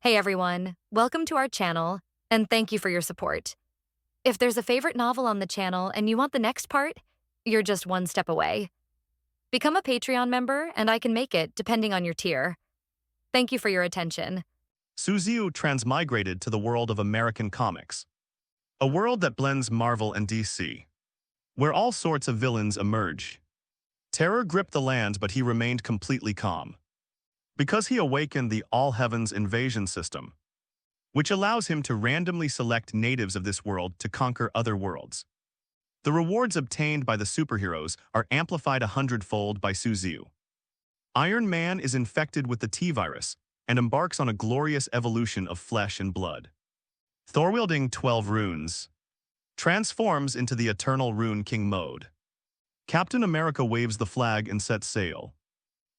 Hey everyone, welcome to our channel, and thank you for your support. If there's a favorite novel on the channel and you want the next part, you're just one step away. Become a Patreon member and I can make it depending on your tier. Thank you for your attention. Suziu transmigrated to the world of American comics, a world that blends Marvel and DC, where all sorts of villains emerge. Terror gripped the land, but he remained completely calm, because he awakened the All Heavens invasion system, which allows him to randomly select natives of this world to conquer other worlds. The rewards obtained by the superheroes are amplified 100-fold by Suziu. Iron Man is infected with the T-virus and embarks on a glorious evolution of flesh and blood. Thor, wielding 12 runes, transforms into the Eternal Rune King mode. Captain America waves the flag and sets sail,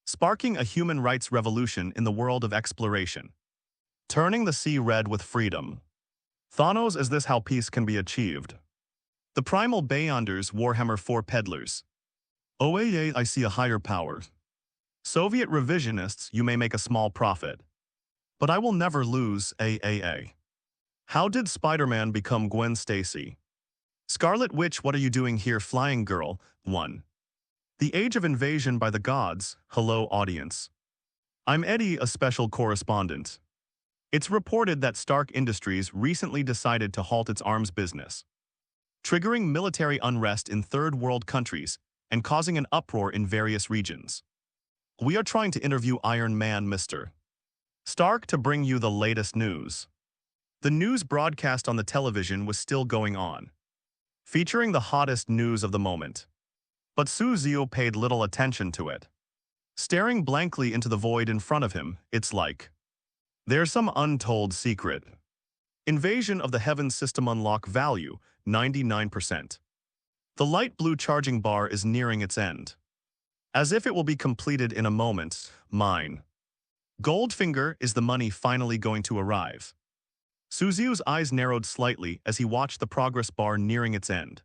sparking a human rights revolution in the world of exploration, turning the sea red with freedom. Thanos, is this how peace can be achieved? The Primal Beyonders, Warhammer 4 peddlers. OAA, I see a higher power. Soviet revisionists, you may make a small profit, but I will never lose. AAA. How did Spider-Man become Gwen Stacy? Scarlet Witch, what are you doing here? Flying Girl 1. The Age of Invasion by the Gods. Hello, audience. I'm Eddie, a special correspondent. It's reported that Stark Industries recently decided to halt its arms business, triggering military unrest in third world countries and causing an uproar in various regions. We are trying to interview Iron Man Mr. Stark to bring you the latest news. The news broadcast on the television was still going on, featuring the hottest news of the moment. But Suziu paid little attention to it. Staring blankly into the void in front of him, it's like there's some untold secret. Invasion of the Heavens system unlock value, 99%. The light blue charging bar is nearing its end, as if it will be completed in a moment. Mine. Goldfinger, is the money finally going to arrive? Suziu's eyes narrowed slightly as he watched the progress bar nearing its end,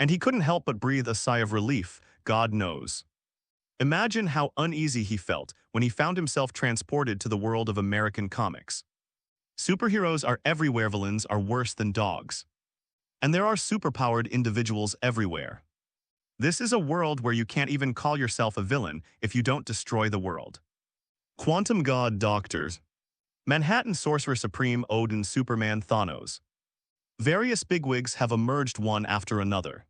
and he couldn't help but breathe a sigh of relief. God knows. Imagine how uneasy he felt when he found himself transported to the world of American comics. Superheroes are everywhere, villains are worse than dogs, and there are superpowered individuals everywhere. This is a world where you can't even call yourself a villain if you don't destroy the world. Quantum God Doctors. Manhattan Sorcerer Supreme, Odin, Superman, Thanos. Various bigwigs have emerged one after another,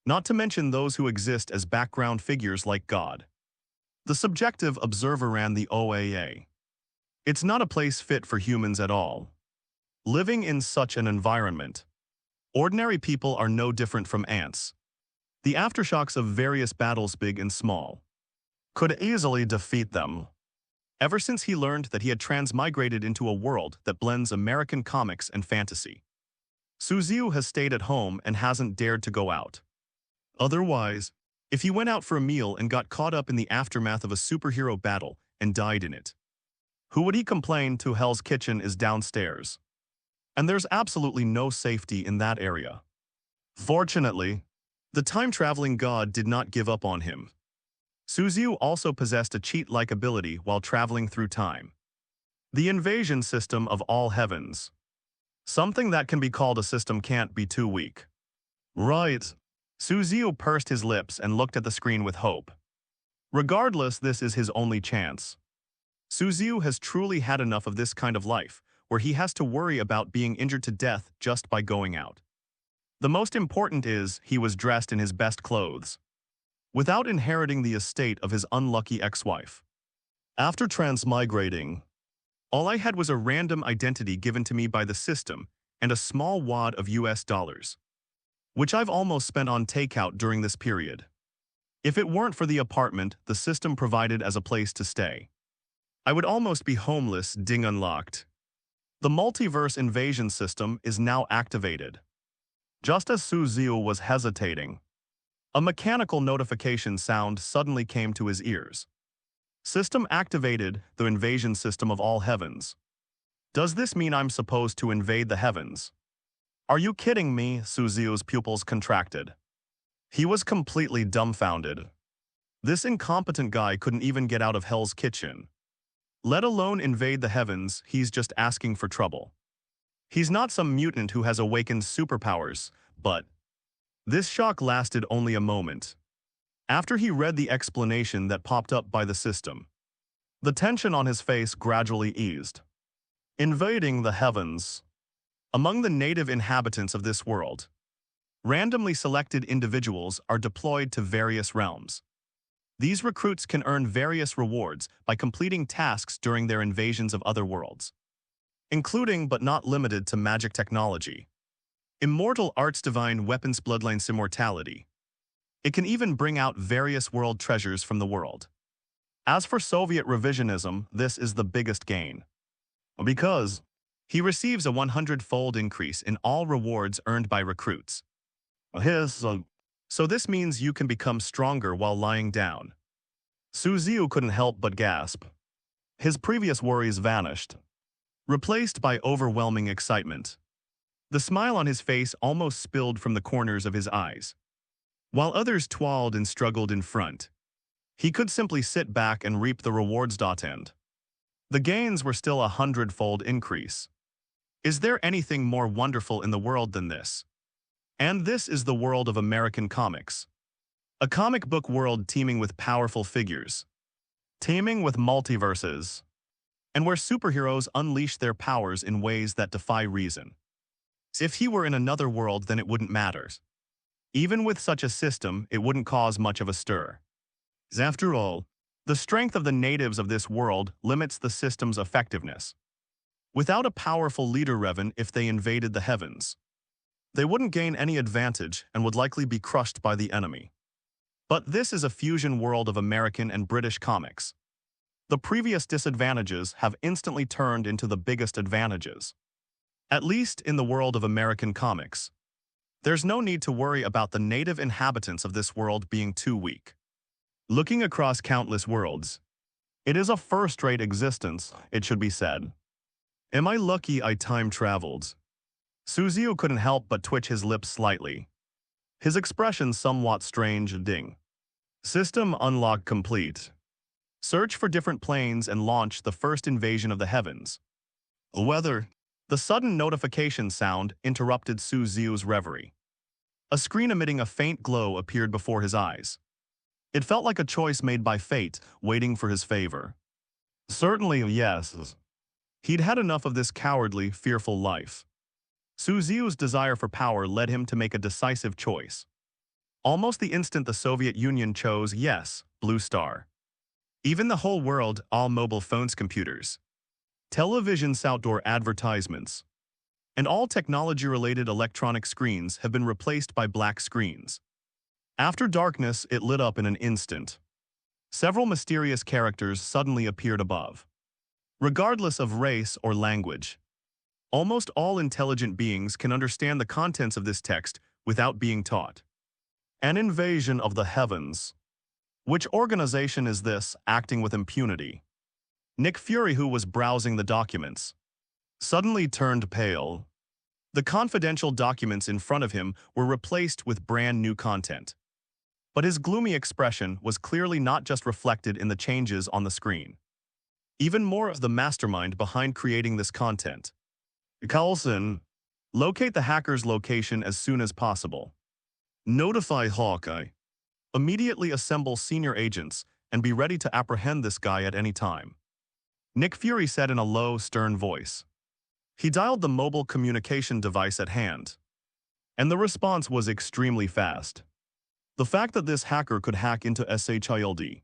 not to mention those who exist as background figures like God. The subjective observer ran the OAA. It's not a place fit for humans at all. Living in such an environment, ordinary people are no different from ants. The aftershocks of various battles, big and small, could easily defeat them. Ever since he learned that he had transmigrated into a world that blends American comics and fantasy, Suziu has stayed at home and hasn't dared to go out. Otherwise, if he went out for a meal and got caught up in the aftermath of a superhero battle and died in it, who would he complain to? Hell's Kitchen is downstairs, and there's absolutely no safety in that area. Fortunately, the time-traveling god did not give up on him. Suziu also possessed a cheat-like ability while traveling through time. The invasion system of All Heavens. Something that can be called a system can't be too weak. Right. Suziu pursed his lips and looked at the screen with hope. Regardless, this is his only chance. Suziu has truly had enough of this kind of life, where he has to worry about being injured to death just by going out. The most important is, he was dressed in his best clothes, without inheriting the estate of his unlucky ex-wife. After transmigrating, all I had was a random identity given to me by the system and a small wad of US dollars, which I've almost spent on takeout during this period. If it weren't for the apartment the system provided as a place to stay, I would almost be homeless. Ding, unlocked. The multiverse invasion system is now activated. Just as Suziu was hesitating, a mechanical notification sound suddenly came to his ears. System activated, the invasion system of All Heavens. Does this mean I'm supposed to invade the heavens? Are you kidding me? Suziu's pupils contracted. He was completely dumbfounded. This incompetent guy couldn't even get out of Hell's Kitchen. Let alone invade the heavens, he's just asking for trouble. He's not some mutant who has awakened superpowers, but this shock lasted only a moment. After he read the explanation that popped up by the system, the tension on his face gradually eased. Invading the heavens. Among the native inhabitants of this world, randomly selected individuals are deployed to various realms. These recruits can earn various rewards by completing tasks during their invasions of other worlds, including but not limited to magic technology, immortal arts, divine weapons, bloodlines, immortality. It can even bring out various world treasures from the world. As for Soviet revisionism, this is the biggest gain, because he receives a 100-fold increase in all rewards earned by recruits. So this means you can become stronger while lying down. Suziu couldn't help but gasp. His previous worries vanished, replaced by overwhelming excitement. The smile on his face almost spilled from the corners of his eyes. While others toiled and struggled in front, he could simply sit back and reap the rewards. End. The gains were still a 100-fold increase. Is there anything more wonderful in the world than this? And this is the world of American comics. A comic book world teeming with powerful figures, teeming with multiverses, and where superheroes unleash their powers in ways that defy reason. If he were in another world, then it wouldn't matter. Even with such a system, it wouldn't cause much of a stir. After all, the strength of the natives of this world limits the system's effectiveness. Without a powerful leader, even if they invaded the heavens, they wouldn't gain any advantage and would likely be crushed by the enemy. But this is a fusion world of American and British comics. The previous disadvantages have instantly turned into the biggest advantages. At least in the world of American comics, there's no need to worry about the native inhabitants of this world being too weak. Looking across countless worlds, it is a first-rate existence, it should be said. Am I lucky I time-traveled? Suziu couldn't help but twitch his lips slightly. His expression somewhat strange. Ding. System unlock complete. Search for different planes and launch the first invasion of the heavens. Weather. The sudden notification sound interrupted Suziu's reverie. A screen emitting a faint glow appeared before his eyes. It felt like a choice made by fate, waiting for his favor. Certainly, yes. He'd had enough of this cowardly, fearful life. Suziu's desire for power led him to make a decisive choice. Almost the instant the Soviet Union chose yes, Blue Star. Even the whole world, all mobile phones, computers, televisions, outdoor advertisements, and all technology-related electronic screens have been replaced by black screens. After darkness, it lit up in an instant. Several mysterious characters suddenly appeared above. Regardless of race or language, almost all intelligent beings can understand the contents of this text without being taught. An invasion of the heavens. Which organization is this, acting with impunity? Nick Fury, who was browsing the documents, suddenly turned pale. The confidential documents in front of him were replaced with brand new content. But his gloomy expression was clearly not just reflected in the changes on the screen. Even more of the mastermind behind creating this content. Carlson, locate the hacker's location as soon as possible. Notify Hawkeye. Immediately assemble senior agents and be ready to apprehend this guy at any time. Nick Fury said in a low, stern voice. He dialed the mobile communication device at hand, and the response was extremely fast. The fact that this hacker could hack into SHIELD's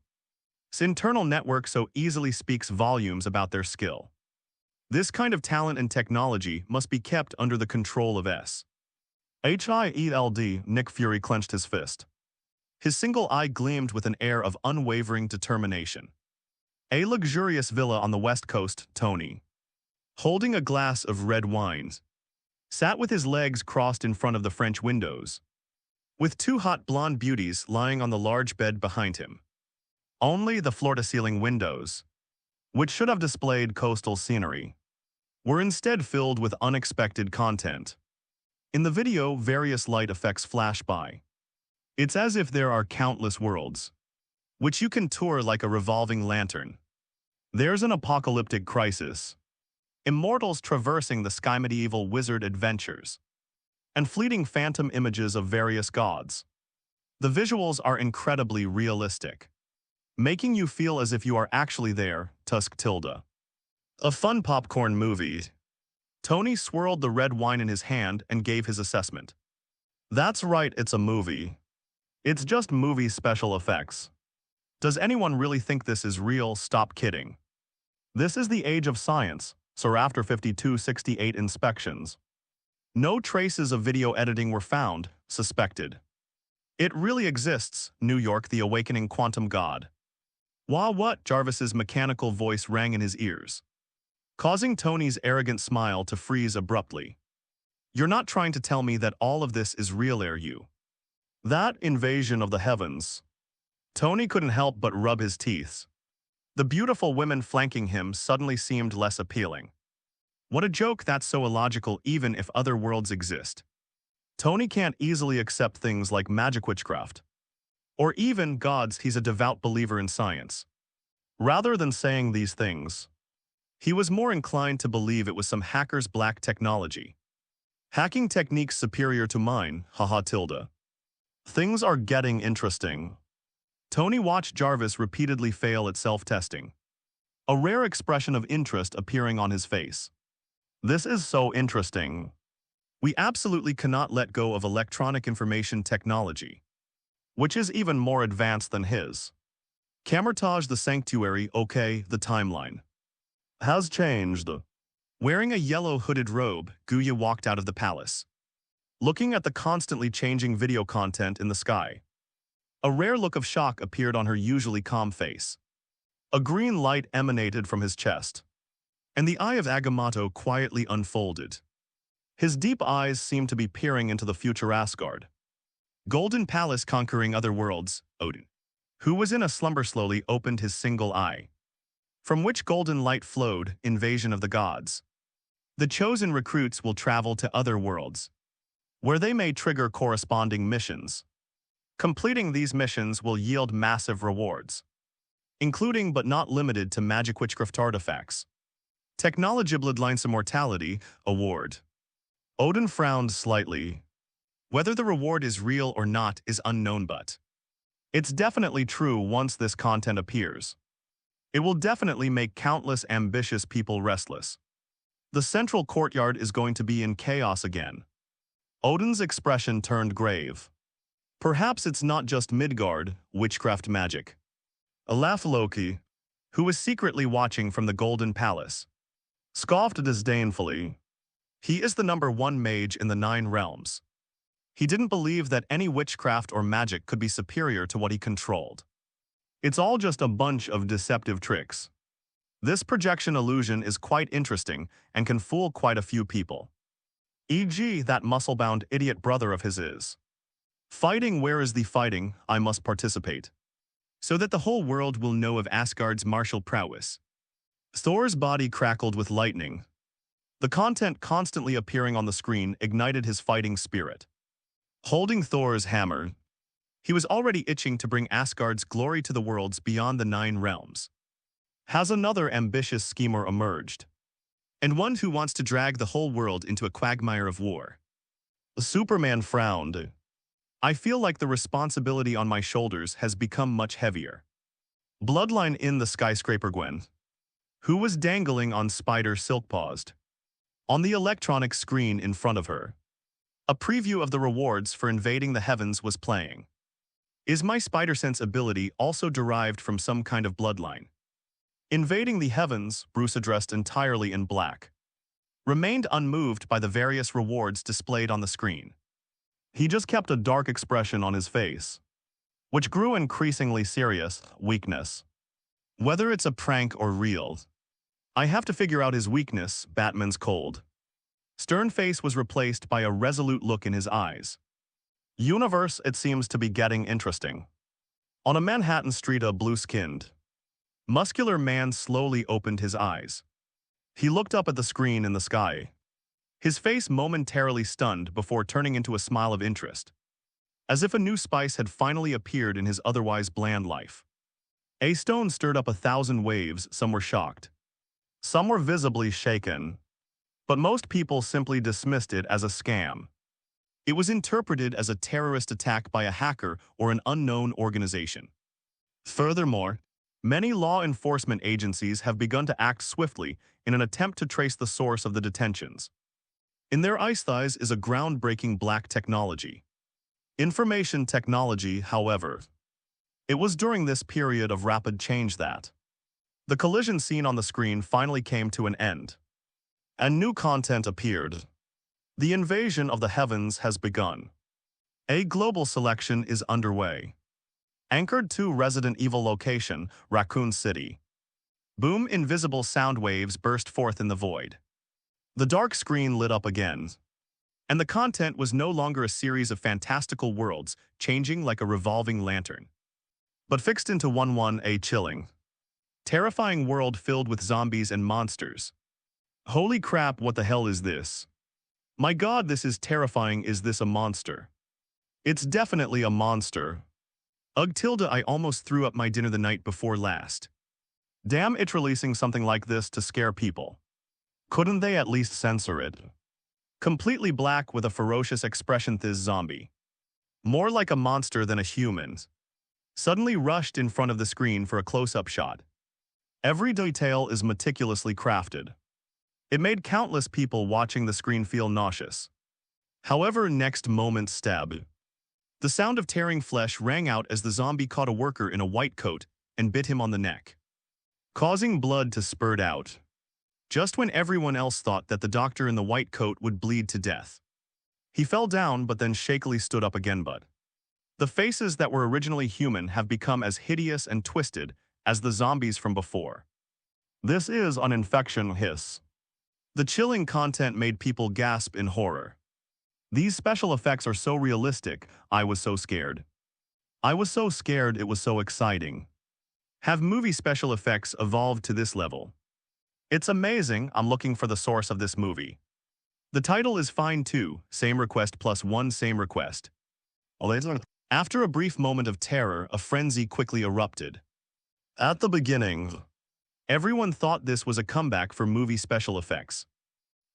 internal network so easily speaks volumes about their skill. This kind of talent and technology must be kept under the control of SHIELD. Nick Fury clenched his fist. His single eye gleamed with an air of unwavering determination. A luxurious villa on the west coast, Tony, holding a glass of red wine, sat with his legs crossed in front of the French windows, with two hot blonde beauties lying on the large bed behind him. Only the floor-to-ceiling windows, which should have displayed coastal scenery, were instead filled with unexpected content. In the video, various light effects flash by. It's as if there are countless worlds, which you can tour like a revolving lantern. There's an apocalyptic crisis. Immortals traversing the sky, medieval wizard adventures, and fleeting phantom images of various gods. The visuals are incredibly realistic, making you feel as if you are actually there. Tusk tilde. A fun popcorn movie. Tony swirled the red wine in his hand and gave his assessment. That's right, it's a movie. It's just movie special effects. Does anyone really think this is real? Stop kidding. This is the age of science, so after 5268 inspections, no traces of video editing were found, suspected. It really exists, New York, the awakening quantum god. Wah, what? Jarvis's mechanical voice rang in his ears, causing Tony's arrogant smile to freeze abruptly. You're not trying to tell me that all of this is real, are you? That invasion of the heavens. Tony couldn't help but rub his teeth. The beautiful women flanking him suddenly seemed less appealing. What a joke, that's so illogical even if other worlds exist. Tony can't easily accept things like magic, witchcraft, or even gods. He's a devout believer in science. Rather than saying these things, he was more inclined to believe it was some hacker's black technology. Hacking techniques superior to mine, haha tilde. Things are getting interesting. Tony watched Jarvis repeatedly fail at self-testing, a rare expression of interest appearing on his face. This is so interesting. We absolutely cannot let go of electronic information technology, which is even more advanced than his. Camertage the sanctuary, okay, the timeline has changed. Wearing a yellow hooded robe, Guya walked out of the palace, looking at the constantly changing video content in the sky. A rare look of shock appeared on her usually calm face. A green light emanated from his chest, and the eye of Agamotto quietly unfolded. His deep eyes seemed to be peering into the future Asgard. Golden Palace conquering other worlds, Odin, who was in a slumber, slowly opened his single eye, from which golden light flowed. Invasion of the gods. The chosen recruits will travel to other worlds, where they may trigger corresponding missions. Completing these missions will yield massive rewards, including but not limited to magic, witchcraft artifacts. Technology Bloodlines Immortality Award. Odin frowned slightly. Whether the reward is real or not is unknown, but it's definitely true once this content appears. It will definitely make countless ambitious people restless. The central courtyard is going to be in chaos again. Odin's expression turned grave. Perhaps it's not just Midgard, witchcraft magic. A laugh. Loki, who was secretly watching from the Golden Palace, scoffed disdainfully. He is the #1 mage in the 9 realms. He didn't believe that any witchcraft or magic could be superior to what he controlled. It's all just a bunch of deceptive tricks. This projection illusion is quite interesting and can fool quite a few people. E.g., that muscle-bound idiot brother of his is fighting. Where is the fighting? I must participate, so that the whole world will know of Asgard's martial prowess. Thor's body crackled with lightning. The content constantly appearing on the screen ignited his fighting spirit. Holding Thor's hammer, he was already itching to bring Asgard's glory to the worlds beyond the 9 realms. Has another ambitious schemer emerged, and one who wants to drag the whole world into a quagmire of war. Superman frowned. I feel like the responsibility on my shoulders has become much heavier. Bloodline in the skyscraper. Gwen, who was dangling on spider silk, paused. On the electronic screen in front of her, a preview of the rewards for invading the heavens was playing. Is my spider sense ability also derived from some kind of bloodline? Invading the heavens, Bruce, addressed entirely in black, remained unmoved by the various rewards displayed on the screen. He just kept a dark expression on his face, which grew increasingly serious. Weakness. Whether it's a prank or real, I have to figure out his weakness. Batman's cold, stern face was replaced by a resolute look in his eyes. Universe, it seems to be getting interesting. On a Manhattan street, a blue-skinned, muscular man slowly opened his eyes. He looked up at the screen in the sky, his face momentarily stunned before turning into a smile of interest, as if a new spice had finally appeared in his otherwise bland life. A stone stirred up 1,000 waves, some were shocked. Some were visibly shaken. But most people simply dismissed it as a scam. It was interpreted as a terrorist attack by a hacker or an unknown organization. Furthermore, many law enforcement agencies have begun to act swiftly in an attempt to trace the source of the detentions. In their eyes is a groundbreaking black technology. Information technology, however. It was during this period of rapid change that the collision scene on the screen finally came to an end. And new content appeared. The invasion of the heavens has begun. A global selection is underway. Anchored to Resident Evil location, Raccoon City. Boom, invisible sound waves burst forth in the void. The dark screen lit up again. And the content was no longer a series of fantastical worlds changing like a revolving lantern, but fixed into a chilling, terrifying world filled with zombies and monsters. Holy crap, what the hell is this? My god, this is terrifying. Is this a monster? It's definitely a monster. Ugh tilde, I almost threw up my dinner the night before last. Damn it, releasing something like this to scare people. Couldn't they at least censor it? Completely black with a ferocious expression, this zombie, more like a monster than a human, suddenly rushed in front of the screen for a close-up shot. Every detail is meticulously crafted. It made countless people watching the screen feel nauseous. However, next moment stab. The sound of tearing flesh rang out as the zombie caught a worker in a white coat and bit him on the neck, causing blood to spurt out. Just when everyone else thought that the doctor in the white coat would bleed to death. He fell down but then shakily stood up again. But the faces that were originally human have become as hideous and twisted as the zombies from before. This is an infection hiss. The chilling content made people gasp in horror. These special effects are so realistic, I was so scared. I was so scared, it was so exciting. Have movie special effects evolved to this level? It's amazing. I'm looking for the source of this movie. The title is fine too, same request plus one same request. After a brief moment of terror, a frenzy quickly erupted. At the beginning, everyone thought this was a comeback for movie special effects.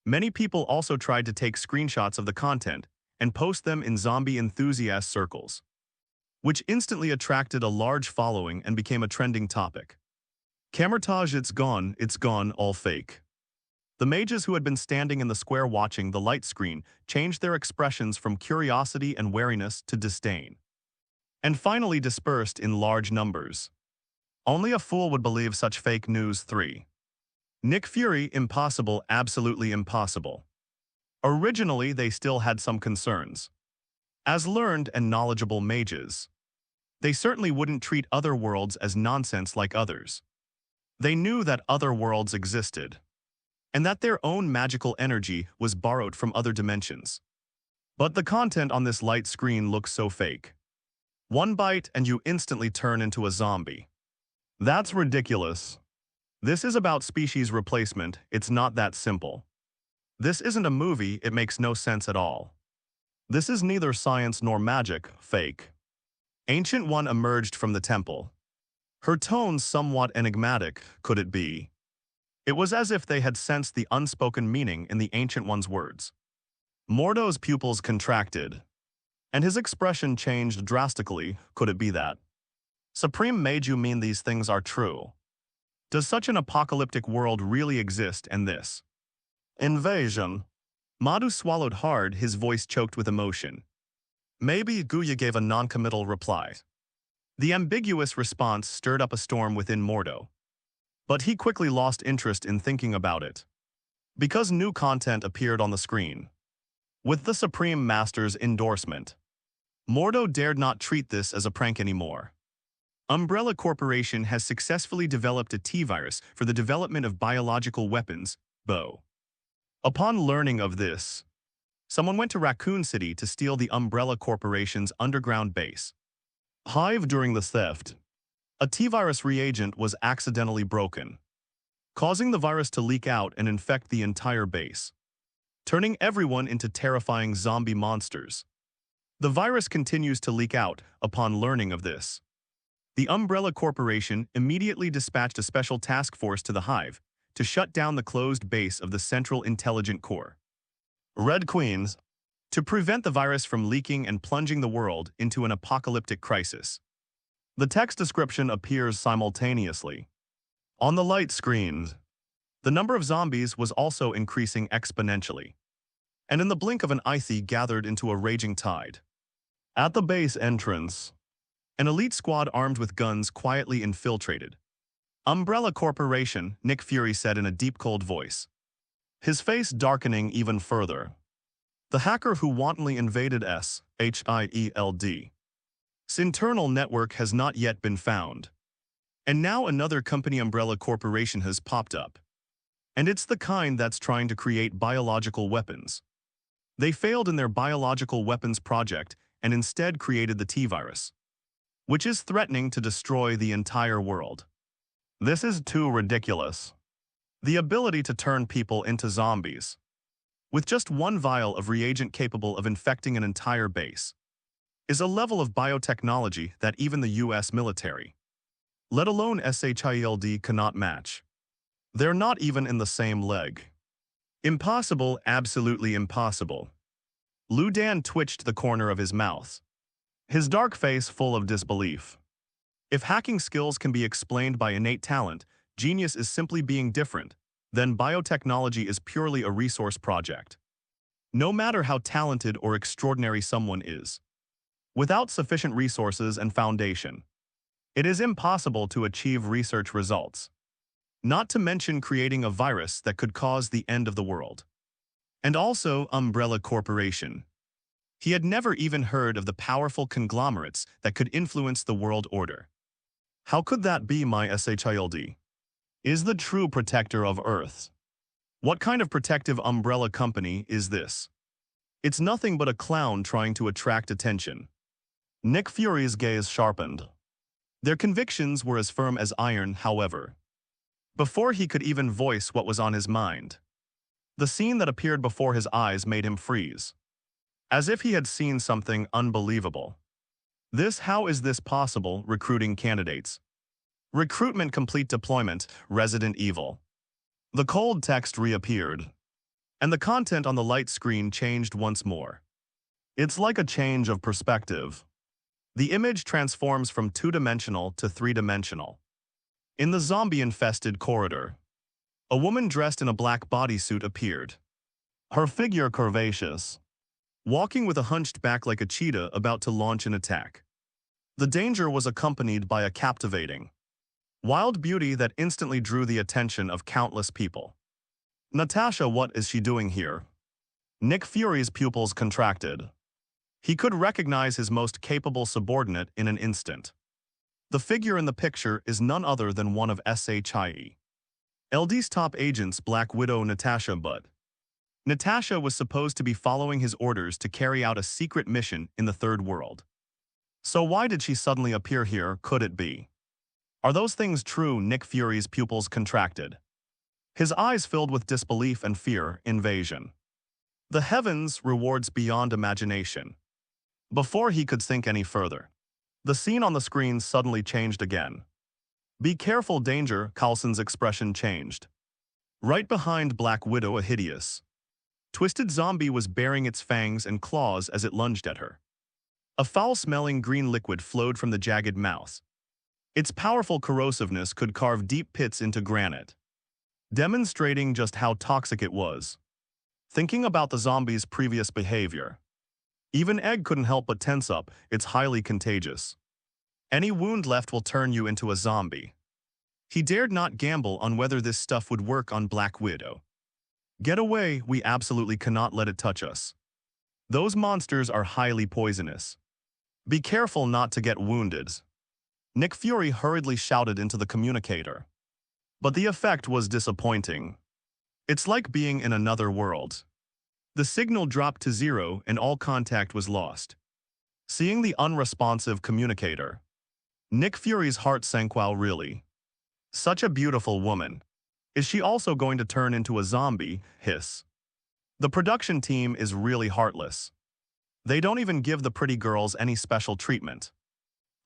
Many people also tried to take screenshots of the content and post them in zombie enthusiast circles, which instantly attracted a large following and became a trending topic. Camertage, it's gone, all fake. The mages who had been standing in the square watching the light screen changed their expressions from curiosity and wariness to disdain, and finally dispersed in large numbers. Only a fool would believe such fake news. 3. Nick Fury, impossible, absolutely impossible. Originally, they still had some concerns. As learned and knowledgeable mages, they certainly wouldn't treat other worlds as nonsense like others. They knew that other worlds existed, and that their own magical energy was borrowed from other dimensions. But the content on this light screen looks so fake. One bite and you instantly turn into a zombie. That's ridiculous. This is about species replacement, it's not that simple. This isn't a movie, it makes no sense at all. This is neither science nor magic, fake. Ancient One emerged from the temple. Her tones somewhat enigmatic, could it be? It was as if they had sensed the unspoken meaning in the Ancient One's words. Mordo's pupils contracted, and his expression changed drastically. Could it be that Supreme Mage, you mean these things are true? Does such an apocalyptic world really exist, and this invasion? Madhu swallowed hard, his voice choked with emotion. Maybe. Guya gave a non-committal reply. The ambiguous response stirred up a storm within Mordo. But he quickly lost interest in thinking about it, because new content appeared on the screen. With the Supreme Master's endorsement, Mordo dared not treat this as a prank anymore. Umbrella Corporation has successfully developed a T-virus for the development of biological weapons, BO. Upon learning of this, someone went to Raccoon City to steal the Umbrella Corporation's underground base. Hive. During the theft, a T-virus reagent was accidentally broken, causing the virus to leak out and infect the entire base, turning everyone into terrifying zombie monsters. The virus continues to leak out upon learning of this. The Umbrella Corporation immediately dispatched a special task force to the hive to shut down the closed base of the Central Intelligent Core. Red Queens, to prevent the virus from leaking and plunging the world into an apocalyptic crisis. The text description appears simultaneously. On the light screens, the number of zombies was also increasing exponentially, and in the blink of an eye they gathered into a raging tide. At the base entrance, an elite squad armed with guns quietly infiltrated. Umbrella Corporation, Nick Fury said in a deep cold voice, his face darkening even further. The hacker who wantonly invaded SHIELD's internal network has not yet been found. And now another company, Umbrella Corporation, has popped up. And it's the kind that's trying to create biological weapons. They failed in their biological weapons project and instead created the T-virus, which is threatening to destroy the entire world. This is too ridiculous. The ability to turn people into zombies, with just one vial of reagent capable of infecting an entire base, is a level of biotechnology that even the US military, let alone SHIELD, cannot match. They're not even in the same leg. Impossible, absolutely impossible. Lu Dan twitched the corner of his mouth, his dark face full of disbelief. If hacking skills can be explained by innate talent, genius is simply being different, then biotechnology is purely a resource project. No matter how talented or extraordinary someone is, without sufficient resources and foundation, it is impossible to achieve research results. Not to mention creating a virus that could cause the end of the world. And also Umbrella Corporation. He had never even heard of the powerful conglomerates that could influence the world order. How could that be? My SHIELD is the true protector of Earth. What kind of protective umbrella company is this? It's nothing but a clown trying to attract attention. Nick Fury's gaze sharpened. Their convictions were as firm as iron, however. Before he could even voice what was on his mind, the scene that appeared before his eyes made him freeze, as if he had seen something unbelievable. How is this possible? Recruiting candidates. Recruitment complete deployment, Resident Evil. The cold text reappeared, and the content on the light screen changed once more. It's like a change of perspective. The image transforms from two-dimensional to three-dimensional. In the zombie-infested corridor, a woman dressed in a black bodysuit appeared. Her figure curvaceous, walking with a hunched back like a cheetah about to launch an attack. The danger was accompanied by a captivating, wild beauty that instantly drew the attention of countless people. Natasha, what is she doing here? Nick Fury's pupils contracted. He could recognize his most capable subordinate in an instant. The figure in the picture is none other than one of SHIELD's top agents, Black Widow Natasha, but Natasha was supposed to be following his orders to carry out a secret mission in the Third World. So why did she suddenly appear here? Could it be? Are those things true? Nick Fury's pupils contracted. His eyes filled with disbelief and fear. Invasion. The heavens, rewards beyond imagination. Before he could think any further, the scene on the screen suddenly changed again. Be careful, danger, Coulson's expression changed. Right behind Black Widow, a hideous, twisted zombie was baring its fangs and claws as it lunged at her. A foul-smelling green liquid flowed from the jagged mouth. Its powerful corrosiveness could carve deep pits into granite, demonstrating just how toxic it was. Thinking about the zombie's previous behavior, even Egg couldn't help but tense up. It's highly contagious. Any wound left will turn you into a zombie. He dared not gamble on whether this stuff would work on Black Widow. Get away, we absolutely cannot let it touch us. Those monsters are highly poisonous. Be careful not to get wounded. Nick Fury hurriedly shouted into the communicator. But the effect was disappointing. It's like being in another world. The signal dropped to zero and all contact was lost. Seeing the unresponsive communicator, Nick Fury's heart sank. Wow, really? Such a beautiful woman. Is she also going to turn into a zombie? Hiss. The production team is really heartless. They don't even give the pretty girls any special treatment.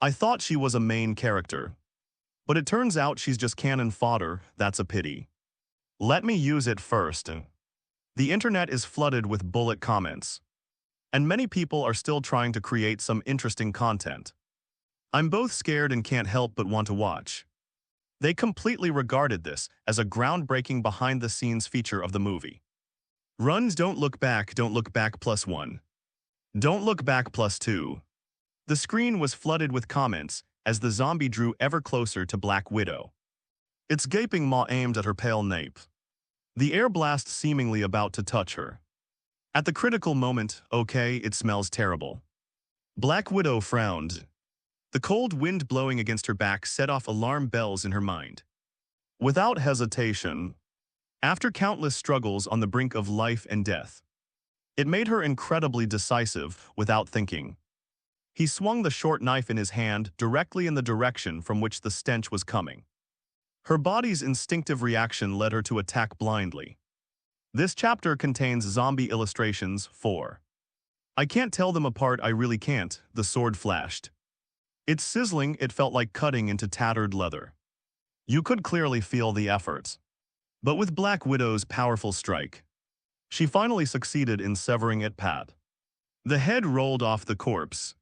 I thought she was a main character, but it turns out she's just cannon fodder. That's a pity. Let me use it first. The internet is flooded with bullet comments, and many people are still trying to create some interesting content. I'm both scared and can't help but want to watch. They completely regarded this as a groundbreaking behind-the-scenes feature of the movie. Runs Don't Look Back +1. Don't Look Back +2. The screen was flooded with comments as the zombie drew ever closer to Black Widow. Its gaping maw aimed at her pale nape. The air blast seemingly about to touch her. At the critical moment, okay, it smells terrible. Black Widow frowned. The cold wind blowing against her back set off alarm bells in her mind. Without hesitation, after countless struggles on the brink of life and death, it made her incredibly decisive without thinking. He swung the short knife in his hand directly in the direction from which the stench was coming. Her body's instinctive reaction led her to attack blindly. This chapter contains zombie illustrations 4. I can't tell them apart, I really can't, the sword flashed. It's sizzling, it felt like cutting into tattered leather. You could clearly feel the effort. But with Black Widow's powerful strike, she finally succeeded in severing it pat. The head rolled off the corpse,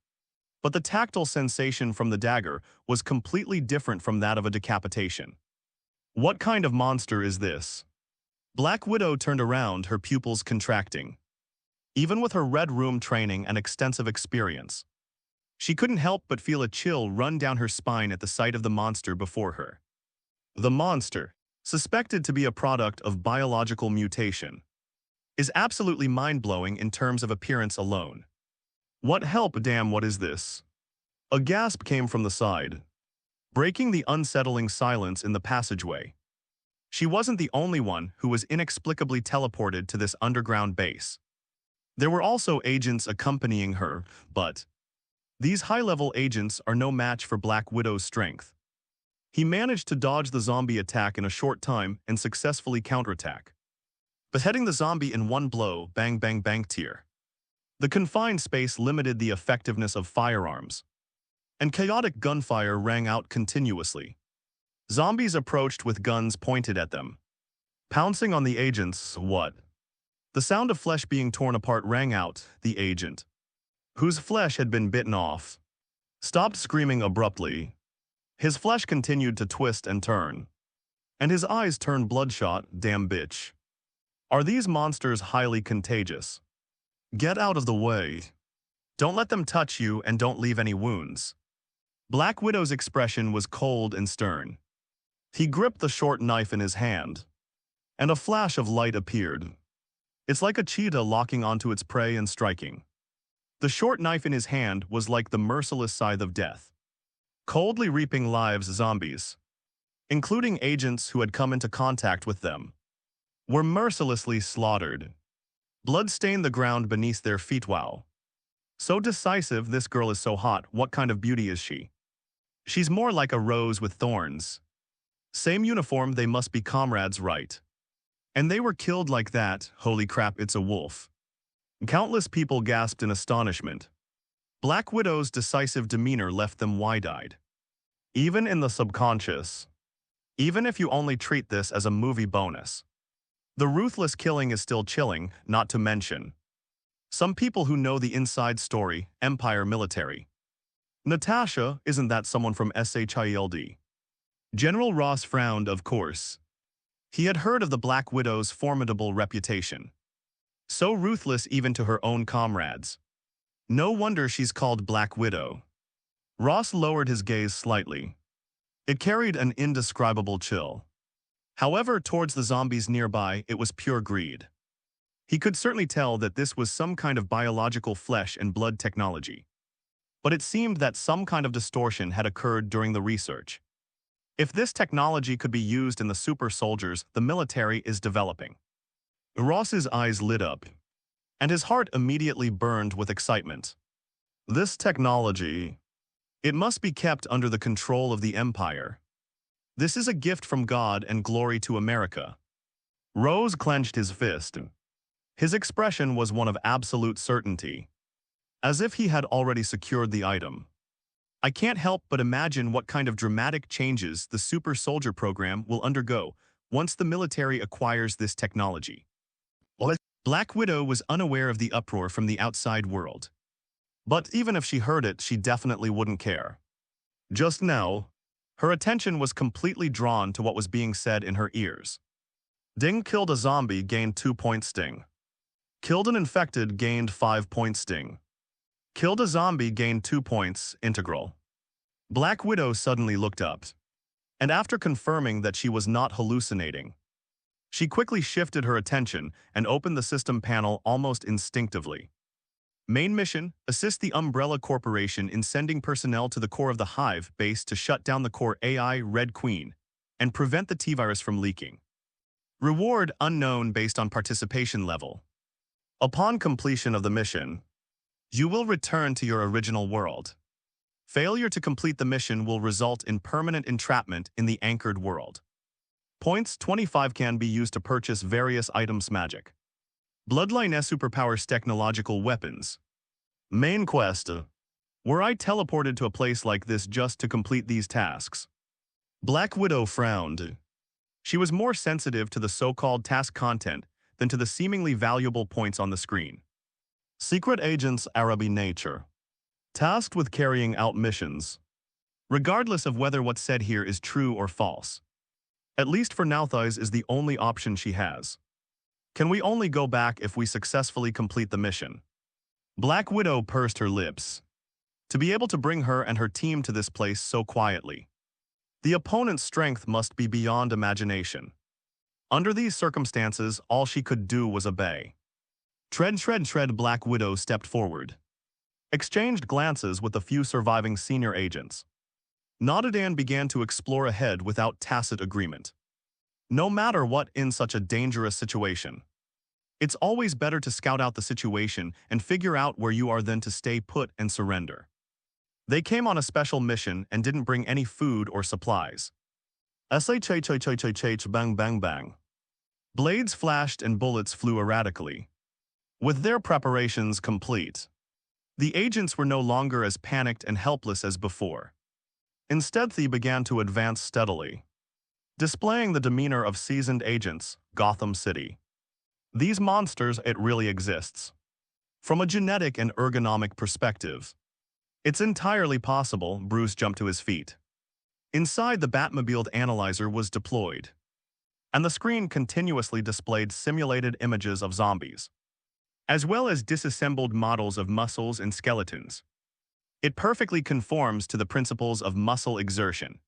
but the tactile sensation from the dagger was completely different from that of a decapitation. What kind of monster is this? Black Widow turned around, her pupils contracting. Even with her Red Room training and extensive experience, she couldn't help but feel a chill run down her spine at the sight of the monster before her. The monster, suspected to be a product of biological mutation, is absolutely mind-blowing in terms of appearance alone. What help, damn, what is this? A gasp came from the side, breaking the unsettling silence in the passageway. She wasn't the only one who was inexplicably teleported to this underground base. There were also agents accompanying her, but these high-level agents are no match for Black Widow's strength. He managed to dodge the zombie attack in a short time and successfully counterattack, beheading the zombie in one blow, bang bang bang tier. The confined space limited the effectiveness of firearms, and chaotic gunfire rang out continuously. Zombies approached with guns pointed at them, pouncing on the agents. What? The sound of flesh being torn apart rang out. The agent, whose flesh had been bitten off, stopped screaming abruptly. His flesh continued to twist and turn, and his eyes turned bloodshot. Damn bitch. Are these monsters highly contagious? Get out of the way. Don't let them touch you and don't leave any wounds. Black Widow's expression was cold and stern. He gripped the short knife in his hand, and a flash of light appeared. It's like a cheetah locking onto its prey and striking. The short knife in his hand was like the merciless scythe of death, coldly reaping lives. Zombies, including agents who had come into contact with them, were mercilessly slaughtered. Blood stained the ground beneath their feet. Wow. So decisive, this girl is so hot. What kind of beauty is she? She's more like a rose with thorns. Same uniform, they must be comrades, right? And they were killed like that. Holy crap, it's a wolf. Countless people gasped in astonishment. Black Widow's decisive demeanor left them wide-eyed. Even in the subconscious, even if you only treat this as a movie bonus, the ruthless killing is still chilling, not to mention some people who know the inside story. Empire military. Natasha, isn't that someone from SHIELD? General Ross frowned, of course. He had heard of the Black Widow's formidable reputation. So ruthless even to her own comrades. No wonder she's called Black Widow. Ross lowered his gaze slightly. It carried an indescribable chill. However, towards the zombies nearby, it was pure greed. He could certainly tell that this was some kind of biological flesh and blood technology. But it seemed that some kind of distortion had occurred during the research. If this technology could be used in the super soldiers the military is developing. Ross's eyes lit up, and his heart immediately burned with excitement. This technology, it must be kept under the control of the Empire. This is a gift from God and glory to America. Rose clenched his fist. His expression was one of absolute certainty, as if he had already secured the item. I can't help but imagine what kind of dramatic changes the super soldier program will undergo once the military acquires this technology. Black Widow was unaware of the uproar from the outside world. But even if she heard it, she definitely wouldn't care. Just now, her attention was completely drawn to what was being said in her ears. Ding killed a zombie, gained 2-point sting. Killed an infected, gained 5-point sting. Killed a zombie, gained 2 points, integral. Black Widow suddenly looked up. And after confirming that she was not hallucinating, she quickly shifted her attention and opened the system panel almost instinctively. Main mission: assist the Umbrella Corporation in sending personnel to the core of the Hive base to shut down the core AI Red Queen and prevent the T-virus from leaking. Reward unknown based on participation level. Upon completion of the mission, you will return to your original world. Failure to complete the mission will result in permanent entrapment in the anchored world. Points 25 can be used to purchase various items magic. Bloodline S superpowers technological weapons. Main quest. Were I teleported to a place like this just to complete these tasks? Black Widow frowned. She was more sensitive to the so-called task content than to the seemingly valuable points on the screen. Secret agents Arabi nature. Tasked with carrying out missions. Regardless of whether what's said here is true or false. At least for now, Thighs is the only option she has. Can we only go back if we successfully complete the mission? Black Widow pursed her lips. To be able to bring her and her team to this place so quietly. The opponent's strength must be beyond imagination. Under these circumstances, all she could do was obey. Tread, Black Widow stepped forward. Exchanged glances with a few surviving senior agents. Nodded and began to explore ahead without tacit agreement. No matter what in such a dangerous situation, it's always better to scout out the situation and figure out where you are than to stay put and surrender. They came on a special mission and didn't bring any food or supplies. Bang bang bang. Blades flashed and bullets flew erratically. With their preparations complete, the agents were no longer as panicked and helpless as before. Instead, they began to advance steadily, displaying the demeanor of seasoned agents, Gotham City. These monsters, it really exists. From a genetic and ergonomic perspective, it's entirely possible. Bruce jumped to his feet. Inside, the Batmobile analyzer was deployed, and the screen continuously displayed simulated images of zombies, as well as disassembled models of muscles and skeletons. It perfectly conforms to the principles of muscle exertion,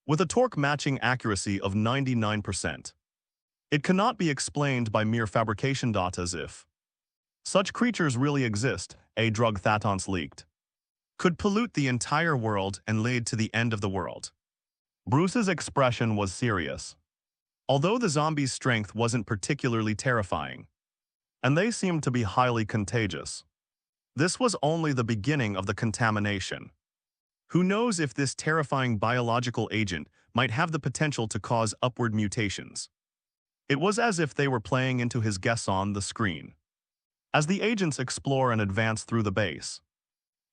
with a torque matching accuracy of 99%. It cannot be explained by mere fabrication data as if such creatures really exist. A drug Thatons leaked could pollute the entire world and lead to the end of the world. Bruce's expression was serious. Although the zombies' strength wasn't particularly terrifying, and they seemed to be highly contagious, this was only the beginning of the contamination. Who knows if this terrifying biological agent might have the potential to cause upward mutations. It was as if they were playing into his guess on the screen. As the agents explore and advance through the base,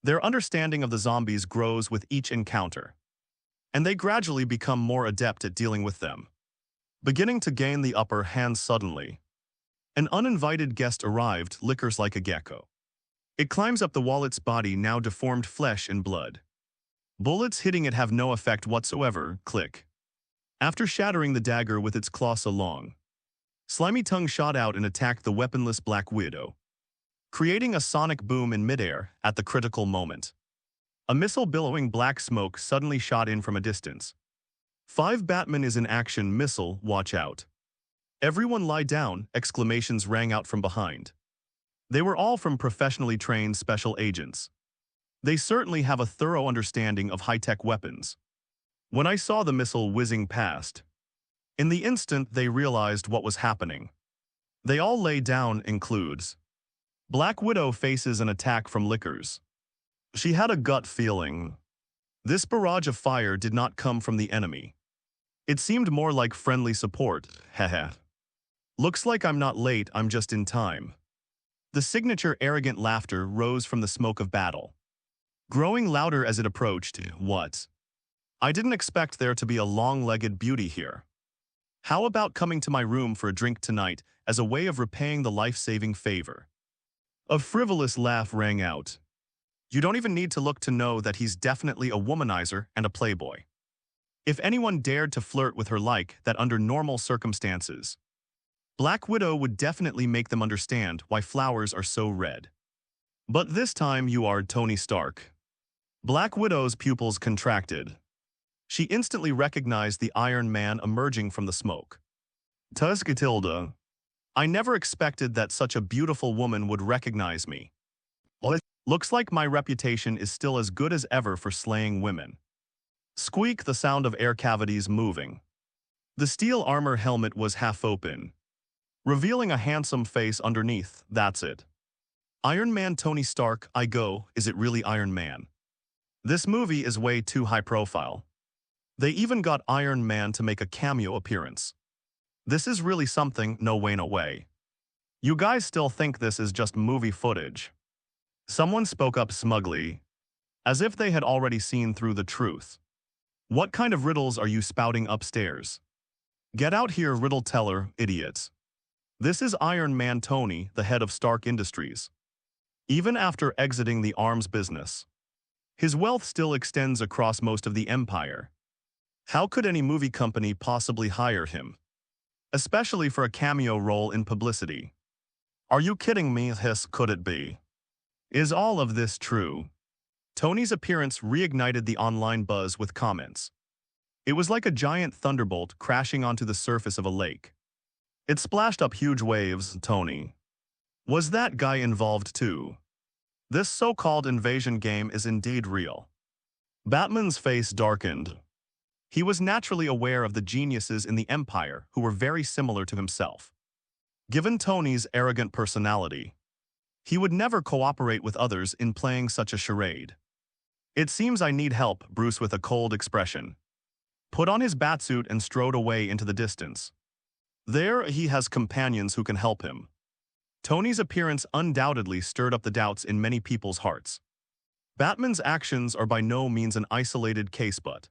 their understanding of the zombies grows with each encounter, and they gradually become more adept at dealing with them. Beginning to gain the upper hand suddenly, an uninvited guest arrived, lickers like a gecko. It climbs up the wallet's body, now deformed flesh and blood. Bullets hitting it have no effect whatsoever. Click. After shattering the dagger with its claws along, slimy tongue shot out and attacked the weaponless Black Widow, creating a sonic boom in midair at the critical moment. A missile billowing black smoke suddenly shot in from a distance. 5 Batman is in action. Missile, watch out. Everyone lie down, exclamations rang out from behind. They were all from professionally trained special agents. They certainly have a thorough understanding of high-tech weapons. When I saw the missile whizzing past, in the instant they realized what was happening. They all lay down, includes Black Widow faces an attack from Lickers. She had a gut feeling. This barrage of fire did not come from the enemy. It seemed more like friendly support. Haha. Looks like I'm not late, I'm just in time. The signature arrogant laughter rose from the smoke of battle. growing louder as it approached. What? I didn't expect there to be a long-legged beauty here. How about coming to my room for a drink tonight as a way of repaying the life-saving favor? A frivolous laugh rang out. You don't even need to look to know that he's definitely a womanizer and a playboy. If anyone dared to flirt with her like that under normal circumstances, Black Widow would definitely make them understand why flowers are so red. But this time you are Tony Stark. Black Widow's pupils contracted. She instantly recognized the Iron Man emerging from the smoke. Tuscatilda, I never expected that such a beautiful woman would recognize me. Well, it looks like my reputation is still as good as ever for slaying women. Squeak, the sound of air cavities moving. The steel armor helmet was half open, revealing a handsome face underneath. That's it. Iron Man Tony Stark, I go, is it really Iron Man? This movie is way too high profile. They even got Iron Man to make a cameo appearance. This is really something, no way, no way. You guys still think this is just movie footage? Someone spoke up smugly, as if they had already seen through the truth. What kind of riddles are you spouting upstairs? Get out here, riddle teller, idiots. This is Iron Man Tony, the head of Stark Industries. Even after exiting the arms business, his wealth still extends across most of the empire. How could any movie company possibly hire him? Especially for a cameo role in publicity. Are you kidding me? Hiss, could it be? Is all of this true? Tony's appearance reignited the online buzz with comments. It was like a giant thunderbolt crashing onto the surface of a lake. It splashed up huge waves. Tony. Was that guy involved too? This so-called invasion game is indeed real. Batman's face darkened. He was naturally aware of the geniuses in the Empire who were very similar to himself. Given Tony's arrogant personality, he would never cooperate with others in playing such a charade. It seems I need help, Bruce with a cold expression put on his batsuit and strode away into the distance. There he has companions who can help him. Tony's appearance undoubtedly stirred up the doubts in many people's hearts. Batman's actions are by no means an isolated case, but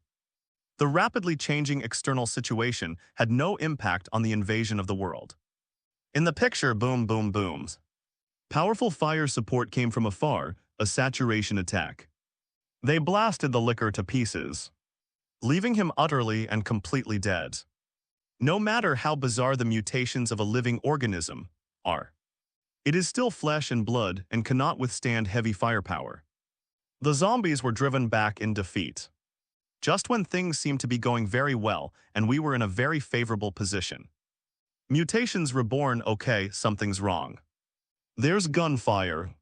the rapidly changing external situation had no impact on the invasion of the world. In the picture, boom, boom, booms. Powerful fire support came from afar, a saturation attack. They blasted the liquor to pieces, leaving him utterly and completely dead. No matter how bizarre the mutations of a living organism are, it is still flesh and blood and cannot withstand heavy firepower. The zombies were driven back in defeat. Just when things seemed to be going very well and we were in a very favorable position. Mutations reborn. Okay, something's wrong. There's gunfire.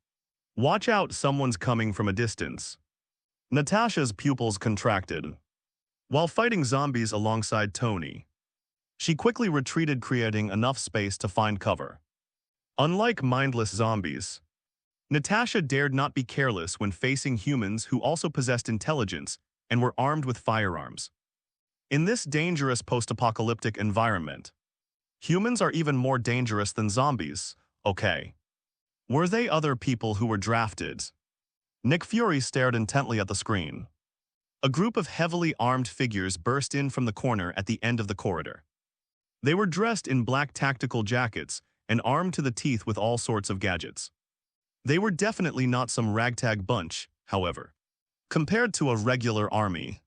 Watch out, someone's coming from a distance. Natasha's pupils contracted. While fighting zombies alongside Tony, she quickly retreated, creating enough space to find cover. Unlike mindless zombies, Natasha dared not be careless when facing humans who also possessed intelligence and were armed with firearms. In this dangerous post-apocalyptic environment, humans are even more dangerous than zombies. Okay. Were they other people who were drafted? Nick Fury stared intently at the screen. A group of heavily armed figures burst in from the corner at the end of the corridor. They were dressed in black tactical jackets and armed to the teeth with all sorts of gadgets. They were definitely not some ragtag bunch, however. Compared to a regular army,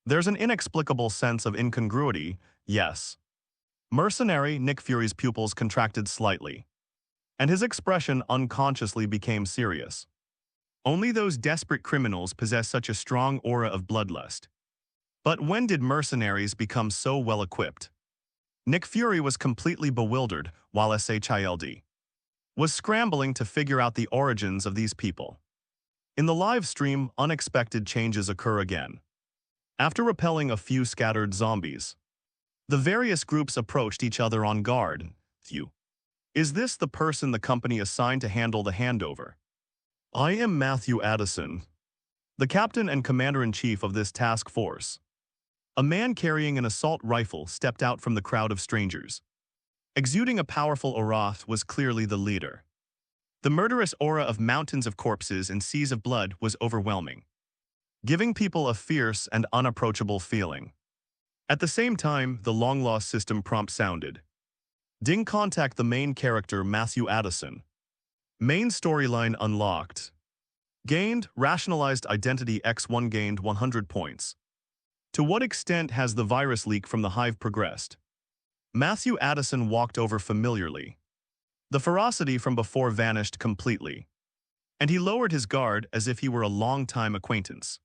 there's an inexplicable sense of incongruity, yes. Mercenary Nick Fury's pupils contracted slightly, and his expression unconsciously became serious. Only those desperate criminals possess such a strong aura of bloodlust. But when did mercenaries become so well-equipped? Nick Fury was completely bewildered while SHILD was scrambling to figure out the origins of these people. In the live stream, unexpected changes occur again. After repelling a few scattered zombies, the various groups approached each other on guard. Is this the person the company assigned to handle the handover? I am Matthew Addison, the captain and commander-in-chief of this task force. A man carrying an assault rifle stepped out from the crowd of strangers. Exuding a powerful aura was clearly the leader. The murderous aura of mountains of corpses and seas of blood was overwhelming, giving people a fierce and unapproachable feeling. At the same time, the long-lost system prompt sounded. Ding, contact the main character Matthew Addison. Main storyline unlocked. Gained, rationalized identity X1 gained 100 points. To what extent has the virus leak from the hive progressed? Matthew Addison walked over familiarly. The ferocity from before vanished completely, and he lowered his guard as if he were a long-time acquaintance.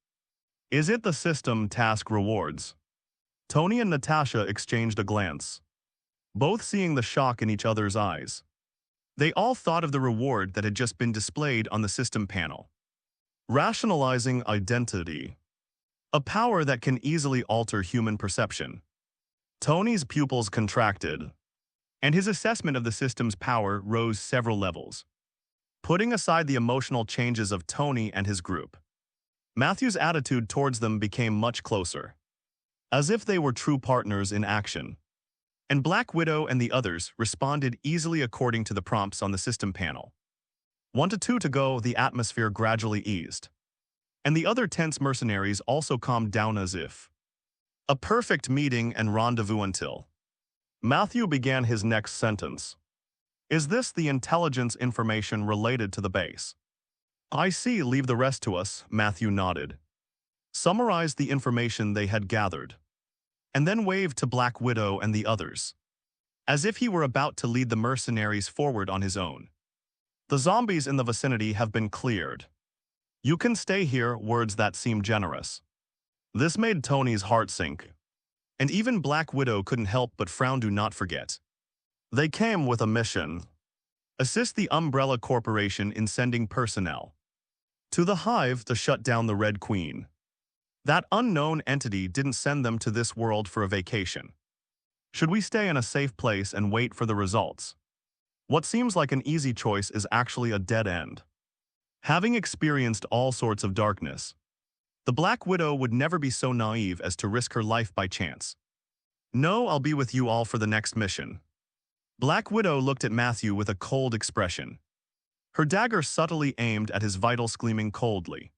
Is it the system task rewards? Tony and Natasha exchanged a glance, both seeing the shock in each other's eyes. They all thought of the reward that had just been displayed on the system panel. Rationalizing identity. A power that can easily alter human perception. Tony's pupils contracted, and his assessment of the system's power rose several levels. Putting aside the emotional changes of Tony and his group, Matthew's attitude towards them became much closer, as if they were true partners in action. And Black Widow and the others responded easily according to the prompts on the system panel. 1 to 2 to go, the atmosphere gradually eased, and the other tense mercenaries also calmed down as if. A perfect meeting and rendezvous until. Matthew began his next sentence. Is this the intelligence information related to the base? I see, leave the rest to us, Matthew nodded. Summarized the information they had gathered, and then waved to Black Widow and the others, as if he were about to lead the mercenaries forward on his own. The zombies in the vicinity have been cleared. You can stay here, words that seemed generous. This made Tony's heart sink, and even Black Widow couldn't help but frown. Do not forget. They came with a mission. Assist the Umbrella Corporation in sending personnel to the Hive to shut down the Red Queen. That unknown entity didn't send them to this world for a vacation. Should we stay in a safe place and wait for the results? What seems like an easy choice is actually a dead end. Having experienced all sorts of darkness, the Black Widow would never be so naive as to risk her life by chance. No, I'll be with you all for the next mission. Black Widow looked at Matthew with a cold expression, her dagger subtly aimed at his vitals gleaming coldly.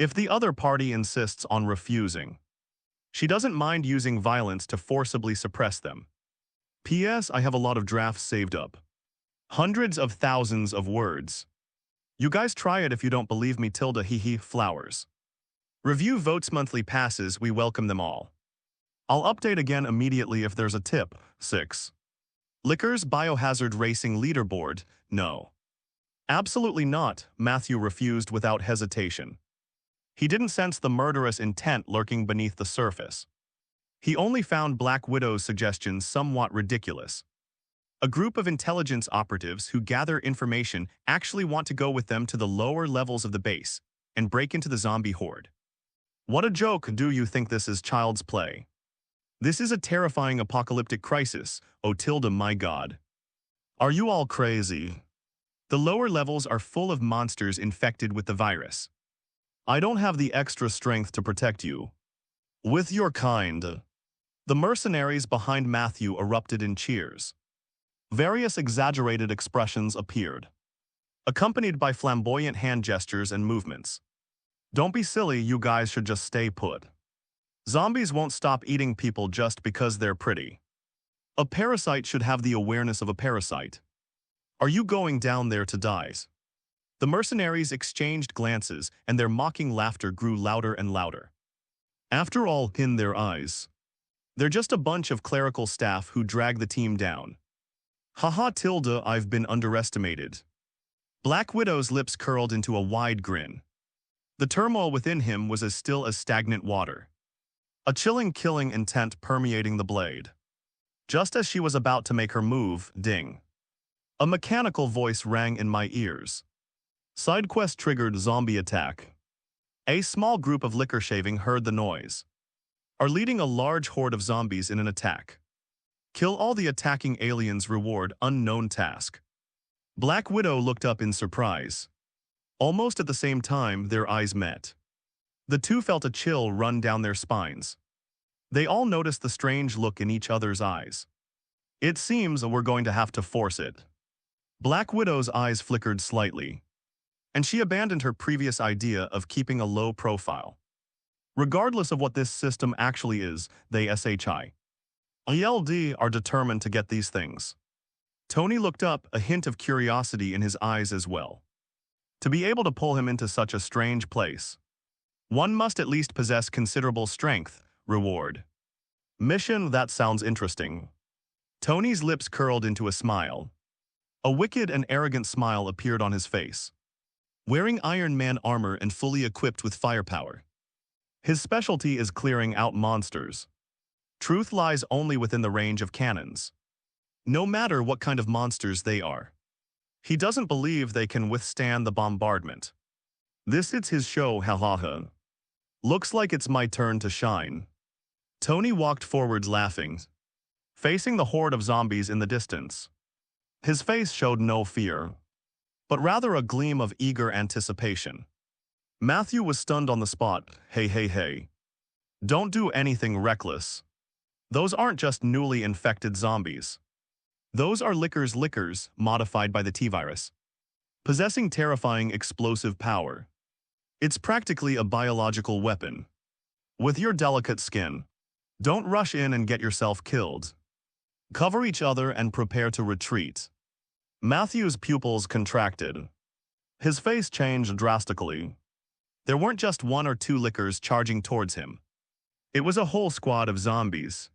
If the other party insists on refusing, she doesn't mind using violence to forcibly suppress them. P.S. I have a lot of drafts saved up. Hundreds of thousands of words. You guys try it if you don't believe me. Tilda hee flowers. Review votes monthly passes, we welcome them all. I'll update again immediately if there's a tip. 6. Liquors Biohazard Racing Leaderboard, no. Absolutely not, Matthew refused without hesitation. He didn't sense the murderous intent lurking beneath the surface. He only found Black Widow's suggestions somewhat ridiculous. A group of intelligence operatives who gather information actually want to go with them to the lower levels of the base and break into the zombie horde. What a joke. Do you think this is child's play? This is a terrifying apocalyptic crisis, oh Tilda, my God. Are you all crazy? The lower levels are full of monsters infected with the virus. I don't have the extra strength to protect you. With your kind. The mercenaries behind Matthew erupted in cheers. Various exaggerated expressions appeared, accompanied by flamboyant hand gestures and movements. Don't be silly, you guys should just stay put. Zombies won't stop eating people just because they're pretty. A parasite should have the awareness of a parasite. Are you going down there to die? The mercenaries exchanged glances, and their mocking laughter grew louder and louder. After all, in their eyes, they're just a bunch of clerical staff who drag the team down. Haha, Tilda, I've been underestimated. Black Widow's lips curled into a wide grin. The turmoil within him was as still as stagnant water. A chilling killing intent permeating the blade. Just as she was about to make her move, ding. A mechanical voice rang in my ears. Side quest triggered zombie attack. A small group of liquor shaving heard the noise. Are leading a large horde of zombies in an attack. Kill all the attacking aliens, reward unknown task. Black Widow looked up in surprise. Almost at the same time, their eyes met. The two felt a chill run down their spines. They all noticed the strange look in each other's eyes. It seems we're going to have to force it. Black Widow's eyes flickered slightly, and she abandoned her previous idea of keeping a low profile. Regardless of what this system actually is, they ELD are determined to get these things. Tony looked up, a hint of curiosity in his eyes as well. To be able to pull him into such a strange place, one must at least possess considerable strength. Reward. Mission, that sounds interesting. Tony's lips curled into a smile. A wicked and arrogant smile appeared on his face. Wearing Iron Man armor and fully equipped with firepower, his specialty is clearing out monsters. Truth lies only within the range of cannons, no matter what kind of monsters they are. He doesn't believe they can withstand the bombardment. This is his show, hahaha. Looks like it's my turn to shine. Tony walked forwards laughing, facing the horde of zombies in the distance. His face showed no fear, but rather a gleam of eager anticipation. Matthew was stunned on the spot. Hey. Don't do anything reckless. Those aren't just newly infected zombies. Those are lickers modified by the T-virus, possessing terrifying explosive power. It's practically a biological weapon. With your delicate skin, don't rush in and get yourself killed. Cover each other and prepare to retreat. Matthew's pupils contracted. His face changed drastically. There weren't just one or two lickers charging towards him. It was a whole squad of zombies.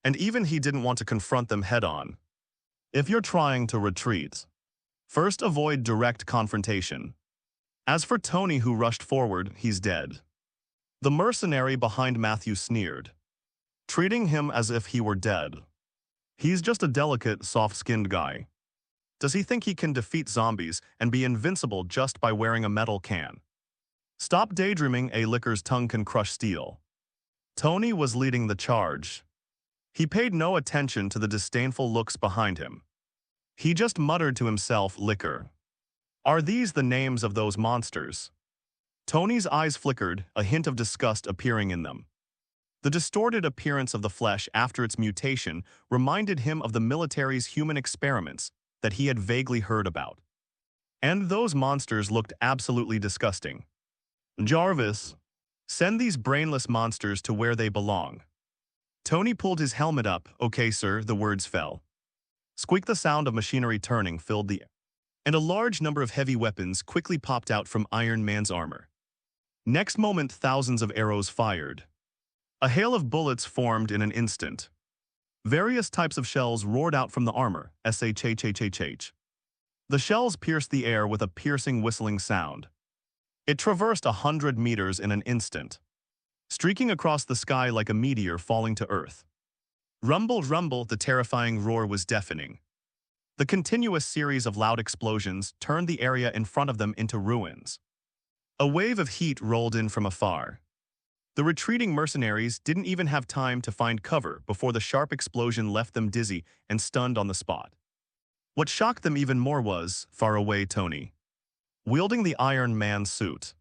And even he didn't want to confront them head-on. If you're trying to retreat, first avoid direct confrontation. As for Tony, who rushed forward, he's dead. The mercenary behind Matthew sneered, treating him as if he were dead. He's just a delicate, soft-skinned guy. Does he think he can defeat zombies and be invincible just by wearing a metal can? Stop daydreaming, a licker's tongue can crush steel. Tony was leading the charge. He paid no attention to the disdainful looks behind him. He just muttered to himself, licker. Are these the names of those monsters? Tony's eyes flickered, a hint of disgust appearing in them. The distorted appearance of the flesh after its mutation reminded him of the military's human experiments that he had vaguely heard about. And those monsters looked absolutely disgusting. Jarvis, send these brainless monsters to where they belong. Tony pulled his helmet up. Okay, sir, the words fell. Squeak, the sound of machinery turning filled the air, and a large number of heavy weapons quickly popped out from Iron Man's armor. Next moment, thousands of arrows fired. A hail of bullets formed in an instant. Various types of shells roared out from the armor. The shells pierced the air with a piercing whistling sound. It traversed 100 meters in an instant, streaking across the sky like a meteor falling to earth. Rumble, rumble, the terrifying roar was deafening. The continuous series of loud explosions turned the area in front of them into ruins. A wave of heat rolled in from afar. The retreating mercenaries didn't even have time to find cover before the sharp explosion left them dizzy and stunned on the spot. What shocked them even more was, far away, Tony, wielding the Iron Man suit,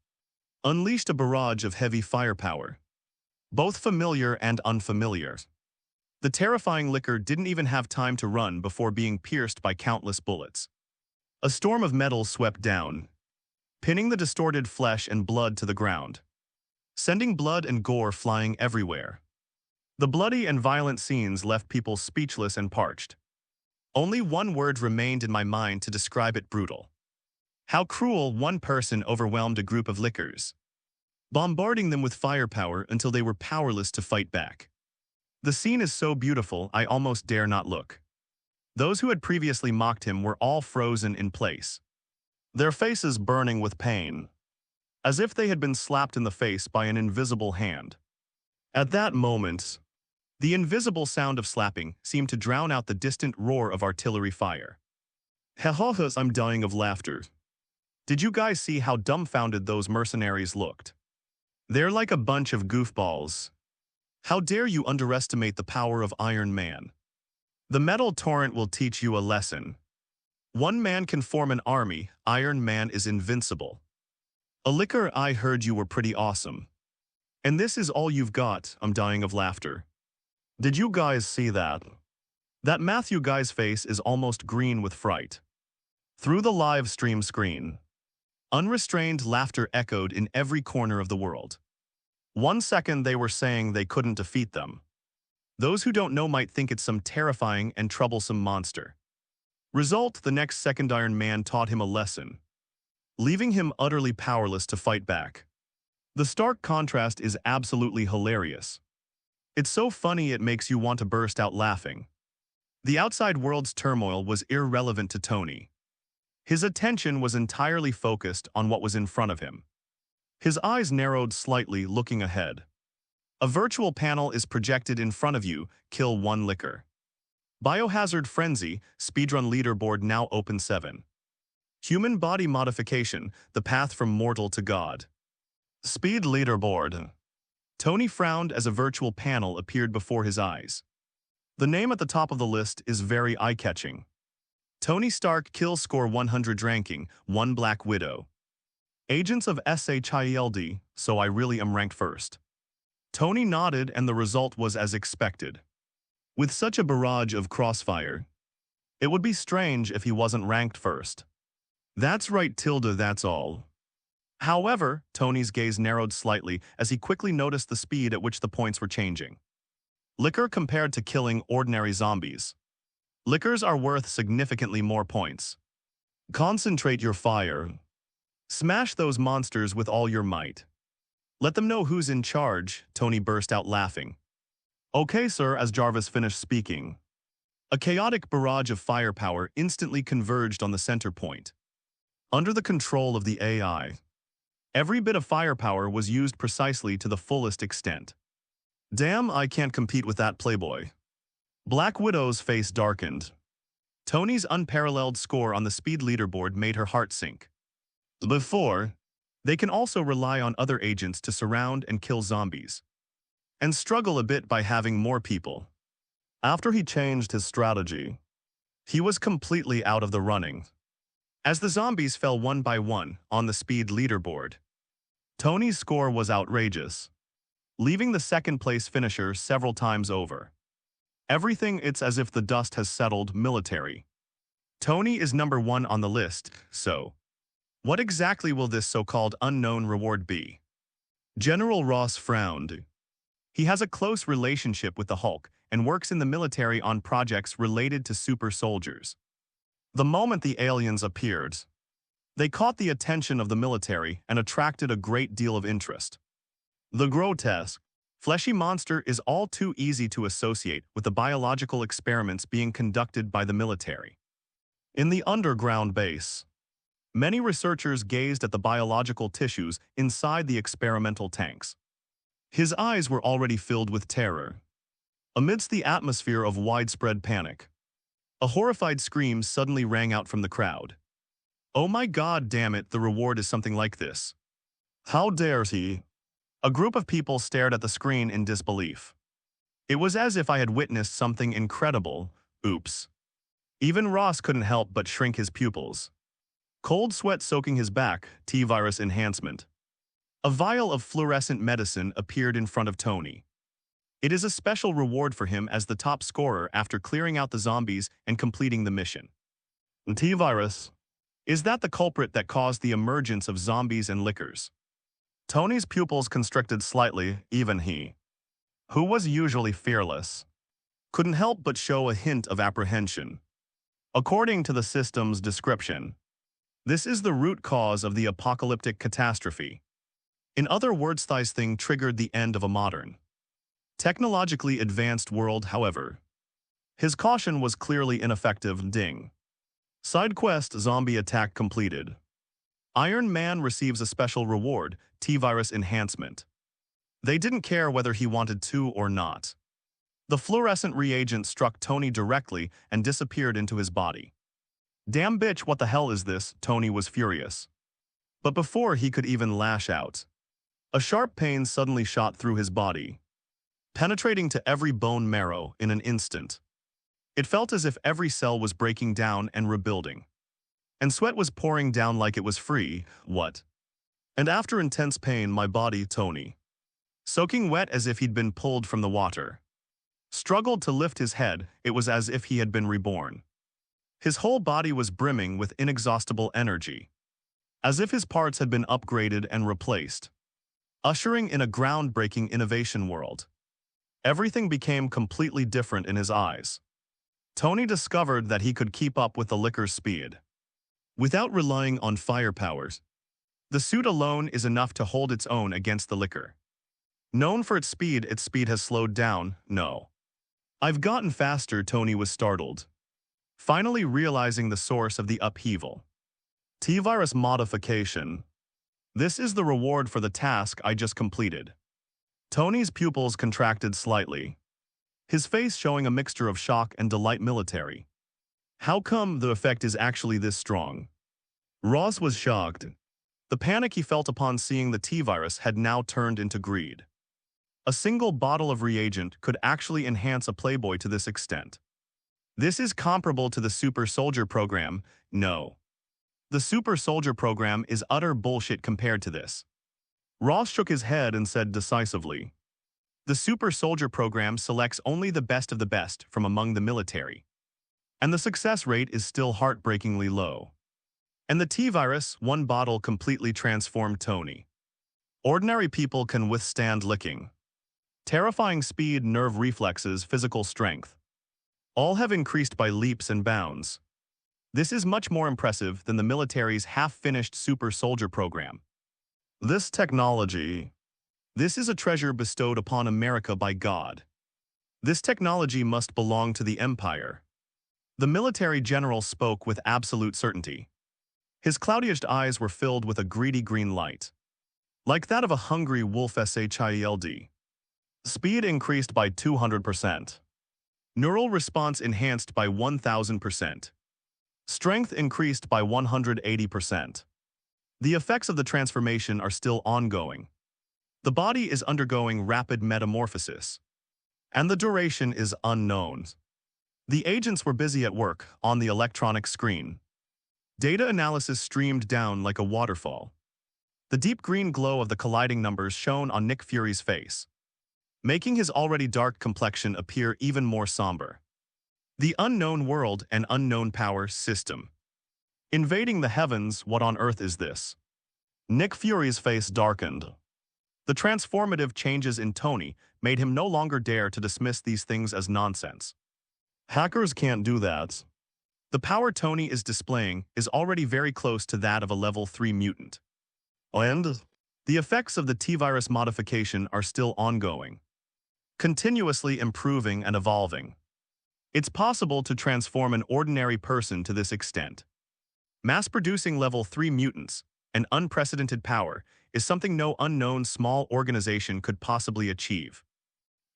unleashed a barrage of heavy firepower, both familiar and unfamiliar. The terrifying licker didn't even have time to run before being pierced by countless bullets. A storm of metal swept down, pinning the distorted flesh and blood to the ground, sending blood and gore flying everywhere. The bloody and violent scenes left people speechless and parched. Only one word remained in my mind to describe it: brutal. How cruel. One person overwhelmed a group of lickers, bombarding them with firepower until they were powerless to fight back. The scene is so beautiful, I almost dare not look. Those who had previously mocked him were all frozen in place, their faces burning with pain, as if they had been slapped in the face by an invisible hand. At that moment, the invisible sound of slapping seemed to drown out the distant roar of artillery fire. Hehahas, I'm dying of laughter. Did you guys see how dumbfounded those mercenaries looked? They're like a bunch of goofballs. How dare you underestimate the power of Iron Man? The metal torrent will teach you a lesson. One man can form an army. Iron Man is invincible. A licker, I heard you were pretty awesome. And this is all you've got. I'm dying of laughter. Did you guys see that? That Matthew guy's face is almost green with fright. Through the live stream screen, unrestrained laughter echoed in every corner of the world. 1 second they were saying they couldn't defeat them. Those who don't know might think it's some terrifying and troublesome monster. Result, the next second Iron Man taught him a lesson, leaving him utterly powerless to fight back. The stark contrast is absolutely hilarious. It's so funny it makes you want to burst out laughing. The outside world's turmoil was irrelevant to Tony. His attention was entirely focused on what was in front of him. His eyes narrowed slightly, looking ahead. A virtual panel is projected in front of you, kill 1 licker. Biohazard Frenzy, speedrun leaderboard now open 7. Human body modification, the path from mortal to God. Speed leaderboard. Tony frowned as a virtual panel appeared before his eyes. The name at the top of the list is very eye-catching. Tony Stark kill score 100 ranking, 1 Black Widow. Agents of SHIELD, so I really am ranked first. Tony nodded and the result was as expected. With such a barrage of crossfire, it would be strange if he wasn't ranked first. That's right, Tilda, that's all. However, Tony's gaze narrowed slightly as he quickly noticed the speed at which the points were changing. Liquor compared to killing ordinary zombies. Liquors are worth significantly more points. Concentrate your fire. Smash those monsters with all your might. Let them know who's in charge, Tony burst out laughing. Okay, sir, as Jarvis finished speaking. A chaotic barrage of firepower instantly converged on the center point. Under the control of the AI, every bit of firepower was used precisely to the fullest extent. Damn, I can't compete with that playboy. Black Widow's face darkened. Tony's unparalleled score on the speed leaderboard made her heart sink. Before, they can also rely on other agents to surround and kill zombies, and struggle a bit by having more people. After he changed his strategy, he was completely out of the running. As the zombies fell one by one on the speed leaderboard, Tony's score was outrageous, leaving the second-place finisher several times over. Everything, it's as if the dust has settled. Military. Tony is number 1 on the list, so what exactly will this so-called unknown reward be? General Ross frowned. He has a close relationship with the Hulk and works in the military on projects related to super soldiers. The moment the aliens appeared, they caught the attention of the military and attracted a great deal of interest. The grotesque, fleshy monster is all too easy to associate with the biological experiments being conducted by the military. In the underground base, many researchers gazed at the biological tissues inside the experimental tanks. His eyes were already filled with terror. Amidst the atmosphere of widespread panic, a horrified scream suddenly rang out from the crowd. Oh my God, damn it, the reward is something like this. How dare he? A group of people stared at the screen in disbelief. It was as if I had witnessed something incredible. Oops. Even Ross couldn't help but shrink his pupils. Cold sweat soaking his back, T-virus enhancement. A vial of fluorescent medicine appeared in front of Tony. It is a special reward for him as the top scorer after clearing out the zombies and completing the mission. T-virus. Is that the culprit that caused the emergence of zombies and lickers? Tony's pupils constricted slightly, even he, who was usually fearless, couldn't help but show a hint of apprehension. According to the system's description, this is the root cause of the apocalyptic catastrophe. In other words, this thing triggered the end of a modern, technologically advanced world, however. His caution was clearly ineffective. Ding. Side quest zombie attack completed. Iron Man receives a special reward, T-virus enhancement. They didn't care whether he wanted to or not. The fluorescent reagent struck Tony directly and disappeared into his body. Damn bitch, what the hell is this? Tony was furious. But before he could even lash out, a sharp pain suddenly shot through his body, penetrating to every bone marrow in an instant. It felt as if every cell was breaking down and rebuilding. And sweat was pouring down like it was free. What? And after intense pain, my body, Tony, soaking wet as if he'd been pulled from the water, struggled to lift his head. It was as if he had been reborn. His whole body was brimming with inexhaustible energy, as if his parts had been upgraded and replaced, ushering in a groundbreaking innovation world. Everything became completely different in his eyes. Tony discovered that he could keep up with the liquor's speed. Without relying on firepowers, the suit alone is enough to hold its own against the liquor. Known for its speed has slowed down, no. I've gotten faster, Tony was startled, finally realizing the source of the upheaval. T-virus modification. This is the reward for the task I just completed. Tony's pupils contracted slightly, his face showing a mixture of shock and delight. Military. How come the effect is actually this strong? Ross was shocked. The panic he felt upon seeing the T-virus had now turned into greed. A single bottle of reagent could actually enhance a Playboy to this extent. This is comparable to the Super Soldier program. No. The Super Soldier program is utter bullshit compared to this. Ross shook his head and said decisively, the Super Soldier program selects only the best of the best from among the military. And the success rate is still heartbreakingly low. And the T-virus, one bottle completely transformed Tony. Ordinary people can withstand licking. Terrifying speed, nerve reflexes, physical strength. All have increased by leaps and bounds. This is much more impressive than the military's half-finished Super Soldier program. This technology. This is a treasure bestowed upon America by God. This technology must belong to the Empire. The military general spoke with absolute certainty. His cloudiest eyes were filled with a greedy green light, like that of a hungry wolf. Child. Speed increased by 200%. Neural response enhanced by 1000%. Strength increased by 180%. The effects of the transformation are still ongoing. The body is undergoing rapid metamorphosis, and the duration is unknown. The agents were busy at work on the electronic screen. Data analysis streamed down like a waterfall. The deep green glow of the colliding numbers shone on Nick Fury's face, making his already dark complexion appear even more somber. The unknown world and unknown power system. Invading the heavens, what on earth is this? Nick Fury's face darkened. The transformative changes in Tony made him no longer dare to dismiss these things as nonsense. Hackers can't do that. The power Tony is displaying is already very close to that of a level 3 mutant. And the effects of the T-virus modification are still ongoing, continuously improving and evolving. It's possible to transform an ordinary person to this extent. Mass-producing level 3 mutants, an unprecedented power, is something no unknown small organization could possibly achieve.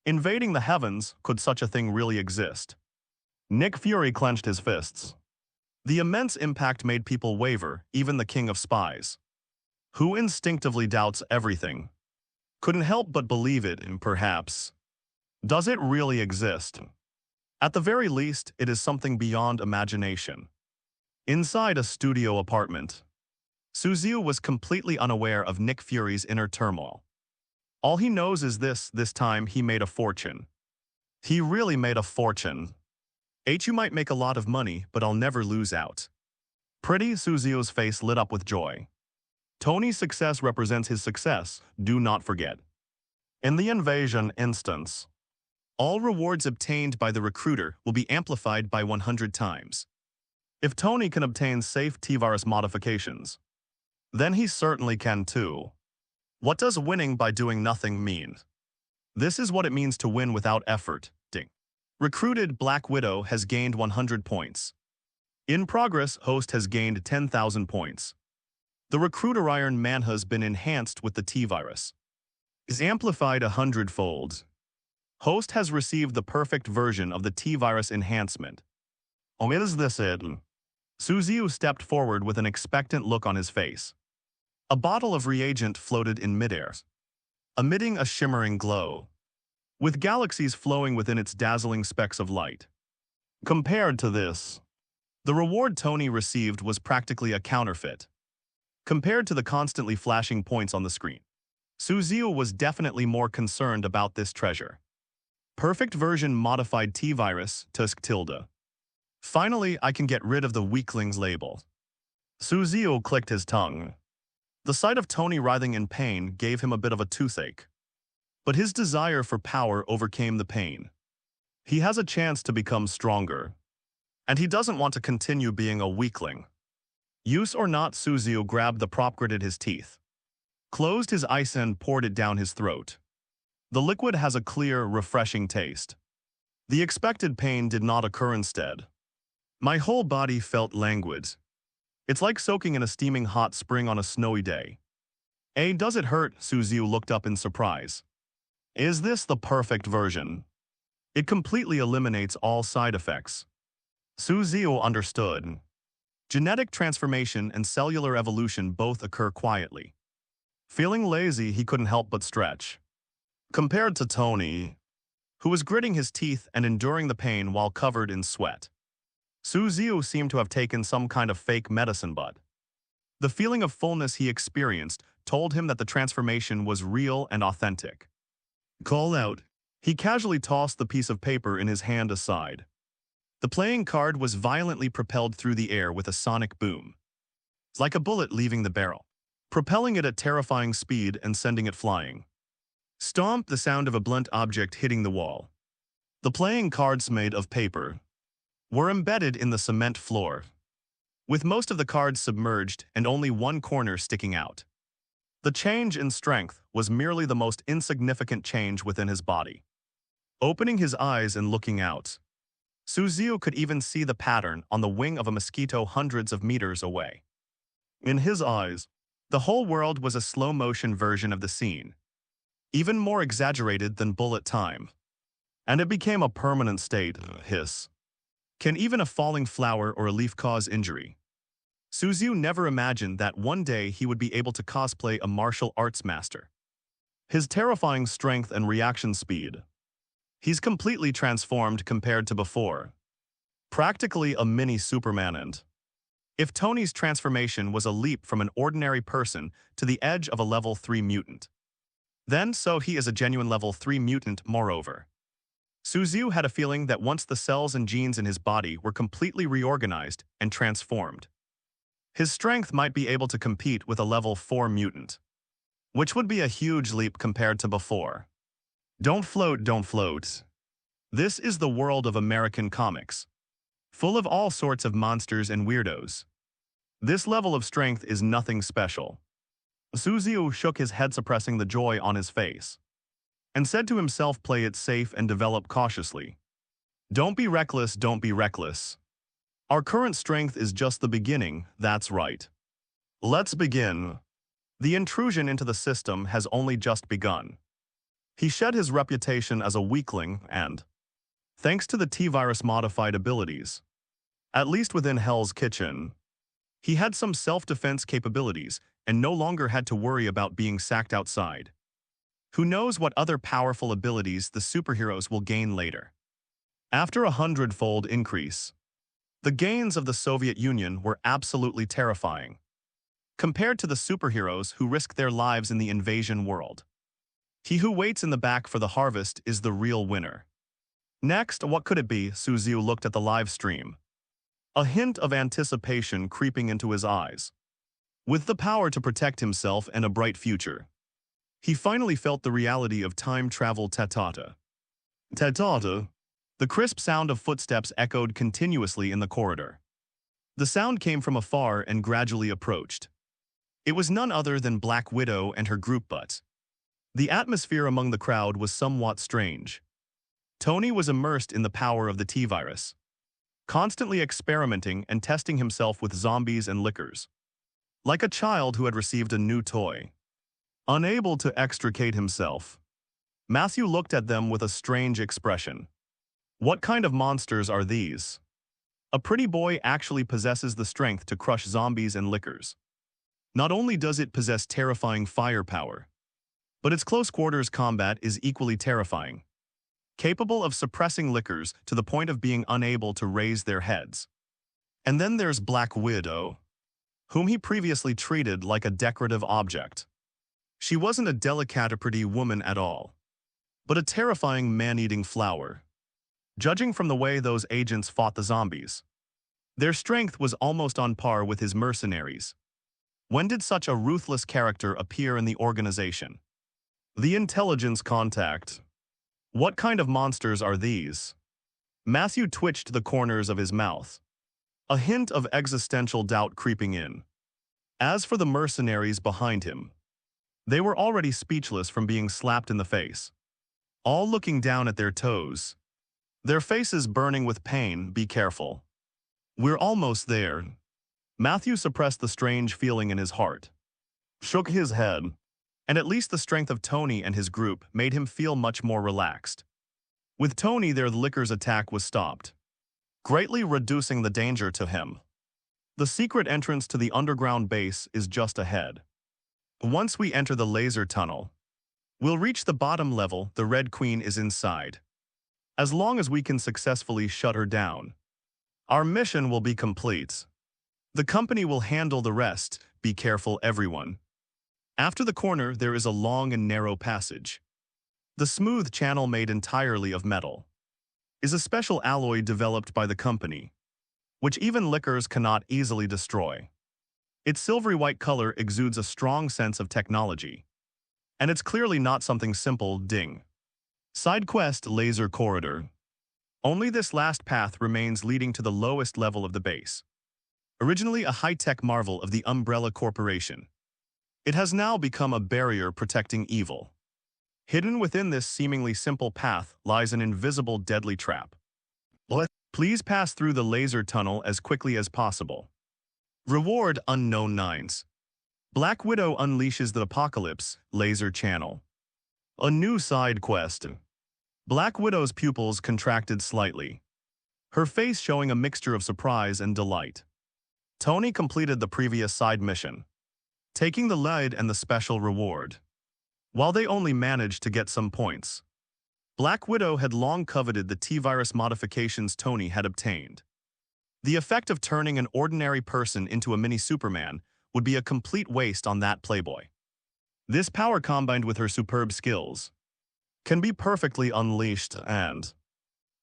Invading the heavens, could such a thing really exist? Nick Fury clenched his fists. The immense impact made people waver, even the king of spies, who instinctively doubts everything, couldn't help but believe it, and perhaps. Does it really exist? At the very least, it is something beyond imagination. Inside a studio apartment, Suziu was completely unaware of Nick Fury's inner turmoil. All he knows is this time he made a fortune. He really made a fortune. You might make a lot of money, but I'll never lose out. Pretty Suziu's face lit up with joy. Tony's success represents his success, do not forget. In the invasion instance, all rewards obtained by the recruiter will be amplified by 100 times. If Tony can obtain safe T-virus modifications, then he certainly can too. What does winning by doing nothing mean? This is what it means to win without effort. Ding. Recruited Black Widow has gained 100 points. In progress, Host has gained 10,000 points. The recruiter Iron Man has been enhanced with the T-virus. Is amplified 100-fold. Host has received the perfect version of the T-virus enhancement. Oh, is this it? Suziu stepped forward with an expectant look on his face. A bottle of reagent floated in midair, emitting a shimmering glow, with galaxies flowing within its dazzling specks of light. Compared to this, the reward Tony received was practically a counterfeit. Compared to the constantly flashing points on the screen, Suziu was definitely more concerned about this treasure. Perfect version modified T-virus, Tusk tilde. Finally, I can get rid of the weakling's label. Suzuo clicked his tongue. The sight of Tony writhing in pain gave him a bit of a toothache. But his desire for power overcame the pain. He has a chance to become stronger. And he doesn't want to continue being a weakling. Use or not, Suzuo grabbed the prop, gritted his teeth, closed his eyes and poured it down his throat. The liquid has a clear, refreshing taste. The expected pain did not occur instead. My whole body felt languid. It's like soaking in a steaming hot spring on a snowy day. Does it hurt? Suzuo looked up in surprise. Is this the perfect version? It completely eliminates all side effects. Suzuo understood. Genetic transformation and cellular evolution both occur quietly. Feeling lazy, he couldn't help but stretch. Compared to Tony, who was gritting his teeth and enduring the pain while covered in sweat, Suzuo seemed to have taken some kind of fake medicine, but the feeling of fullness he experienced told him that the transformation was real and authentic. Call out. He casually tossed the piece of paper in his hand aside. The playing card was violently propelled through the air with a sonic boom, like a bullet leaving the barrel, propelling it at terrifying speed and sending it flying. Stomp, the sound of a blunt object hitting the wall. The playing cards, made of paper, were embedded in the cement floor, with most of the cards submerged and only one corner sticking out. The change in strength was merely the most insignificant change within his body. Opening his eyes and looking out, Suzuo could even see the pattern on the wing of a mosquito hundreds of meters away. In his eyes, the whole world was a slow-motion version of the scene, even more exaggerated than bullet time. And it became a permanent state. Hiss. Can even a falling flower or a leaf cause injury? Suzuo never imagined that one day he would be able to cosplay a martial arts master. His terrifying strength and reaction speed. He's completely transformed compared to before. Practically a mini Superman. And if Tony's transformation was a leap from an ordinary person to the edge of a level 3 mutant, then so he is a genuine level 3 mutant moreover. Suzuo had a feeling that once the cells and genes in his body were completely reorganized and transformed, his strength might be able to compete with a level 4 mutant, which would be a huge leap compared to before. Don't float, don't float. This is the world of American comics, full of all sorts of monsters and weirdos. This level of strength is nothing special. Suzuo shook his head, suppressing the joy on his face, and said to himself, play it safe and develop cautiously. Don't be reckless, don't be reckless. Our current strength is just the beginning, that's right. Let's begin. The intrusion into the system has only just begun. He shed his reputation as a weakling and, thanks to the T-virus modified abilities, at least within Hell's Kitchen, he had some self-defense capabilities and no longer had to worry about being sacked outside. Who knows what other powerful abilities the superheroes will gain later? After a 100-fold increase, the gains of the Soviet Union were absolutely terrifying, compared to the superheroes who risk their lives in the invasion world. He who waits in the back for the harvest is the real winner. Next, what could it be? Suzuo looked at the live stream, a hint of anticipation creeping into his eyes. With the power to protect himself and a bright future, he finally felt the reality of time travel. Tatata. Tatata. The crisp sound of footsteps echoed continuously in the corridor. The sound came from afar and gradually approached. It was none other than Black Widow and her group, but the atmosphere among the crowd was somewhat strange. Tony was immersed in the power of the T-virus, constantly experimenting and testing himself with zombies and liquors, like a child who had received a new toy. Unable to extricate himself, Matthew looked at them with a strange expression. What kind of monsters are these? A pretty boy actually possesses the strength to crush zombies and liquors. Not only does it possess terrifying firepower, but its close-quarters combat is equally terrifying, capable of suppressing liquors to the point of being unable to raise their heads. And then there's Black Widow, whom he previously treated like a decorative object. She wasn't a delicate, pretty woman at all, but a terrifying man-eating flower. Judging from the way those agents fought the zombies, Their strength was almost on par with his mercenaries. When did such a ruthless character appear in the organization? The intelligence contact. What kind of monsters are these? Matthew twitched the corners of his mouth, a hint of existential doubt creeping in. As for the mercenaries behind him, they were already speechless from being slapped in the face, all looking down at their toes, their faces burning with pain. Be careful. We're almost there. Matthew suppressed the strange feeling in his heart, shook his head, and at least the strength of Tony and his group made him feel much more relaxed. With Tony there, the Licker's attack was stopped, greatly reducing the danger to him. The secret entrance to the underground base is just ahead. Once we enter the laser tunnel, we'll reach the bottom level. The Red Queen is inside. As long as we can successfully shut her down, our mission will be complete. The company will handle the rest. Be careful, everyone. After the corner, there is a long and narrow passage. The smooth channel, made entirely of metal, is a special alloy developed by the company, which even Lickers cannot easily destroy. Its silvery white color exudes a strong sense of technology. And it's clearly not something simple. Ding. Side quest: Laser Corridor. Only this last path remains, leading to the lowest level of the base. Originally a high-tech marvel of the Umbrella Corporation, it has now become a barrier protecting evil. Hidden within this seemingly simple path lies an invisible, deadly trap. Please pass through the laser tunnel as quickly as possible. Reward: Unknown Nines. Black Widow unleashes the apocalypse. Laser channel. A new side quest. Black Widow's pupils contracted slightly, her face showing a mixture of surprise and delight. Tony completed the previous side mission, taking the lead and the special reward. While they only managed to get some points, Black Widow had long coveted the T-virus modifications Tony had obtained. The effect of turning an ordinary person into a mini Superman would be a complete waste on that playboy. This power, combined with her superb skills, can be perfectly unleashed, and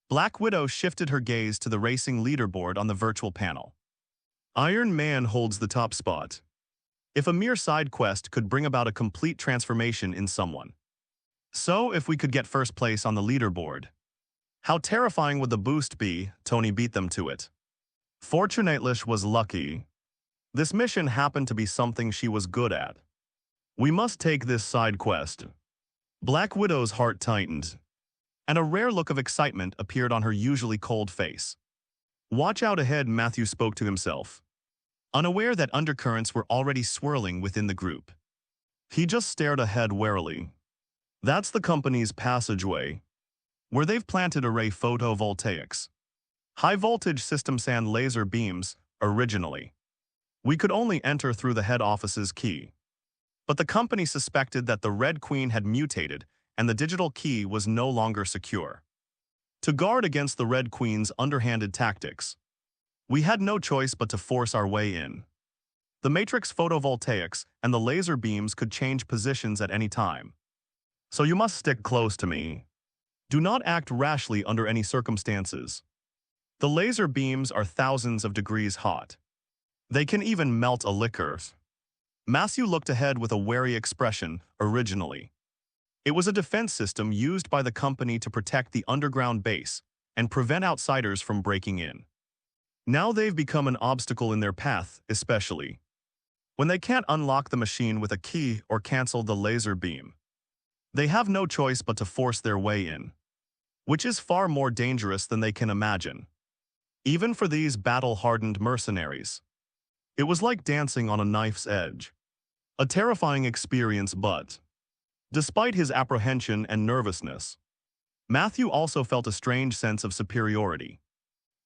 Black Widow shifted her gaze to the racing leaderboard on the virtual panel. Iron Man holds the top spot. If a mere side quest could bring about a complete transformation in someone. So if we could get first place on the leaderboard, how terrifying would the boost be? Tony beat them to it. Fortunately, was lucky. This mission happened to be something she was good at. We must take this side quest. Black Widow's heart tightened, and a rare look of excitement appeared on her usually cold face. Watch out ahead, Matthew spoke to himself, unaware that undercurrents were already swirling within the group. He just stared ahead warily. That's the company's passageway, where they've planted array photovoltaics. High-voltage system sand laser beams, originally. We could only enter through the head office's key. But the company suspected that the Red Queen had mutated and the digital key was no longer secure. To guard against the Red Queen's underhanded tactics, we had no choice but to force our way in. The matrix photovoltaics and the laser beams could change positions at any time. So you must stick close to me. Do not act rashly under any circumstances. The laser beams are thousands of degrees hot. They can even melt a liquor. Matthew looked ahead with a wary expression. Originally, it was a defense system used by the company to protect the underground base and prevent outsiders from breaking in. Now they've become an obstacle in their path, especially when they can't unlock the machine with a key or cancel the laser beam. They have no choice but to force their way in, which is far more dangerous than they can imagine. Even for these battle-hardened mercenaries, it was like dancing on a knife's edge. A terrifying experience, but despite his apprehension and nervousness, Matthew also felt a strange sense of superiority.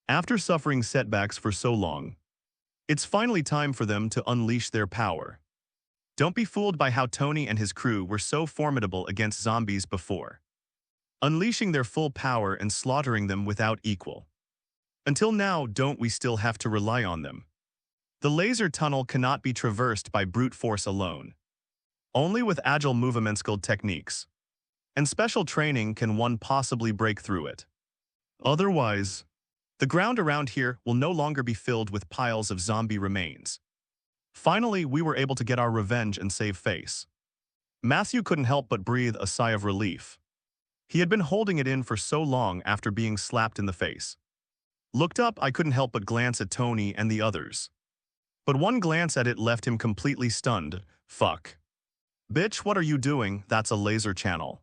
After suffering setbacks for so long, it's finally time for them to unleash their power. Don't be fooled by how Tony and his crew were so formidable against zombies before, unleashing their full power and slaughtering them without equal. Until now, don't we still have to rely on them? The laser tunnel cannot be traversed by brute force alone. Only with agile movement-skilled techniques and special training can one possibly break through it. Otherwise, The ground around here will no longer be filled with piles of zombie remains. Finally, we were able to get our revenge and save face. Matthew couldn't help but breathe a sigh of relief. He had been holding it in for so long after being slapped in the face. Looked up, I couldn't help but glance at Tony and the others. But one glance at it left him completely stunned. Fuck. Bitch, what are you doing? That's a laser channel.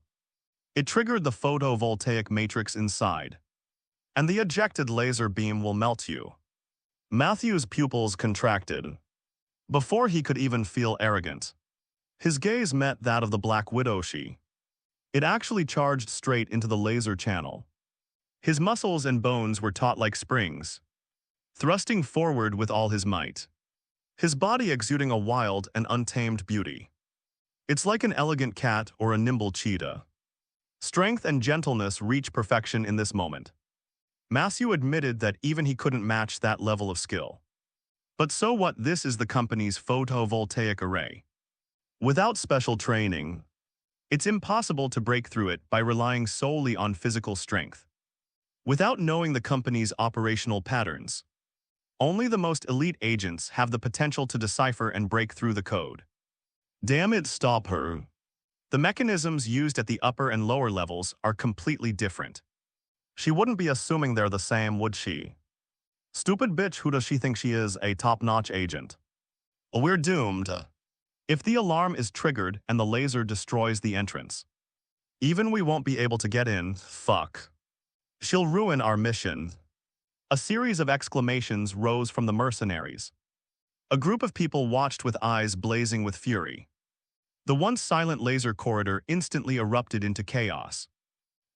It triggered the photovoltaic matrix inside. And the ejected laser beam will melt you. Matthew's pupils contracted. Before he could even feel arrogant, his gaze met that of the Black Widow. It actually charged straight into the laser channel. His muscles and bones were taut like springs, thrusting forward with all his might. His body exuding a wild and untamed beauty. It's like an elegant cat or a nimble cheetah. Strength and gentleness reach perfection in this moment. Matthew admitted that even he couldn't match that level of skill. But so what? This is the company's photovoltaic array. Without special training, it's impossible to break through it by relying solely on physical strength. Without knowing the company's operational patterns, only the most elite agents have the potential to decipher and break through the code. Damn it, stop her. The mechanisms used at the upper and lower levels are completely different. She wouldn't be assuming they're the same, would she? Stupid bitch, who does she think she is, a top-notch agent? We're doomed. If the alarm is triggered and the laser destroys the entrance, even we won't be able to get in. Fuck. She'll ruin our mission. A series of exclamations rose from the mercenaries. A group of people watched with eyes blazing with fury. The once silent laser corridor instantly erupted into chaos,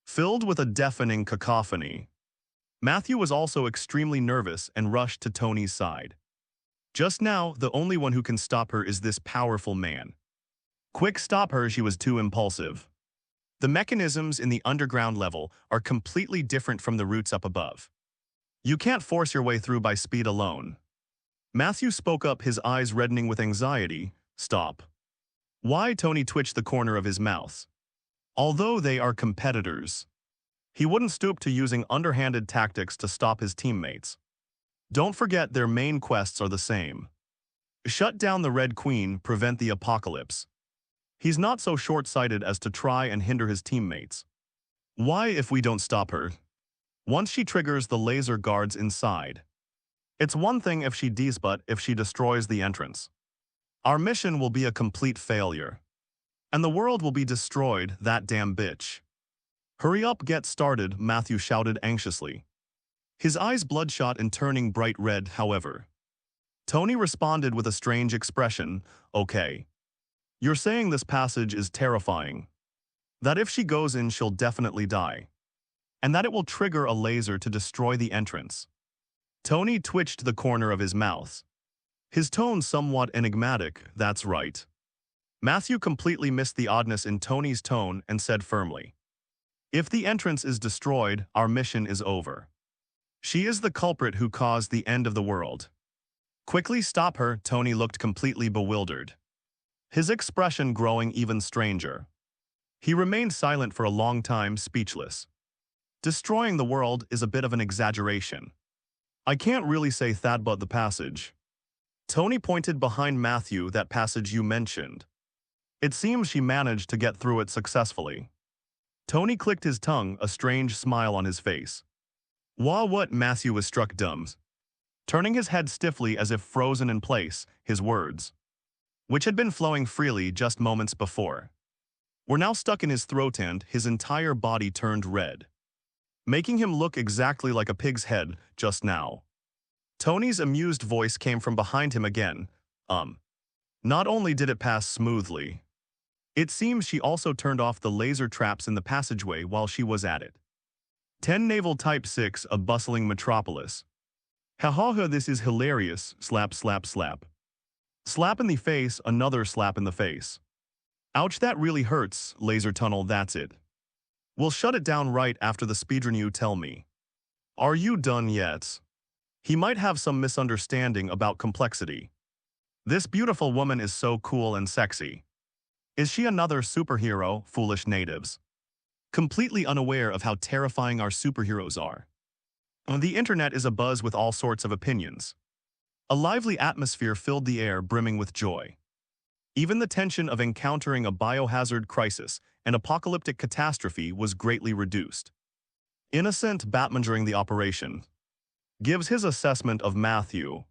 filled with a deafening cacophony. Matthew was also extremely nervous and rushed to Tony's side. Just now, the only one who can stop her is this powerful man. Quick, stop her, she was too impulsive. The mechanisms in the underground level are completely different from the roots up above. You can't force your way through by speed alone. Matthew spoke up, his eyes reddening with anxiety. Stop. Why? Tony twitched the corner of his mouth. Although they are competitors, he wouldn't stoop to using underhanded tactics to stop his teammates. Don't forget, their main quests are the same. Shut down the Red Queen, prevent the apocalypse. He's not so short-sighted as to try and hinder his teammates. Why if we don't stop her? Once she triggers the laser guards inside. It's one thing if she does, but if she destroys the entrance, our mission will be a complete failure. And the world will be destroyed, that damn bitch. Hurry up, get started, Matthew shouted anxiously. His eyes bloodshot and turning bright red, however. Tony responded with a strange expression. Okay. You're saying this passage is terrifying. That if she goes in, she'll definitely die. And that it will trigger a laser to destroy the entrance. Tony twitched the corner of his mouth. His tone somewhat enigmatic. That's right. Matthew completely missed the oddness in Tony's tone and said firmly, if the entrance is destroyed, our mission is over. She is the culprit who caused the end of the world. Quickly stop her. Tony looked completely bewildered, his expression growing even stranger. He remained silent for a long time, speechless. Destroying the world is a bit of an exaggeration. I can't really say that, but the passage. Tony pointed behind Matthew, that passage you mentioned. It seems she managed to get through it successfully. Tony clicked his tongue, a strange smile on his face. What? Matthew was struck dumb, turning his head stiffly as if frozen in place, his words, which had been flowing freely just moments before, were now stuck in his throat and his entire body turned red, making him look exactly like a pig's head just now. Tony's amused voice came from behind him again. Not only did it pass smoothly, it seems she also turned off the laser traps in the passageway while she was at it. 10 Naval Type 6, a bustling metropolis. Ha ha ha, this is hilarious. Slap, slap, slap. Slap in the face, another slap in the face. Ouch, that really hurts. Laser tunnel, that's it. We'll shut it down right after the speedrun, you tell me. Are you done yet? He might have some misunderstanding about complexity. This beautiful woman is so cool and sexy. Is she another superhero, foolish natives? Completely unaware of how terrifying our superheroes are. The internet is abuzz with all sorts of opinions. A lively atmosphere filled the air, brimming with joy. Even the tension of encountering a biohazard crisis and apocalyptic catastrophe was greatly reduced. Innocent Batman during the operation gives his assessment of Matthew.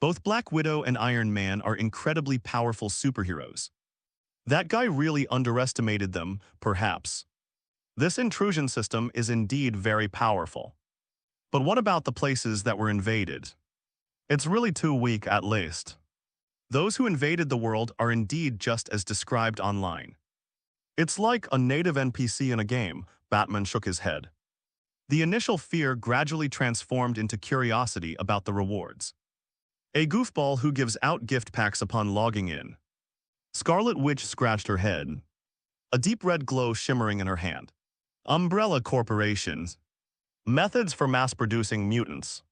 Both Black Widow and Iron Man are incredibly powerful superheroes. That guy really underestimated them, perhaps. This intrusion system is indeed very powerful. But what about the places that were invaded? It's really too weak at least. Those who invaded the world are indeed just as described online. It's like a native NPC in a game, Batman shook his head. The initial fear gradually transformed into curiosity about the rewards. A goofball who gives out gift packs upon logging in. Scarlet Witch scratched her head, a deep red glow shimmering in her hand. Umbrella Corporations. Methods for mass-producing mutants.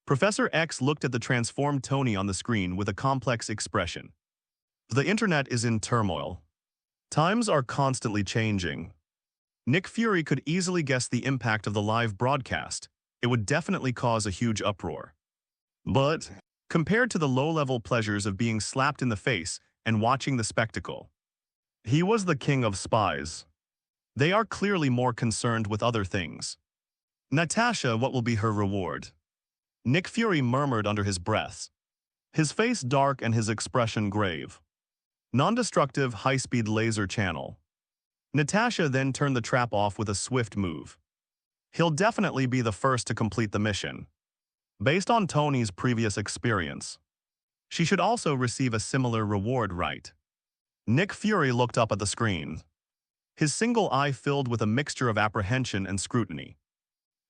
Professor X looked at the transformed Tony on the screen with a complex expression. The internet is in turmoil. Times are constantly changing. Nick Fury could easily guess the impact of the live broadcast. It would definitely cause a huge uproar. But, compared to the low-level pleasures of being slapped in the face and watching the spectacle, he was the king of spies. They are clearly more concerned with other things. Natasha, what will be her reward? Nick Fury murmured under his breath, his face dark and his expression grave. Non-destructive, high-speed laser channel. Natasha then turned the trap off with a swift move. He'll definitely be the first to complete the mission. Based on Tony's previous experience, she should also receive a similar reward, right? Nick Fury looked up at the screen, his single eye filled with a mixture of apprehension and scrutiny.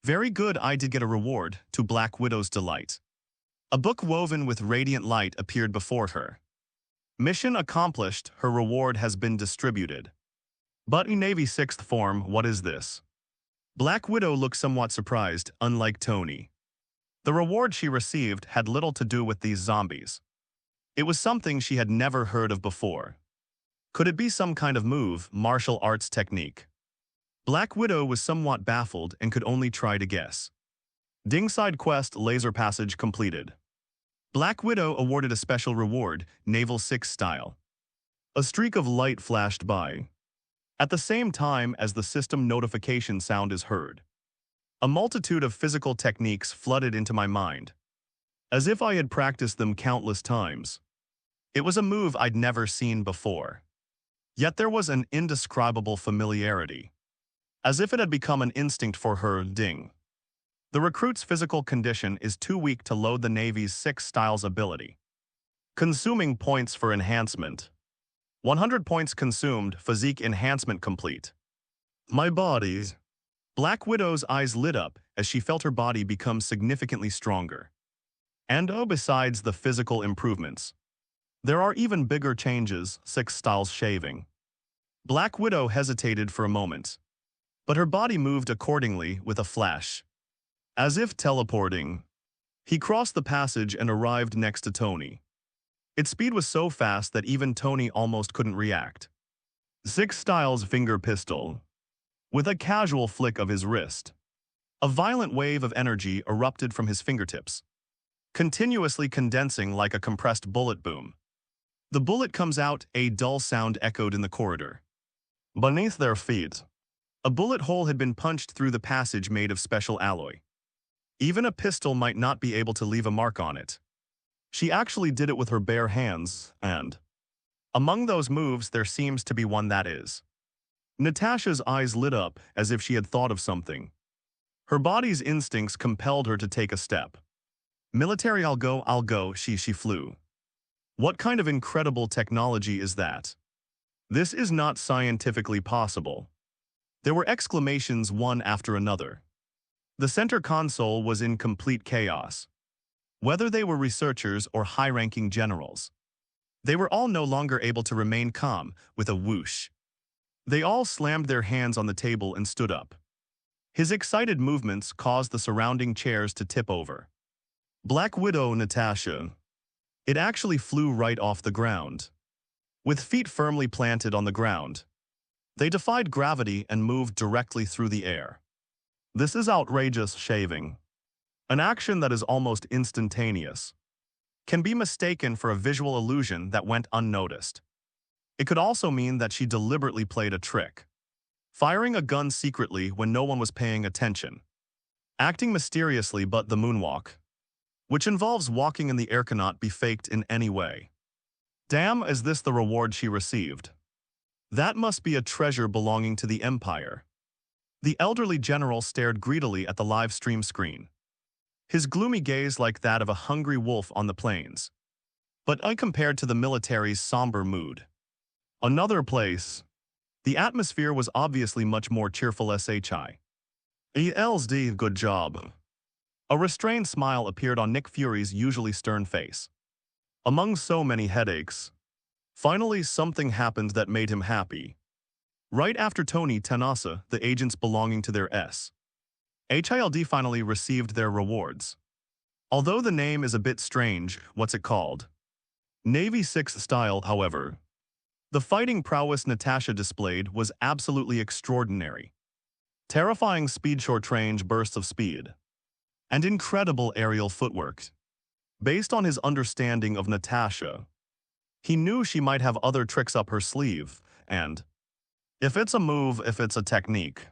Very good, I did get a reward, to Black Widow's delight. A book woven with radiant light appeared before her. Mission accomplished, her reward has been distributed. But in Navy 6th form, what is this? Black Widow looked somewhat surprised, unlike Tony. The reward she received had little to do with these zombies. It was something she had never heard of before. Could it be some kind of move, martial arts technique? Black Widow was somewhat baffled and could only try to guess. Dingside quest laser passage completed. Black Widow awarded a special reward, Naval 6 style. A streak of light flashed by. At the same time as the system notification sound is heard, a multitude of physical techniques flooded into my mind, as if I had practiced them countless times. It was a move I'd never seen before. Yet there was an indescribable familiarity, as if it had become an instinct for her. Ding. The recruit's physical condition is too weak to load the Navy's 6 styles ability. Consuming points for enhancement. 100 points consumed, physique enhancement complete. My body. Black Widow's eyes lit up as she felt her body become significantly stronger. And besides the physical improvements, there are even bigger changes, 6 styles shaving. Black Widow hesitated for a moment, but her body moved accordingly with a flash. As if teleporting, he crossed the passage and arrived next to Tony. Its speed was so fast that even Tony almost couldn't react. 6 styles finger pistol. With a casual flick of his wrist, a violent wave of energy erupted from his fingertips, continuously condensing like a compressed bullet boom. The bullet comes out, a dull sound echoed in the corridor. Beneath their feet, a bullet hole had been punched through the passage made of special alloy. Even a pistol might not be able to leave a mark on it. She actually did it with her bare hands, and among those moves there seems to be one that is. Natasha's eyes lit up as if she had thought of something. Her body's instincts compelled her to take a step. Military, I'll go, she flew. What kind of incredible technology is that? This is not scientifically possible. There were exclamations one after another. The center console was in complete chaos. Whether they were researchers or high-ranking generals, they were all no longer able to remain calm. With a whoosh, they all slammed their hands on the table and stood up. His excited movements caused the surrounding chairs to tip over. Black Widow Natasha. It actually flew right off the ground. With feet firmly planted on the ground, they defied gravity and moved directly through the air. This is outrageous shaving. An action that is almost instantaneous can be mistaken for a visual illusion that went unnoticed. It could also mean that she deliberately played a trick, firing a gun secretly when no one was paying attention, acting mysteriously, but the moonwalk, which involves walking in the air, cannot be faked in any way. Damn, is this the reward she received? That must be a treasure belonging to the Empire. The elderly general stared greedily at the live stream screen, his gloomy gaze like that of a hungry wolf on the plains, but uncompared to the military's somber mood. Another place. The atmosphere was obviously much more cheerful. ELSD, good job. A restrained smile appeared on Nick Fury's usually stern face. Among so many headaches, finally something happened that made him happy. Right after Tony Tanasa, the agents belonging to their HILD finally received their rewards. Although the name is a bit strange, what's it called? Navy 6 style, however. The fighting prowess Natasha displayed was absolutely extraordinary. Terrifying speed, short-range bursts of speed, and incredible aerial footwork. Based on his understanding of Natasha, he knew she might have other tricks up her sleeve, and if it's a move, if it's a technique,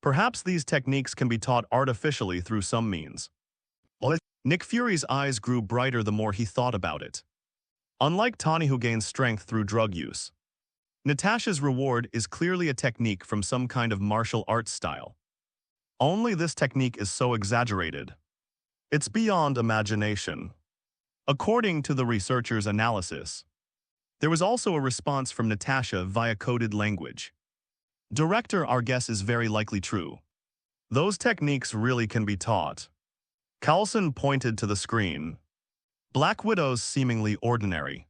perhaps these techniques can be taught artificially through some means. Nick Fury's eyes grew brighter the more he thought about it. Unlike Tani, who gains strength through drug use, Natasha's reward is clearly a technique from some kind of martial arts style. Only this technique is so exaggerated. It's beyond imagination. According to the researchers' analysis, there was also a response from Natasha via coded language. Director, our guess is very likely true. Those techniques really can be taught. Carlson pointed to the screen. Black Widow's seemingly ordinary,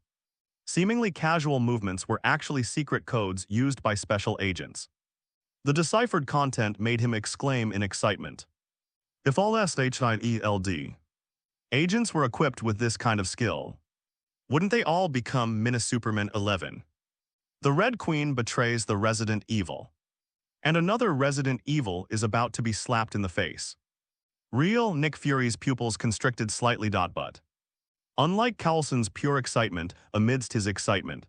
seemingly casual movements were actually secret codes used by special agents. The deciphered content made him exclaim in excitement. If all SHIELD agents were equipped with this kind of skill, wouldn't they all become Mini-Superman 11? The Red Queen betrays the Resident Evil, and another Resident Evil is about to be slapped in the face. Real Nick Fury's pupils constricted slightly, but unlike Carlson's pure excitement amidst his excitement,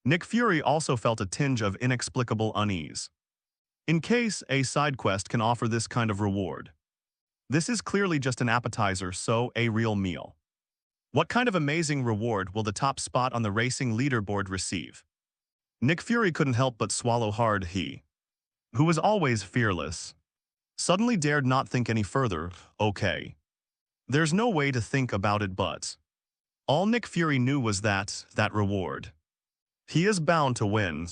Nick Fury also felt a tinge of inexplicable unease. In case a side quest can offer this kind of reward, this is clearly just an appetizer, so a real meal. What kind of amazing reward will the top spot on the racing leaderboard receive? Nick Fury couldn't help but swallow hard. He, who was always fearless, suddenly dared not think any further. Okay, there's no way to think about it, but all Nick Fury knew was that reward. He is bound to win.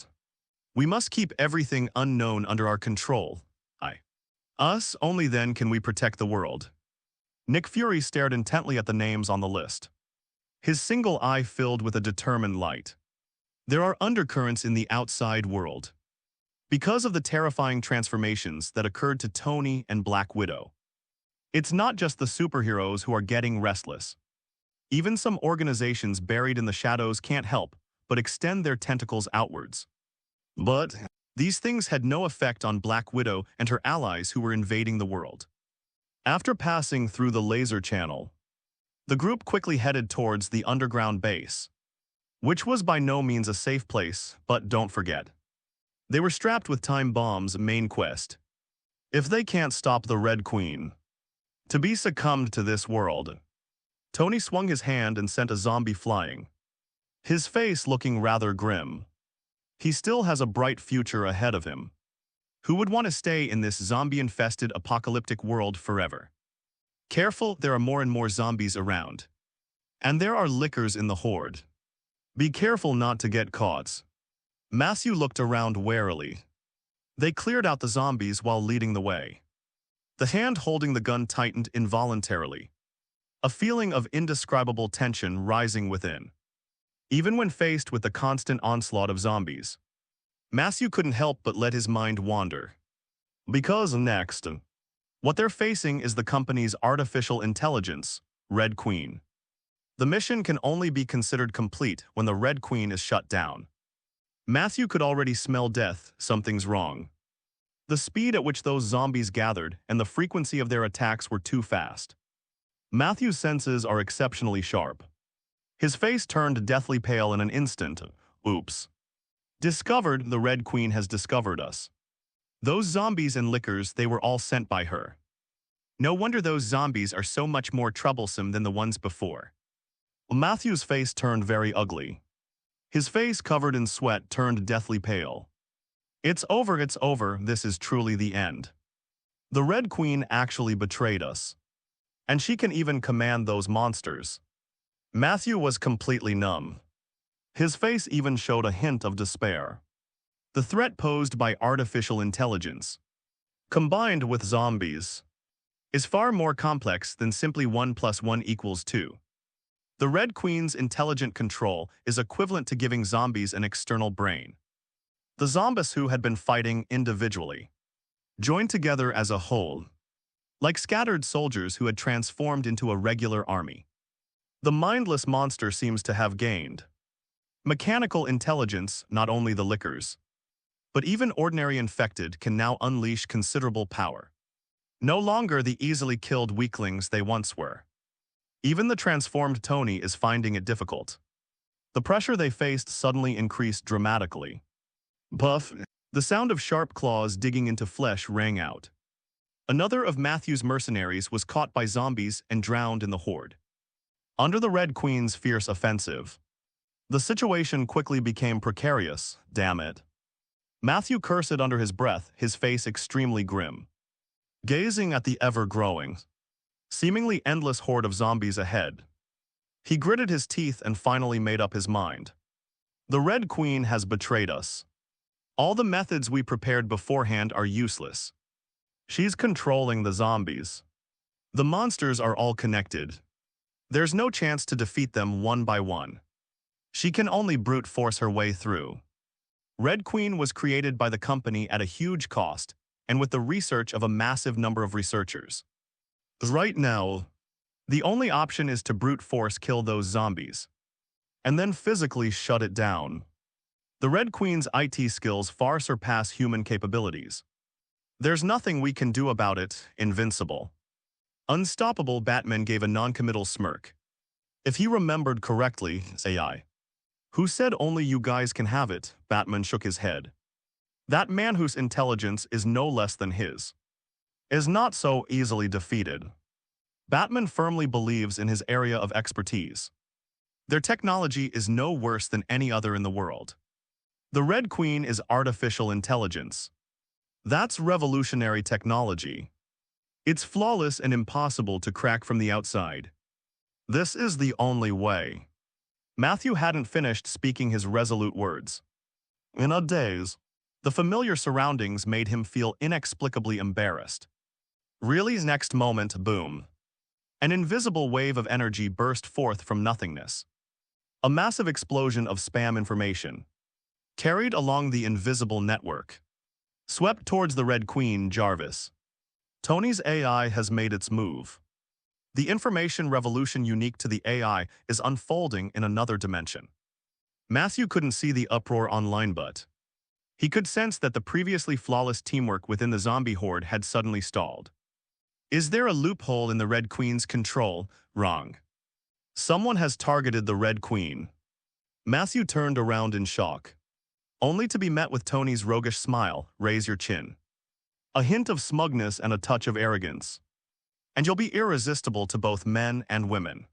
We must keep everything unknown under our control. Us, only then can we protect the world. Nick Fury stared intently at the names on the list, his single eye filled with a determined light. There are undercurrents in the outside world. Because of the terrifying transformations that occurred to Tony and Black Widow, it's not just the superheroes who are getting restless. Even some organizations buried in the shadows can't help but extend their tentacles outwards. But these things had no effect on Black Widow and her allies who were invading the world. After passing through the laser channel, the group quickly headed towards the underground base, which was by no means a safe place, but don't forget, they were strapped with Time Bomb's main quest. If they can't stop the Red Queen to be succumbed to this world, Tony swung his hand and sent a zombie flying, his face looking rather grim. He still has a bright future ahead of him. Who would want to stay in this zombie-infested apocalyptic world forever? Careful, there are more and more zombies around. And there are lickers in the horde. Be careful not to get caught. Matthew looked around warily. They cleared out the zombies while leading the way. The hand holding the gun tightened involuntarily, a feeling of indescribable tension rising within. Even when faced with the constant onslaught of zombies, Matthew couldn't help but let his mind wander. Because next, what they're facing is the company's artificial intelligence, Red Queen. The mission can only be considered complete when the Red Queen is shut down. Matthew could already smell death. Something's wrong. The speed at which those zombies gathered and the frequency of their attacks were too fast. Matthew's senses are exceptionally sharp. His face turned deathly pale in an instant. Oops. Discovered, the Red Queen has discovered us. Those zombies and lickers, they were all sent by her. No wonder those zombies are so much more troublesome than the ones before. Matthew's face turned very ugly. His face, covered in sweat, turned deathly pale. It's over, this is truly the end. The Red Queen actually betrayed us. And she can even command those monsters. Matthew was completely numb. His face even showed a hint of despair. The threat posed by artificial intelligence, combined with zombies, is far more complex than simply 1 + 1 = 2. The Red Queen's intelligent control is equivalent to giving zombies an external brain. The zombies who had been fighting individually joined together as a whole, like scattered soldiers who had transformed into a regular army. The mindless monster seems to have gained mechanical intelligence. Not only the lickers, but even ordinary infected can now unleash considerable power. No longer the easily killed weaklings they once were. Even the transformed Tony is finding it difficult. The pressure they faced suddenly increased dramatically. Puff! The sound of sharp claws digging into flesh rang out. Another of Matthew's mercenaries was caught by zombies and drowned in the horde. Under the Red Queen's fierce offensive, the situation quickly became precarious. Damn it. Matthew cursed under his breath, his face extremely grim. Gazing at the ever-growing, seemingly endless horde of zombies ahead, he gritted his teeth and finally made up his mind. The Red Queen has betrayed us. All the methods we prepared beforehand are useless. She's controlling the zombies. The monsters are all connected. There's no chance to defeat them one by one. She can only brute force her way through. Red Queen was created by the company at a huge cost and with the research of a massive number of researchers. Right now, the only option is to brute force kill those zombies, and then physically shut it down. The Red Queen's IT skills far surpass human capabilities. There's nothing we can do about it. Invincible. Unstoppable. Batman gave a non-committal smirk. If he remembered correctly, AI. Who said only you guys can have it? Batman shook his head. That man whose intelligence is no less than his is not so easily defeated. Batman firmly believes in his area of expertise. Their technology is no worse than any other in the world. The Red Queen is artificial intelligence. That's revolutionary technology. It's flawless and impossible to crack from the outside. This is the only way. Matthew hadn't finished speaking his resolute words. In a daze, the familiar surroundings made him feel inexplicably embarrassed. Really? Next moment, boom. An invisible wave of energy burst forth from nothingness. A massive explosion of spam information, carried along the invisible network, swept towards the Red Queen. Jarvis. Tony's AI has made its move. The information revolution unique to the AI is unfolding in another dimension. Matthew couldn't see the uproar online, but he could sense that the previously flawless teamwork within the zombie horde had suddenly stalled. Is there a loophole in the Red Queen's control? Wrong. Someone has targeted the Red Queen. Matthew turned around in shock, only to be met with Tony's roguish smile. Raise your chin. A hint of smugness and a touch of arrogance, and you'll be irresistible to both men and women.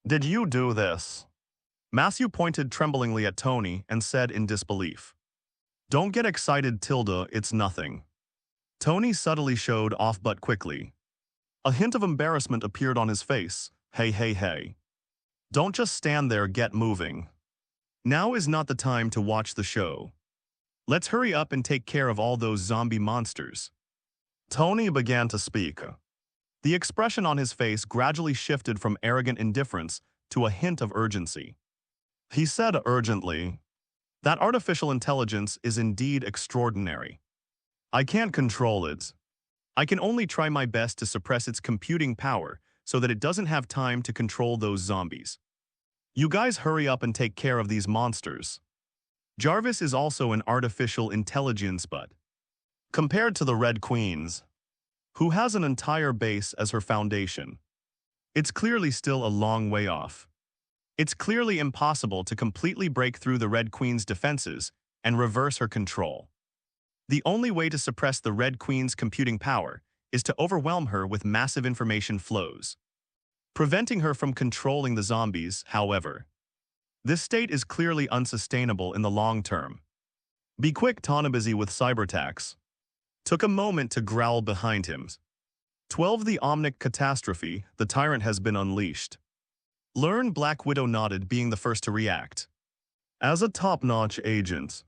Did you do this? Matthew pointed tremblingly at Tony and said in disbelief. Don't get excited, Tilda, it's nothing. Tony subtly showed off, but quickly. A hint of embarrassment appeared on his face. Hey. Don't just stand there, get moving. Now is not the time to watch the show. Let's hurry up and take care of all those zombie monsters. Tony began to speak. The expression on his face gradually shifted from arrogant indifference to a hint of urgency. He said urgently, that artificial intelligence is indeed extraordinary. I can't control it. I can only try my best to suppress its computing power so that it doesn't have time to control those zombies. You guys hurry up and take care of these monsters. Jarvis is also an artificial intelligence, but compared to the Red Queen's, who has an entire base as her foundation. It's clearly still a long way off. It's clearly impossible to completely break through the Red Queen's defenses and reverse her control. The only way to suppress the Red Queen's computing power is to overwhelm her with massive information flows, preventing her from controlling the zombies, however. This state is clearly unsustainable in the long term. Be quick, Tanabuzi with cyberattacks took a moment to growl behind him. 12 The Omnic Catastrophe, the tyrant has been unleashed. Learn Black Widow nodded, being the first to react. As a top-notch agent,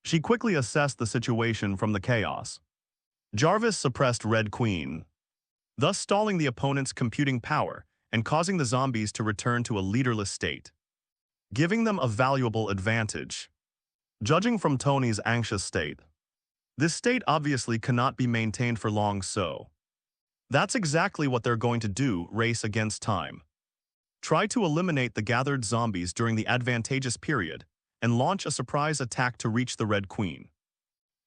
she quickly assessed the situation from the chaos. Jarvis suppressed Red Queen, thus stalling the opponent's computing power and causing the zombies to return to a leaderless state, giving them a valuable advantage. Judging from Tony's anxious state, this state obviously cannot be maintained for long, so that's exactly what they're going to do, race against time. Try to eliminate the gathered zombies during the advantageous period and launch a surprise attack to reach the Red Queen.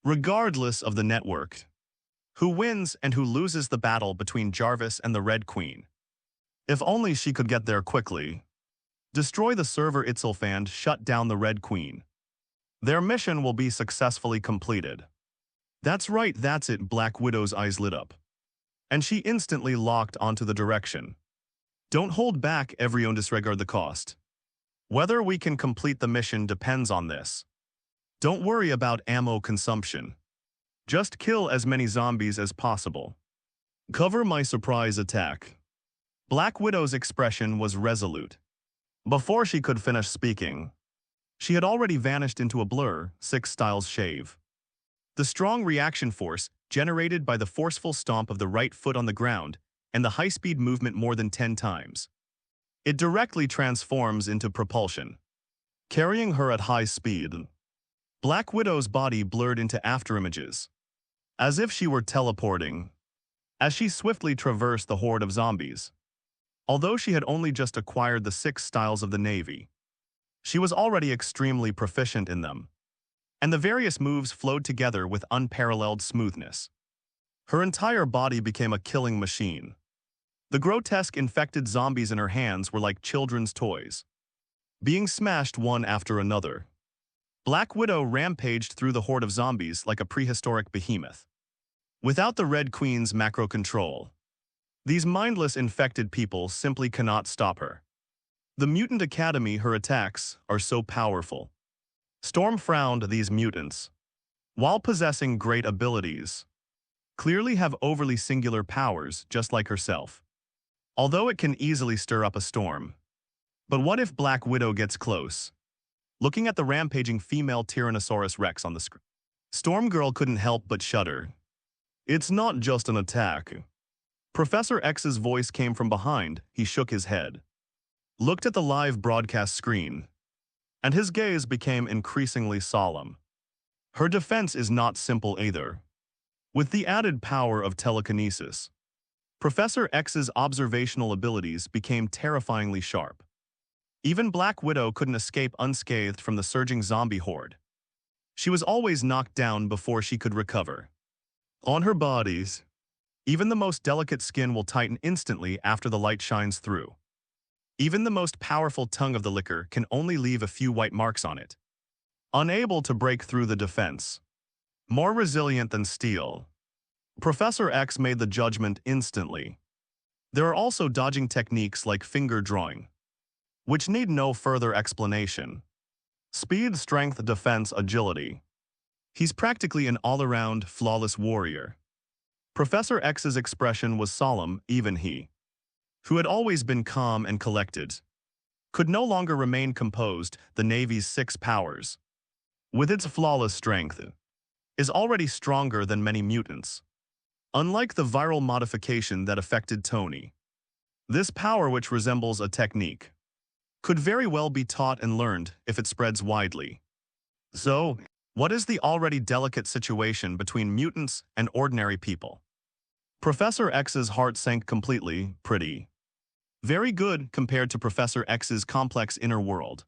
Regardless of the network, who wins and who loses the battle between Jarvis and the Red Queen. If only she could get there quickly. Destroy the server itself and shut down the Red Queen. Their mission will be successfully completed. That's right, that's it. Black Widow's eyes lit up, and she instantly locked onto the direction. Don't hold back, everyone, disregard the cost. Whether we can complete the mission depends on this. Don't worry about ammo consumption. Just kill as many zombies as possible. Cover my surprise attack. Black Widow's expression was resolute. Before she could finish speaking, she had already vanished into a blur, 6 styles shave. The strong reaction force generated by the forceful stomp of the right foot on the ground and the high-speed movement more than 10 times. It directly transforms into propulsion, carrying her at high speed. Black Widow's body blurred into afterimages, as if she were teleporting, as she swiftly traversed the horde of zombies. Although she had only just acquired the 6 styles of the Navy, she was already extremely proficient in them, and the various moves flowed together with unparalleled smoothness. Her entire body became a killing machine. The grotesque infected zombies in her hands were like children's toys, being smashed one after another. Black Widow rampaged through the horde of zombies like a prehistoric behemoth. Without the Red Queen's macro control, these mindless infected people simply cannot stop her. The Mutant Academy, her attacks are so powerful. Storm frowned. These mutants, while possessing great abilities, clearly have overly singular powers just like herself. Although it can easily stir up a storm. But what if Black Widow gets close? Looking at the rampaging female Tyrannosaurus Rex on the screen, Storm Girl couldn't help but shudder. It's not just an attack. Professor X's voice came from behind. He shook his head, looked at the live broadcast screen, and his gaze became increasingly solemn. Her defense is not simple either. With the added power of telekinesis, Professor X's observational abilities became terrifyingly sharp. Even Black Widow couldn't escape unscathed from the surging zombie horde. She was always knocked down before she could recover. On her bodies, even the most delicate skin will tighten instantly after the light shines through. Even the most powerful tongue of the liquor can only leave a few white marks on it, unable to break through the defense. More resilient than steel. Professor X made the judgment instantly. There are also dodging techniques like finger drawing, which need no further explanation. Speed, strength, defense, agility. He's practically an all-around, flawless warrior. Professor X's expression was solemn. Even he, who had always been calm and collected, could no longer remain composed. The Navy's 6 powers, with its flawless strength, is already stronger than many mutants. Unlike the viral modification that affected Tony, this power, which resembles a technique, could very well be taught and learned if it spreads widely. So, what is the already delicate situation between mutants and ordinary people? Professor X's heart sank completely. Pretty. Very good compared to Professor X's complex inner world.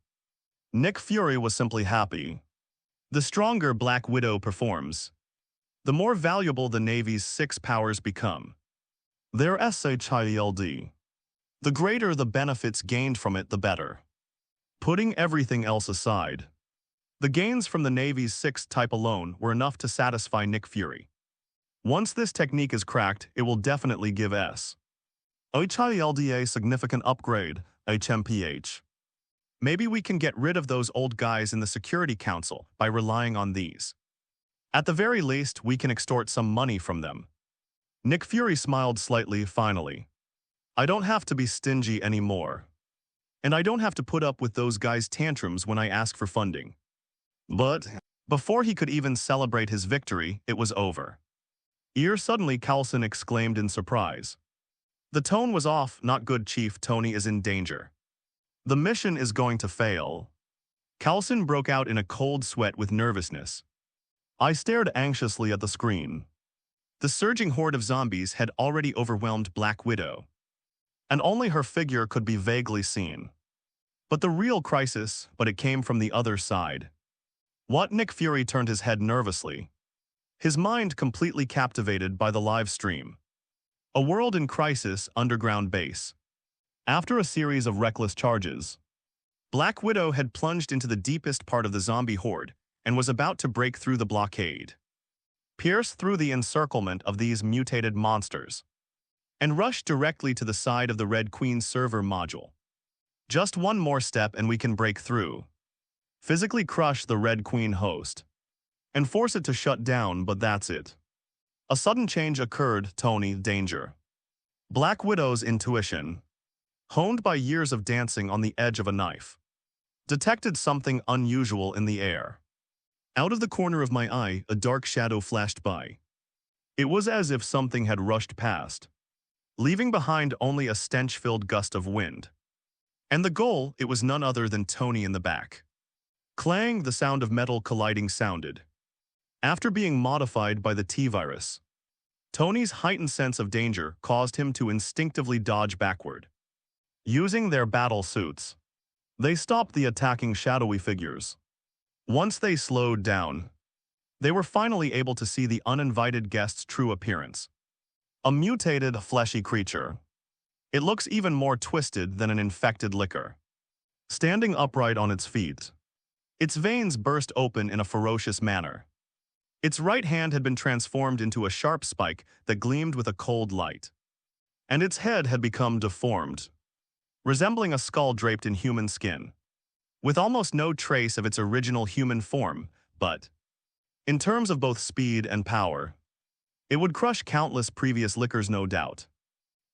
Nick Fury was simply happy. The stronger Black Widow performs, the more valuable the Navy's 6 powers become. Their SHIELD. The greater the benefits gained from it, the better. Putting everything else aside, the gains from the Navy's 6th type alone were enough to satisfy Nick Fury. Once this technique is cracked, it will definitely give SHIELD a significant upgrade, HMPH. Maybe we can get rid of those old guys in the Security Council by relying on these. At the very least, we can extort some money from them. Nick Fury smiled slightly finally. I don't have to be stingy anymore. And I don't have to put up with those guys' tantrums when I ask for funding. But before he could even celebrate his victory, it was over. Suddenly Coulson exclaimed in surprise. The tone was off. Not good, Chief. Tony is in danger. The mission is going to fail. Coulson broke out in a cold sweat with nervousness. I stared anxiously at the screen. The surging horde of zombies had already overwhelmed Black Widow, and only her figure could be vaguely seen. But the real crisis, it came from the other side. What? Nick Fury turned his head nervously, his mind completely captivated by the live stream. A world in crisis, underground base. After a series of reckless charges, Black Widow had plunged into the deepest part of the zombie horde and was about to break through the blockade, pierce through the encirclement of these mutated monsters, and rush directly to the side of the Red Queen's server module. Just one more step and we can break through, physically crush the Red Queen host, and force it to shut down, but that's it. A sudden change occurred. Tony, danger. Black Widow's intuition, honed by years of dancing on the edge of a knife, detected something unusual in the air. Out of the corner of my eye, a dark shadow flashed by. It was as if something had rushed past, leaving behind only a stench-filled gust of wind. And the goal, it was none other than Tony in the back. Clang, the sound of metal colliding sounded. After being modified by the T-virus, Tony's heightened sense of danger caused him to instinctively dodge backward. Using their battle suits, they stopped the attacking shadowy figures. Once they slowed down, they were finally able to see the uninvited guest's true appearance. A mutated, fleshy creature. It looks even more twisted than an infected licker. Standing upright on its feet, its veins burst open in a ferocious manner. Its right hand had been transformed into a sharp spike that gleamed with a cold light. And its head had become deformed, resembling a skull draped in human skin, with almost no trace of its original human form, but, in terms of both speed and power, it would crush countless previous lickers, no doubt.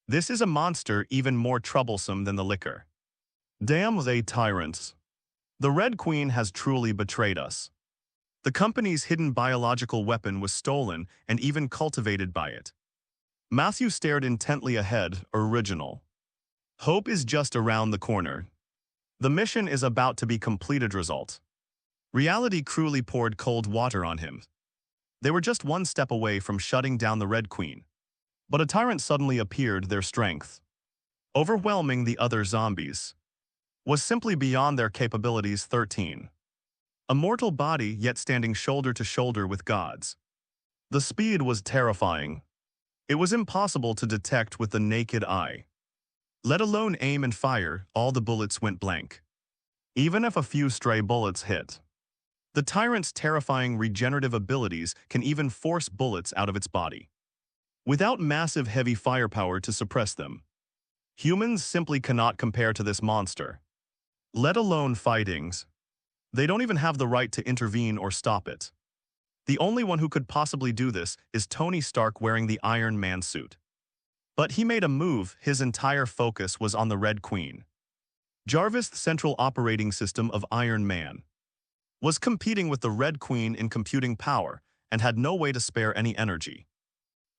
This is a monster even more troublesome than the licker. Damn they tyrants. The Red Queen has truly betrayed us. The company's hidden biological weapon was stolen and even cultivated by it. Matthew stared intently ahead. Original. Hope is just around the corner. The mission is about to be completed. Result. Reality cruelly poured cold water on him. They were just one step away from shutting down the Red Queen. But a tyrant suddenly appeared. Their strength, overwhelming the other zombies, was simply beyond their capabilities. 13. A mortal body, yet standing shoulder to shoulder with gods. The speed was terrifying. It was impossible to detect with the naked eye. Let alone aim and fire, all the bullets went blank. Even if a few stray bullets hit. The tyrant's terrifying regenerative abilities can even force bullets out of its body, without massive heavy firepower to suppress them. Humans simply cannot compare to this monster. Let alone fightings. They don't even have the right to intervene or stop it. The only one who could possibly do this is Tony Stark wearing the Iron Man suit. But he made a move. His entire focus was on the Red Queen. Jarvis, the central operating system of Iron Man, was competing with the Red Queen in computing power and had no way to spare any energy.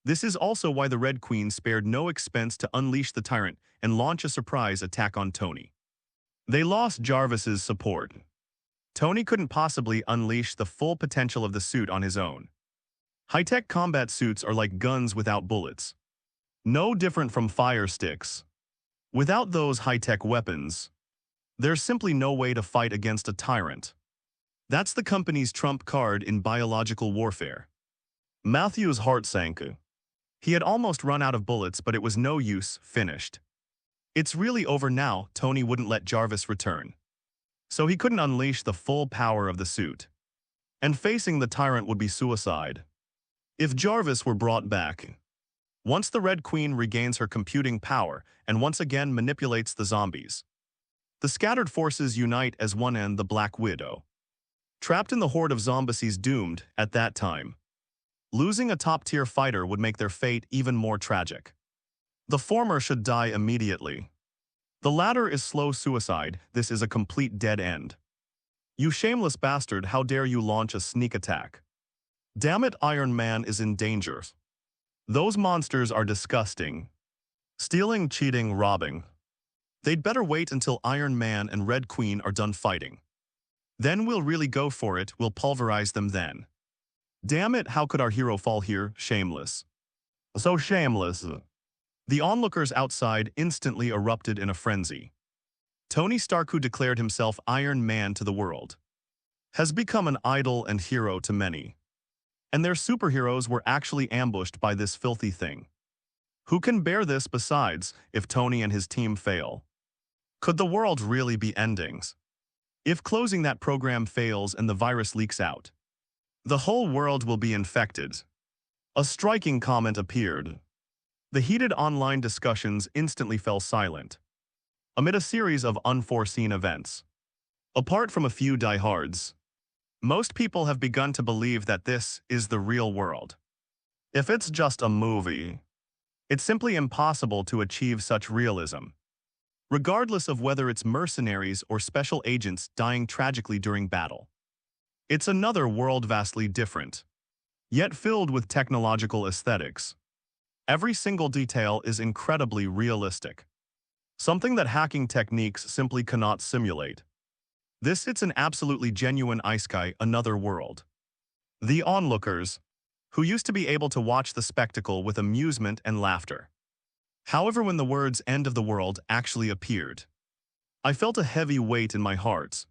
This is also why the Red Queen spared no expense to unleash the tyrant and launch a surprise attack on Tony. They lost Jarvis's support. Tony couldn't possibly unleash the full potential of the suit on his own. High-tech combat suits are like guns without bullets. No different from fire sticks. Without those high-tech weapons, there's simply no way to fight against a tyrant. That's the company's trump card in biological warfare. Matthew's heart sank. He had almost run out of bullets, but it was no use, finished. It's really over now. Tony wouldn't let Jarvis return, so he couldn't unleash the full power of the suit. And facing the tyrant would be suicide. If Jarvis were brought back, once the Red Queen regains her computing power and once again manipulates the zombies, the scattered forces unite as one and the Black Widow. Trapped in the horde of zombies doomed at that time, losing a top-tier fighter would make their fate even more tragic. The former should die immediately. The latter is slow suicide. This is a complete dead end. You shameless bastard, how dare you launch a sneak attack? Damn it, Iron Man is in danger. Those monsters are disgusting. Stealing, cheating, robbing. They'd better wait until Iron Man and Red Queen are done fighting. Then we'll really go for it, we'll pulverize them then. Damn it, how could our hero fall here, shameless? So shameless. The onlookers outside instantly erupted in a frenzy. Tony Stark, who declared himself Iron Man to the world, has become an idol and hero to many. And their superheroes were actually ambushed by this filthy thing. Who can bear this besides, if Tony and his team fail? Could the world really be ending? If closing that program fails and the virus leaks out, the whole world will be infected. A striking comment appeared. The heated online discussions instantly fell silent, amid a series of unforeseen events. Apart from a few diehards, most people have begun to believe that this is the real world. If it's just a movie, it's simply impossible to achieve such realism, regardless of whether it's mercenaries or special agents dying tragically during battle. It's another world vastly different, yet filled with technological aesthetics. Every single detail is incredibly realistic, something that hacking techniques simply cannot simulate. It's an absolutely genuine isekai, another world. The onlookers, who used to be able to watch the spectacle with amusement and laughter. However, when the words "end of the world" actually appeared, I felt a heavy weight in my heart.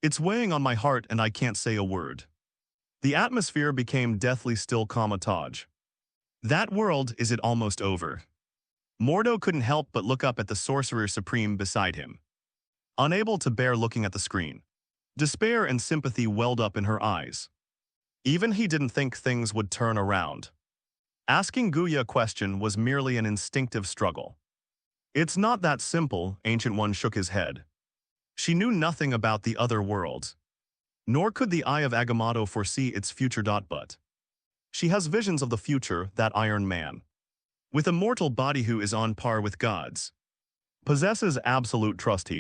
It's weighing on my heart and I can't say a word. The atmosphere became deathly still, comatage. That world, is it almost over? Mordo couldn't help but look up at the Sorcerer Supreme beside him, unable to bear looking at the screen. Despair and sympathy welled up in her eyes. Even he didn't think things would turn around. Asking Guya a question was merely an instinctive struggle. It's not that simple, Ancient One shook his head. She knew nothing about the other world, nor could the Eye of Agamotto foresee its future. But she has visions of the future, that Iron Man, with a mortal body who is on par with gods, possesses absolute trust.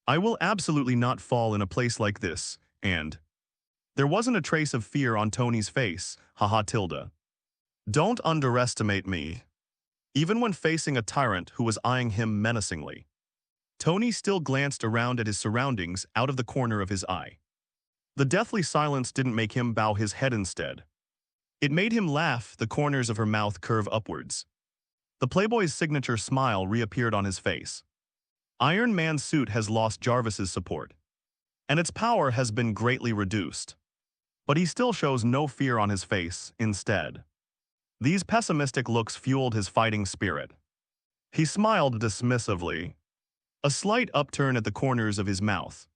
I will absolutely not fall in a place like this, and there wasn't a trace of fear on Tony's face, haha tilde. Don't underestimate me. Even when facing a tyrant who was eyeing him menacingly, Tony still glanced around at his surroundings out of the corner of his eye. The deathly silence didn't make him bow his head, instead. It made him laugh, the corners of her mouth curve upwards. The Playboy's signature smile reappeared on his face. Iron Man's suit has lost Jarvis's support, and its power has been greatly reduced. But he still shows no fear on his face, instead. These pessimistic looks fueled his fighting spirit. He smiled dismissively, a slight upturn at the corners of his mouth.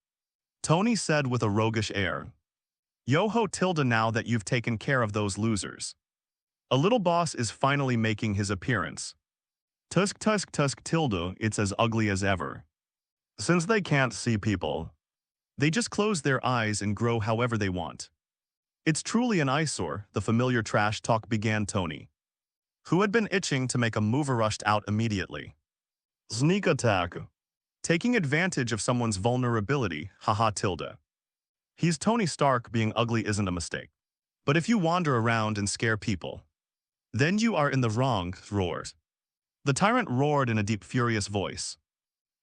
Tony said with a roguish air, "Yo-ho tilde, now that you've taken care of those losers, a little boss is finally making his appearance. Tusk tusk tusk tilde, it's as ugly as ever. Since they can't see people, they just close their eyes and grow however they want. It's truly an eyesore," the familiar trash talk began Tony, who had been itching to make a move, rushed out immediately. Sneak attack. Taking advantage of someone's vulnerability, haha tilde. He's Tony Stark, being ugly isn't a mistake. But if you wander around and scare people, then you are in the wrong, roared. The tyrant roared in a deep, furious voice,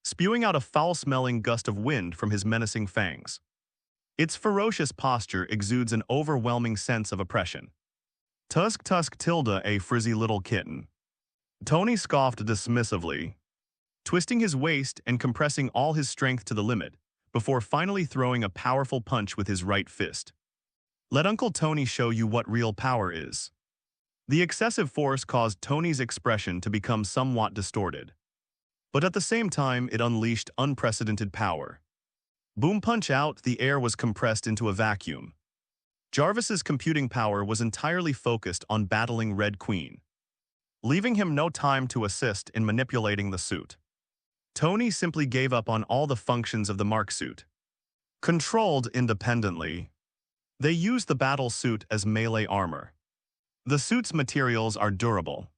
spewing out a foul-smelling gust of wind from his menacing fangs. Its ferocious posture exudes an overwhelming sense of oppression. Tusk tusk tilde, a frizzy little kitten. Tony scoffed dismissively, twisting his waist and compressing all his strength to the limit, before finally throwing a powerful punch with his right fist. Let Uncle Tony show you what real power is. The excessive force caused Tony's expression to become somewhat distorted. But at the same time, it unleashed unprecedented power. Boom punch out, the air was compressed into a vacuum. Jarvis's computing power was entirely focused on battling Red Queen, leaving him no time to assist in manipulating the suit. Tony simply gave up on all the functions of the Mark suit. Controlled independently, they used the battle suit as melee armor. The suit's materials are durable,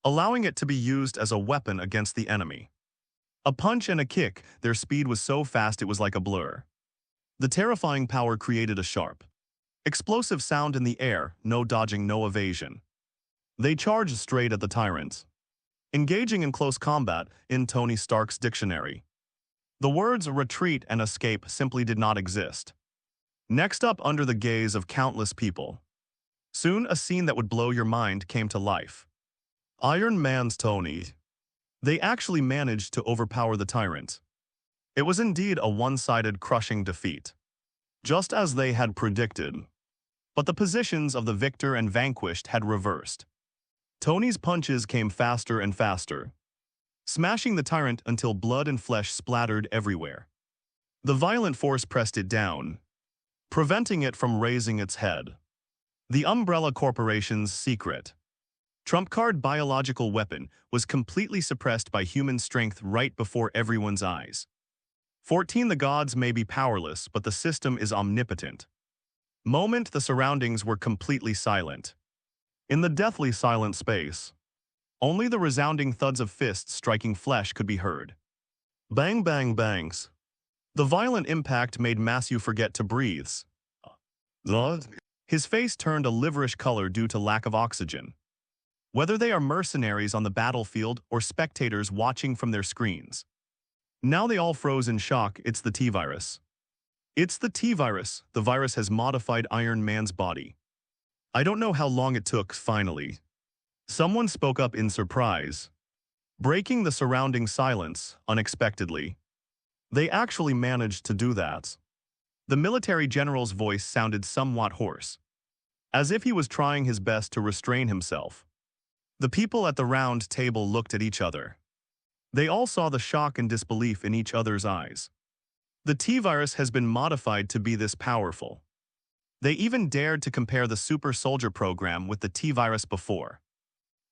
allowing it to be used as a weapon against the enemy. A punch and a kick, their speed was so fast it was like a blur. The terrifying power created a sharp, explosive sound in the air, no dodging, no evasion. They charged straight at the tyrant, engaging in close combat in Tony Stark's dictionary. The words retreat and escape simply did not exist. Next up, under the gaze of countless people, soon a scene that would blow your mind came to life. Iron Man's Tony. They actually managed to overpower the tyrant. It was indeed a one-sided crushing defeat, just as they had predicted. But the positions of the victor and vanquished had reversed. Tony's punches came faster and faster, smashing the tyrant until blood and flesh splattered everywhere. The violent force pressed it down, preventing it from raising its head. The Umbrella Corporation's secret, trump-card biological weapon was completely suppressed by human strength right before everyone's eyes. 14 The gods may be powerless, but the system is omnipotent. Moment the surroundings were completely silent. In the deathly silent space, only the resounding thuds of fists striking flesh could be heard. Bang bang bangs. The violent impact made Matthew forget to breathe. His face turned a liverish color due to lack of oxygen. Whether they are mercenaries on the battlefield or spectators watching from their screens, now they all froze in shock. It's the T-virus. It's the T-virus. The virus has modified Iron Man's body. I don't know how long it took, finally. Someone spoke up in surprise, breaking the surrounding silence unexpectedly. They actually managed to do that. The military general's voice sounded somewhat hoarse, as if he was trying his best to restrain himself. The people at the round table looked at each other. They all saw the shock and disbelief in each other's eyes. The T-virus has been modified to be this powerful. They even dared to compare the super soldier program with the T-virus before.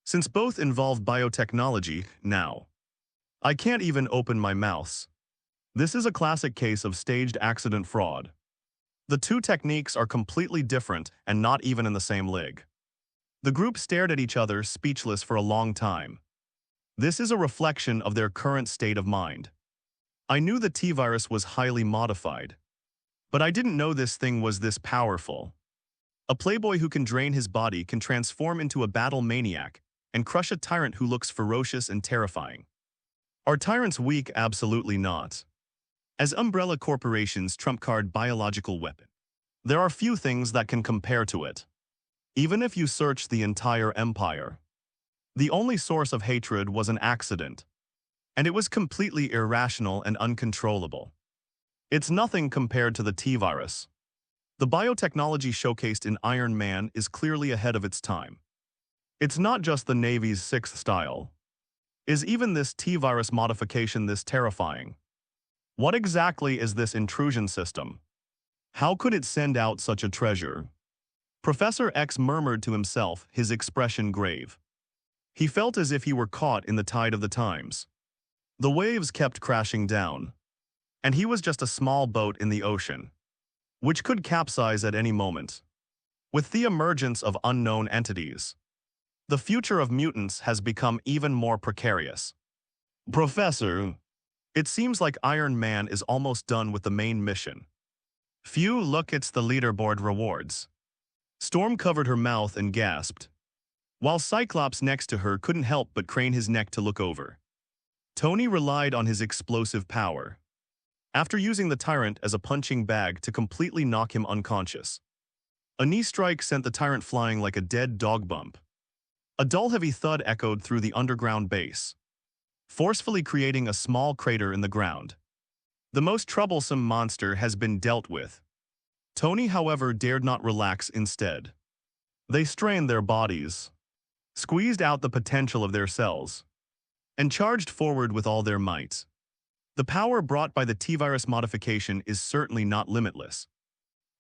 Since both involve biotechnology, now, I can't even open my mouth. This is a classic case of staged accident fraud. The two techniques are completely different and not even in the same league. The group stared at each other, speechless for a long time. This is a reflection of their current state of mind. I knew the T-virus was highly modified, but I didn't know this thing was this powerful. A playboy who can drain his body can transform into a battle maniac and crush a tyrant who looks ferocious and terrifying. Are tyrants weak? Absolutely not. As Umbrella Corporation's trump-card biological weapon, there are few things that can compare to it. Even if you search the entire empire, the only source of hatred was an accident, and it was completely irrational and uncontrollable. It's nothing compared to the T-virus. The biotechnology showcased in Iron Man is clearly ahead of its time. It's not just the Navy's sixth style. Is even this T-virus modification this terrifying? What exactly is this intrusion system? How could it send out such a treasure? Professor X murmured to himself, his expression grave. He felt as if he were caught in the tide of the times. The waves kept crashing down, and he was just a small boat in the ocean, which could capsize at any moment. With the emergence of unknown entities, the future of mutants has become even more precarious. Professor, it seems like Iron Man is almost done with the main mission. Phew, look, it's the leaderboard rewards. Storm covered her mouth and gasped, while Cyclops next to her couldn't help but crane his neck to look over. Tony relied on his explosive power, after using the tyrant as a punching bag to completely knock him unconscious. A knee strike sent the tyrant flying like a dead dog bump. A dull heavy thud echoed through the underground base, forcefully creating a small crater in the ground. The most troublesome monster has been dealt with. Tony, however, dared not relax instead. They strained their bodies, squeezed out the potential of their cells, and charged forward with all their might. The power brought by the T-virus modification is certainly not limitless,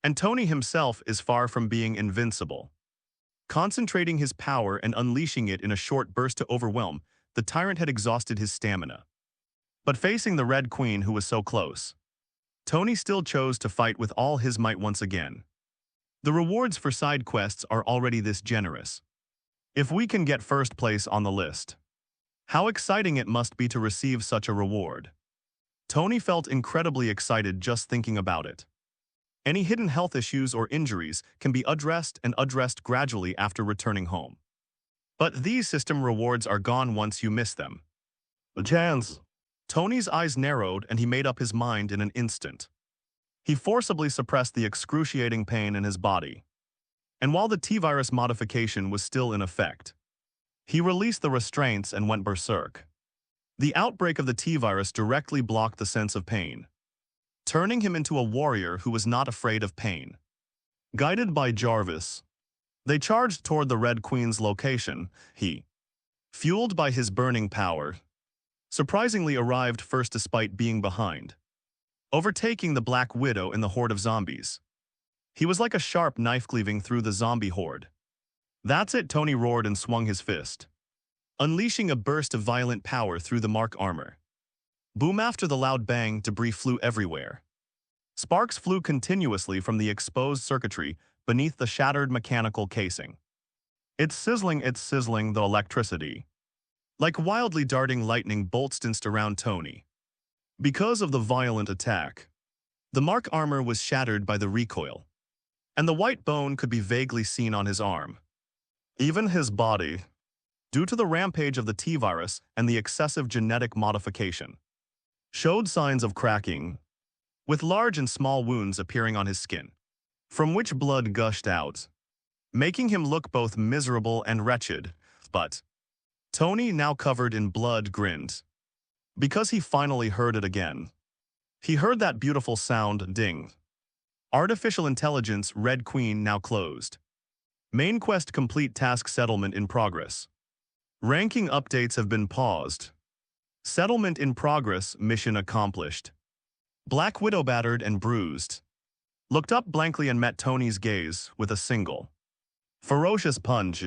and Tony himself is far from being invincible. Concentrating his power and unleashing it in a short burst to overwhelm, the tyrant had exhausted his stamina. But facing the Red Queen who was so close, Tony still chose to fight with all his might once again. The rewards for side quests are already this generous. If we can get first place on the list, how exciting it must be to receive such a reward. Tony felt incredibly excited just thinking about it. Any hidden health issues or injuries can be addressed gradually after returning home. But these system rewards are gone once you miss them. A chance. Tony's eyes narrowed and he made up his mind in an instant. He forcibly suppressed the excruciating pain in his body. And while the T-virus modification was still in effect, he released the restraints and went berserk. The outbreak of the T-virus directly blocked the sense of pain, turning him into a warrior who was not afraid of pain. Guided by Jarvis, they charged toward the Red Queen's location. He, fueled by his burning power, surprisingly arrived first despite being behind, overtaking the Black Widow in the horde of zombies. He was like a sharp knife cleaving through the zombie horde. "That's it," Tony roared and swung his fist, unleashing a burst of violent power through the Mark armor. Boom! After the loud bang, debris flew everywhere. Sparks flew continuously from the exposed circuitry beneath the shattered mechanical casing. It's sizzling, the electricity. Like wildly darting lightning bolts danced around Tony. Because of the violent attack, the Mark armor was shattered by the recoil, and the white bone could be vaguely seen on his arm. Even his body, due to the rampage of the T-virus and the excessive genetic modification, showed signs of cracking, with large and small wounds appearing on his skin, from which blood gushed out, making him look both miserable and wretched. But Tony, now covered in blood, grinned, because he finally heard it again. He heard that beautiful sound, ding. Artificial Intelligence Red Queen now closed. Main quest complete, task settlement in progress. Ranking updates have been paused. Settlement in progress, mission accomplished. Black Widow, battered and bruised, looked up blankly and met Tony's gaze with a single, ferocious punch.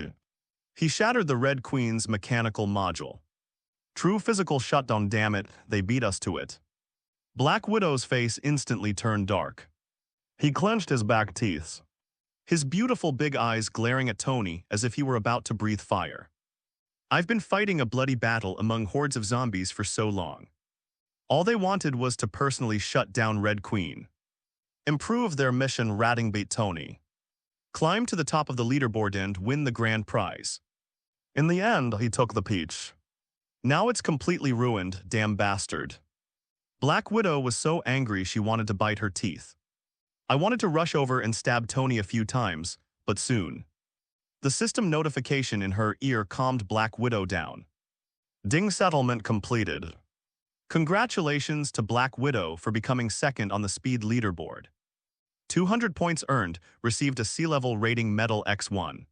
He shattered the Red Queen's mechanical module. True physical shutdown, damn it, they beat us to it. Black Widow's face instantly turned dark. He clenched his back teeth, his beautiful big eyes glaring at Tony as if he were about to breathe fire. "I've been fighting a bloody battle among hordes of zombies for so long. All they wanted was to personally shut down Red Queen. Improve their mission, ratting bait Tony. Climb to the top of the leaderboard and win the grand prize. In the end, he took the peach. Now it's completely ruined, damn bastard." Black Widow was so angry she wanted to bite her teeth. I wanted to rush over and stab Tony a few times, but soon. The system notification in her ear calmed Black Widow down. Ding, settlement completed. Congratulations to Black Widow for becoming second on the speed leaderboard. 200 points earned, received a C-level rating, Medal X1.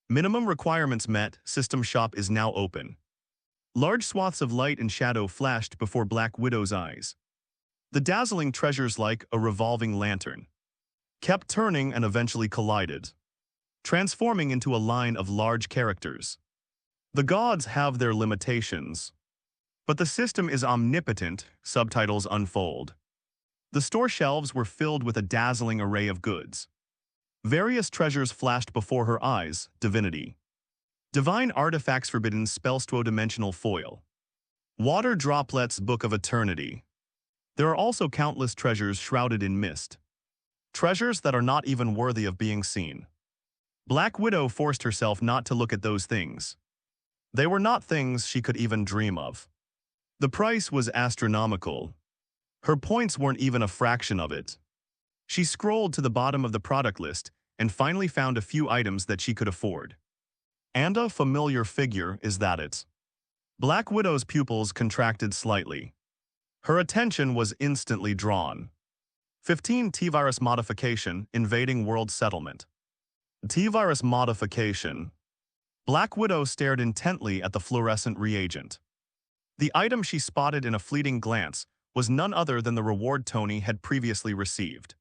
Minimum requirements met, system shop is now open. Large swaths of light and shadow flashed before Black Widow's eyes. The dazzling treasures, like a revolving lantern, kept turning and eventually collided, transforming into a line of large characters. The gods have their limitations, but the system is omnipotent, subtitles unfold. The store shelves were filled with a dazzling array of goods. Various treasures flashed before her eyes, divinity. Divine artifacts, forbidden spellstwo, dimensional foil. Water droplets, book of eternity. There are also countless treasures shrouded in mist. Treasures that are not even worthy of being seen. Black Widow forced herself not to look at those things. They were not things she could even dream of. The price was astronomical. Her points weren't even a fraction of it. She scrolled to the bottom of the product list and finally found a few items that she could afford. And a familiar figure, is that it? Black Widow's pupils contracted slightly. Her attention was instantly drawn. 15. T-virus modification, invading world settlement. T-virus modification. Black Widow stared intently at the fluorescent reagent. The item she spotted in a fleeting glance was none other than the reward Tony had previously received.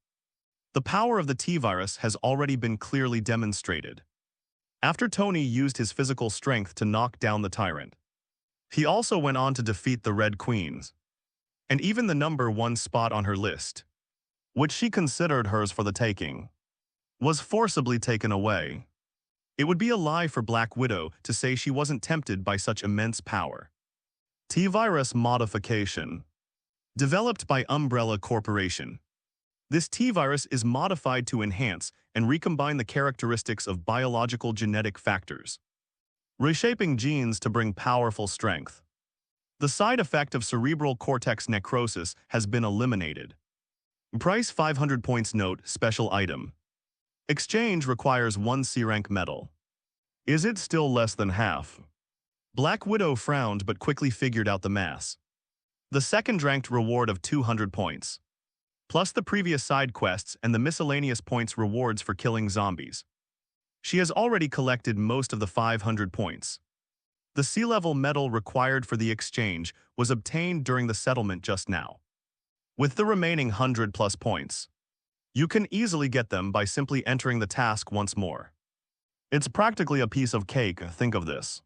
The power of the T-virus has already been clearly demonstrated. After Tony used his physical strength to knock down the tyrant, he also went on to defeat the Red Queens, and even the #1 spot on her list, which she considered hers for the taking, was forcibly taken away. It would be a lie for Black Widow to say she wasn't tempted by such immense power. T-virus modification. Developed by Umbrella Corporation. This T-virus is modified to enhance and recombine the characteristics of biological genetic factors, reshaping genes to bring powerful strength. The side effect of cerebral cortex necrosis has been eliminated. Price 500 points. Note, special item. Exchange requires 1 C-rank medal. Is it still less than half? Black Widow frowned but quickly figured out the mass. The second-ranked reward of 200 points, plus the previous side quests and the miscellaneous points rewards for killing zombies. She has already collected most of the 500 points. The C-level medal required for the exchange was obtained during the settlement just now. With the remaining 100+ points, you can easily get them by simply entering the task once more. It's practically a piece of cake, think of this.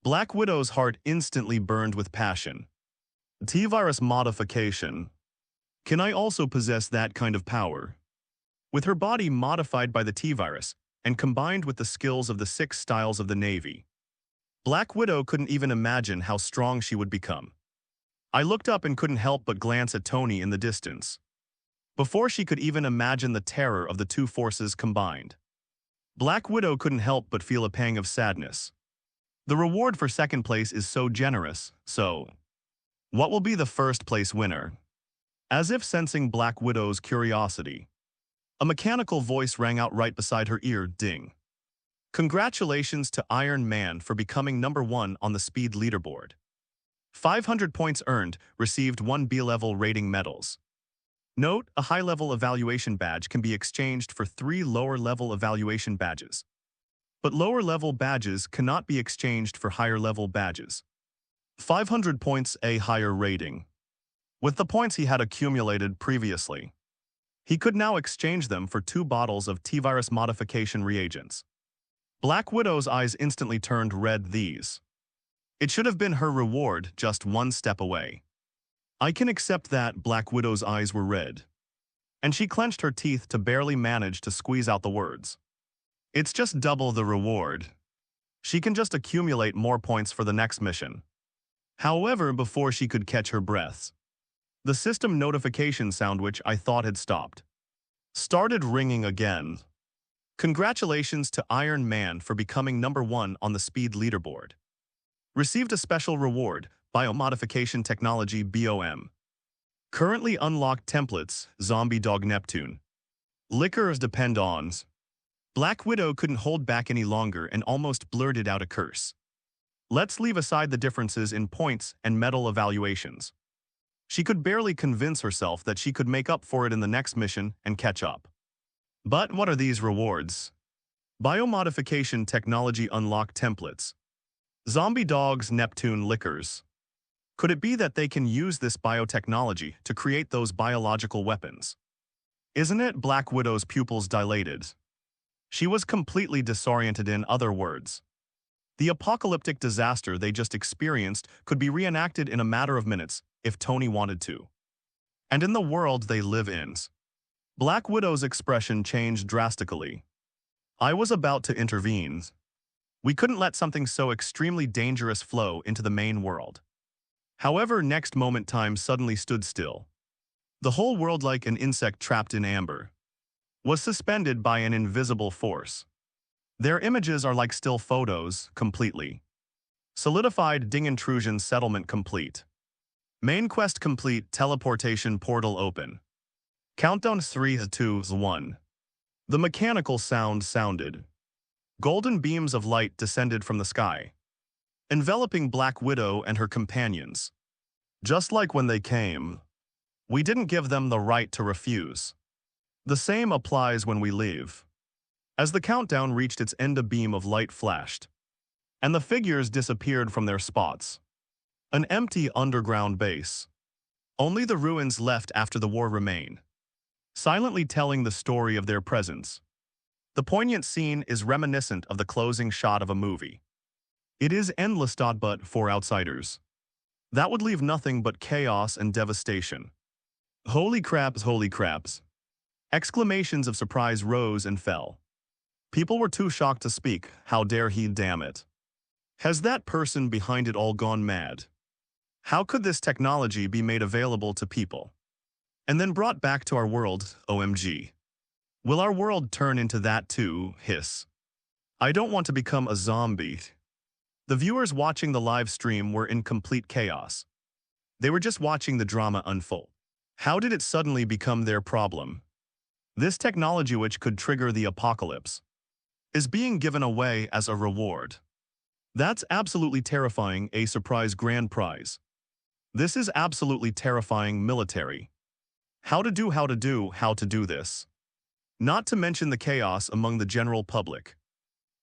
Black Widow's heart instantly burned with passion. T-virus modification. Can I also possess that kind of power? With her body modified by the T-virus and combined with the skills of the 6 styles of the Navy, Black Widow couldn't even imagine how strong she would become. I looked up and couldn't help but glance at Tony in the distance. Before she could even imagine the terror of the two forces combined, Black Widow couldn't help but feel a pang of sadness. The reward for second place is so generous, so what will be the first place winner? As if sensing Black Widow's curiosity, a mechanical voice rang out right beside her ear, ding. Congratulations to Iron Man for becoming #1 on the speed leaderboard. 500 points earned, received 1 B-level rating medals. Note, a high-level evaluation badge can be exchanged for 3 lower-level evaluation badges. But lower-level badges cannot be exchanged for higher-level badges. 500 points, a higher rating. With the points he had accumulated previously, he could now exchange them for 2 bottles of T-virus modification reagents. Black Widow's eyes instantly turned red. It should have been her reward just 1 step away. I can accept that. Black Widow's eyes were red, and she clenched her teeth to barely manage to squeeze out the words. It's just double the reward. She can just accumulate more points for the next mission. However, before she could catch her breath, the system notification sound, which I thought had stopped, started ringing again. Congratulations to Iron Man for becoming #1 on the speed leaderboard. Received a special reward, Biomodification Technology BOM. Currently unlocked templates, Zombie Dog Neptune. Liquors depend on. Black Widow couldn't hold back any longer and almost blurted out a curse. Let's leave aside the differences in points and medal evaluations. She could barely convince herself that she could make up for it in the next mission and catch up. But what are these rewards? Biomodification Technology unlocked templates. Zombie Dogs Neptune Liquors. Could it be that they can use this biotechnology to create those biological weapons? Isn't it? Black Widow's pupils dilated. She was completely disoriented. In other words, the apocalyptic disaster they just experienced could be reenacted in a matter of minutes if Tony wanted to. And in the world they live in, Black Widow's expression changed drastically. I was about to intervene. We couldn't let something so extremely dangerous flow into the main world. However, next moment time suddenly stood still. The whole world, like an insect trapped in amber, was suspended by an invisible force. Their images are like still photos, completely solidified. Ding. Intrusion settlement complete. Main quest complete. Teleportation portal open. Countdown 3, 2, 1. The mechanical sound sounded. Golden beams of light descended from the sky, enveloping Black Widow and her companions. Just like when they came. We didn't give them the right to refuse. The same applies when we leave. As the countdown reached its end, a beam of light flashed, and the figures disappeared from their spots. An empty underground base. Only the ruins left after the war remain, silently telling the story of their presence. The poignant scene is reminiscent of the closing shot of a movie. It is endless, but for outsiders, that would leave nothing but chaos and devastation. Holy craps, holy craps. Exclamations of surprise rose and fell. People were too shocked to speak. How dare he, damn it. Has that person behind it all gone mad? How could this technology be made available to people and then brought back to our world, OMG? Will our world turn into that too, hiss? I don't want to become a zombie. The viewers watching the live stream were in complete chaos. They were just watching the drama unfold. How did it suddenly become their problem? This technology, which could trigger the apocalypse, is being given away as a reward. That's absolutely terrifying, a surprise grand prize. This is absolutely terrifying military. How to do this. Not to mention the chaos among the general public.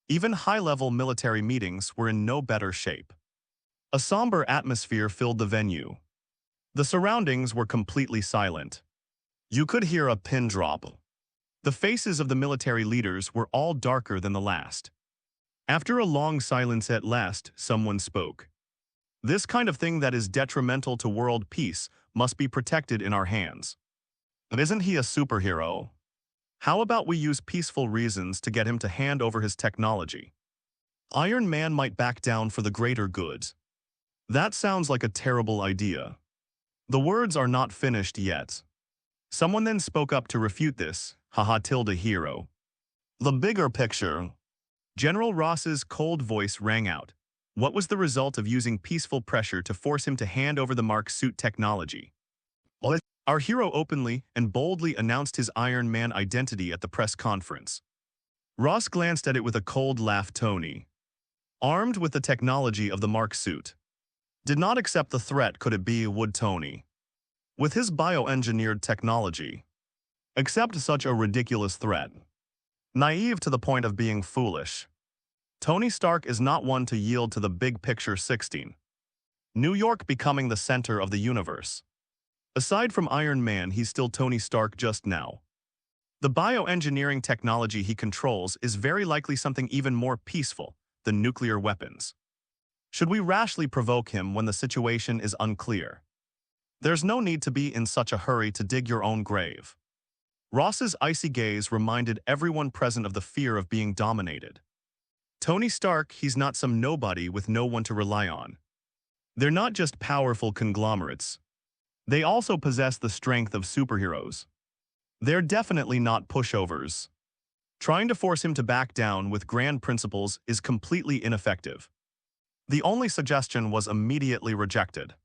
Even high-level military meetings were in no better shape. A somber atmosphere filled the venue. The surroundings were completely silent. You could hear a pin drop. The faces of the military leaders were all darker than the last. After a long silence, at last, someone spoke. This kind of thing that is detrimental to world peace must be protected in our hands. But isn't he a superhero? How about we use peaceful reasons to get him to hand over his technology? Iron Man might back down for the greater good. That sounds like a terrible idea. The words are not finished yet. Someone then spoke up to refute this, haha tilde hero. The bigger picture. General Ross's cold voice rang out. What was the result of using peaceful pressure to force him to hand over the Mark suit technology? Our hero openly and boldly announced his Iron Man identity at the press conference. Ross glanced at it with a cold laugh. Tony, armed with the technology of the Mark suit, did not accept the threat. Could it be, would Tony, with his bioengineered technology, accept such a ridiculous threat? Naive to the point of being foolish. Tony Stark is not one to yield to the big picture. 16. New York becoming the center of the universe. Aside from Iron Man, he's still Tony Stark just now. The bioengineering technology he controls is very likely something even more peaceful than nuclear weapons. Should we rashly provoke him when the situation is unclear? There's no need to be in such a hurry to dig your own grave. Ross's icy gaze reminded everyone present of the fear of being dominated. Tony Stark, he's not some nobody with no one to rely on. They're not just powerful conglomerates. They also possess the strength of superheroes. They're definitely not pushovers. Trying to force him to back down with grand principles is completely ineffective. The only suggestion was immediately rejected.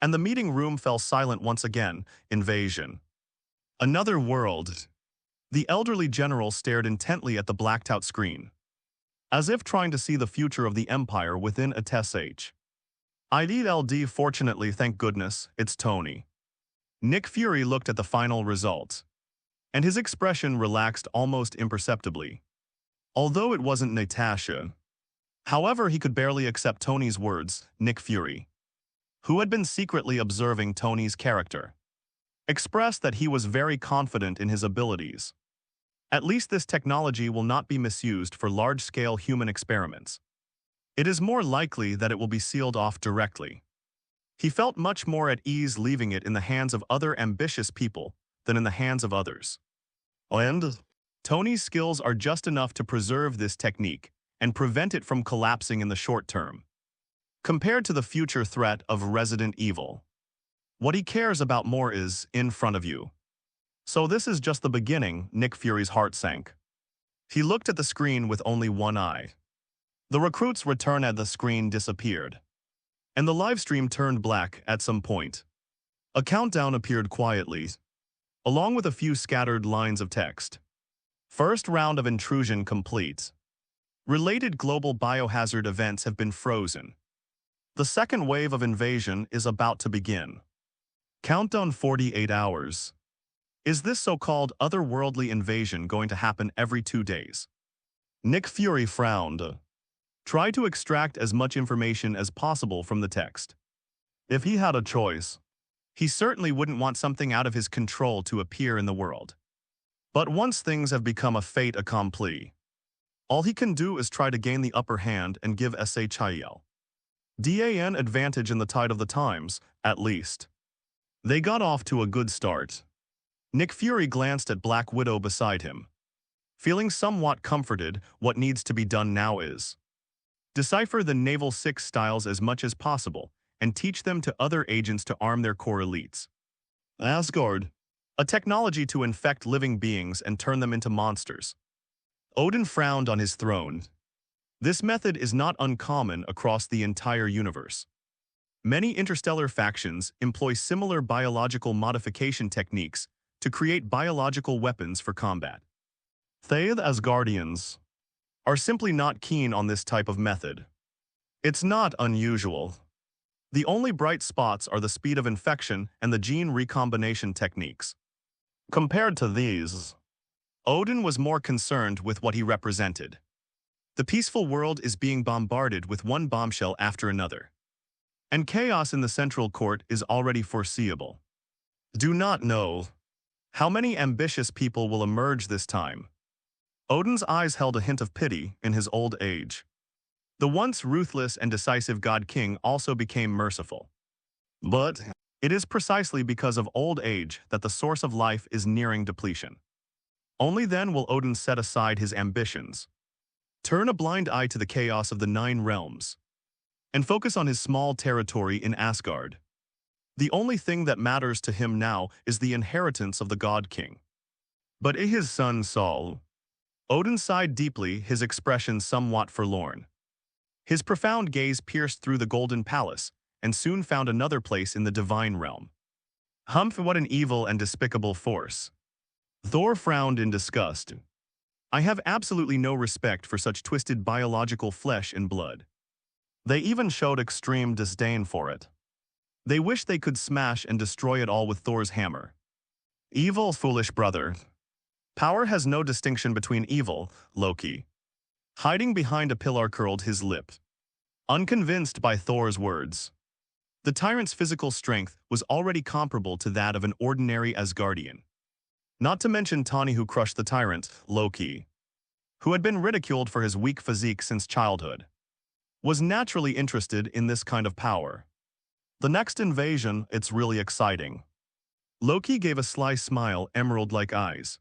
And the meeting room fell silent once again. Invasion. Another world. The elderly general stared intently at the blacked-out screen, as if trying to see the future of the Empire within a TSH. IDLD, fortunately, thank goodness, it's Tony. Nick Fury looked at the final result, and his expression relaxed almost imperceptibly. Although it wasn't Natasha. However, he could barely accept Tony's words. Nick Fury, who had been secretly observing Tony's character, expressed that he was very confident in his abilities. At least this technology will not be misused for large-scale human experiments. It is more likely that it will be sealed off directly. He felt much more at ease leaving it in the hands of other ambitious people than in the hands of others. And Tony's skills are just enough to preserve this technique and prevent it from collapsing in the short term. Compared to the future threat of Resident Evil, what he cares about more is in front of you. So this is just the beginning. Nick Fury's heart sank. He looked at the screen with only one eye. The recruits' return at the screen disappeared, and the livestream turned black at some point. A countdown appeared quietly, along with a few scattered lines of text. First round of intrusion complete. Related global biohazard events have been frozen. The second wave of invasion is about to begin. Countdown 48 hours. Is this so-called otherworldly invasion going to happen every 2 days? Nick Fury frowned. Try to extract as much information as possible from the text. If he had a choice, he certainly wouldn't want something out of his control to appear in the world. But once things have become a fait accompli, all he can do is try to gain the upper hand and give SHIEL DAN advantage in the tide of the times, at least. They got off to a good start. Nick Fury glanced at Black Widow beside him. Feeling somewhat comforted, what needs to be done now is decipher the Naval 6 styles as much as possible and teach them to other agents to arm their core elites. Asgard, a technology to infect living beings and turn them into monsters. Odin frowned on his throne. This method is not uncommon across the entire universe. Many interstellar factions employ similar biological modification techniques to create biological weapons for combat. They, the Asgardians, are simply not keen on this type of method. It's not unusual. The only bright spots are the speed of infection and the gene recombination techniques. Compared to these, Odin was more concerned with what he represented. The peaceful world is being bombarded with one bombshell after another. And chaos in the central court is already foreseeable. Do not know how many ambitious people will emerge this time. Odin's eyes held a hint of pity in his old age. The once ruthless and decisive god-king also became merciful. But it is precisely because of old age that the source of life is nearing depletion. Only then will Odin set aside his ambitions, turn a blind eye to the chaos of the 9 realms, and focus on his small territory in Asgard. The only thing that matters to him now is the inheritance of the god-king. But his son Saul. Odin sighed deeply, his expression somewhat forlorn. His profound gaze pierced through the golden palace and soon found another place in the divine realm. Humph, what an evil and despicable force. Thor frowned in disgust. I have absolutely no respect for such twisted biological flesh and blood. They even showed extreme disdain for it. They wish they could smash and destroy it all with Thor's hammer. Evil, foolish brother. Power has no distinction between evil, Loki. Hiding behind a pillar curled his lip. Unconvinced by Thor's words. The tyrant's physical strength was already comparable to that of an ordinary Asgardian. Not to mention Tawny, who crushed the tyrant, Loki, who had been ridiculed for his weak physique since childhood, was naturally interested in this kind of power. The next invasion, it's really exciting. Loki gave a sly smile, emerald-like eyes,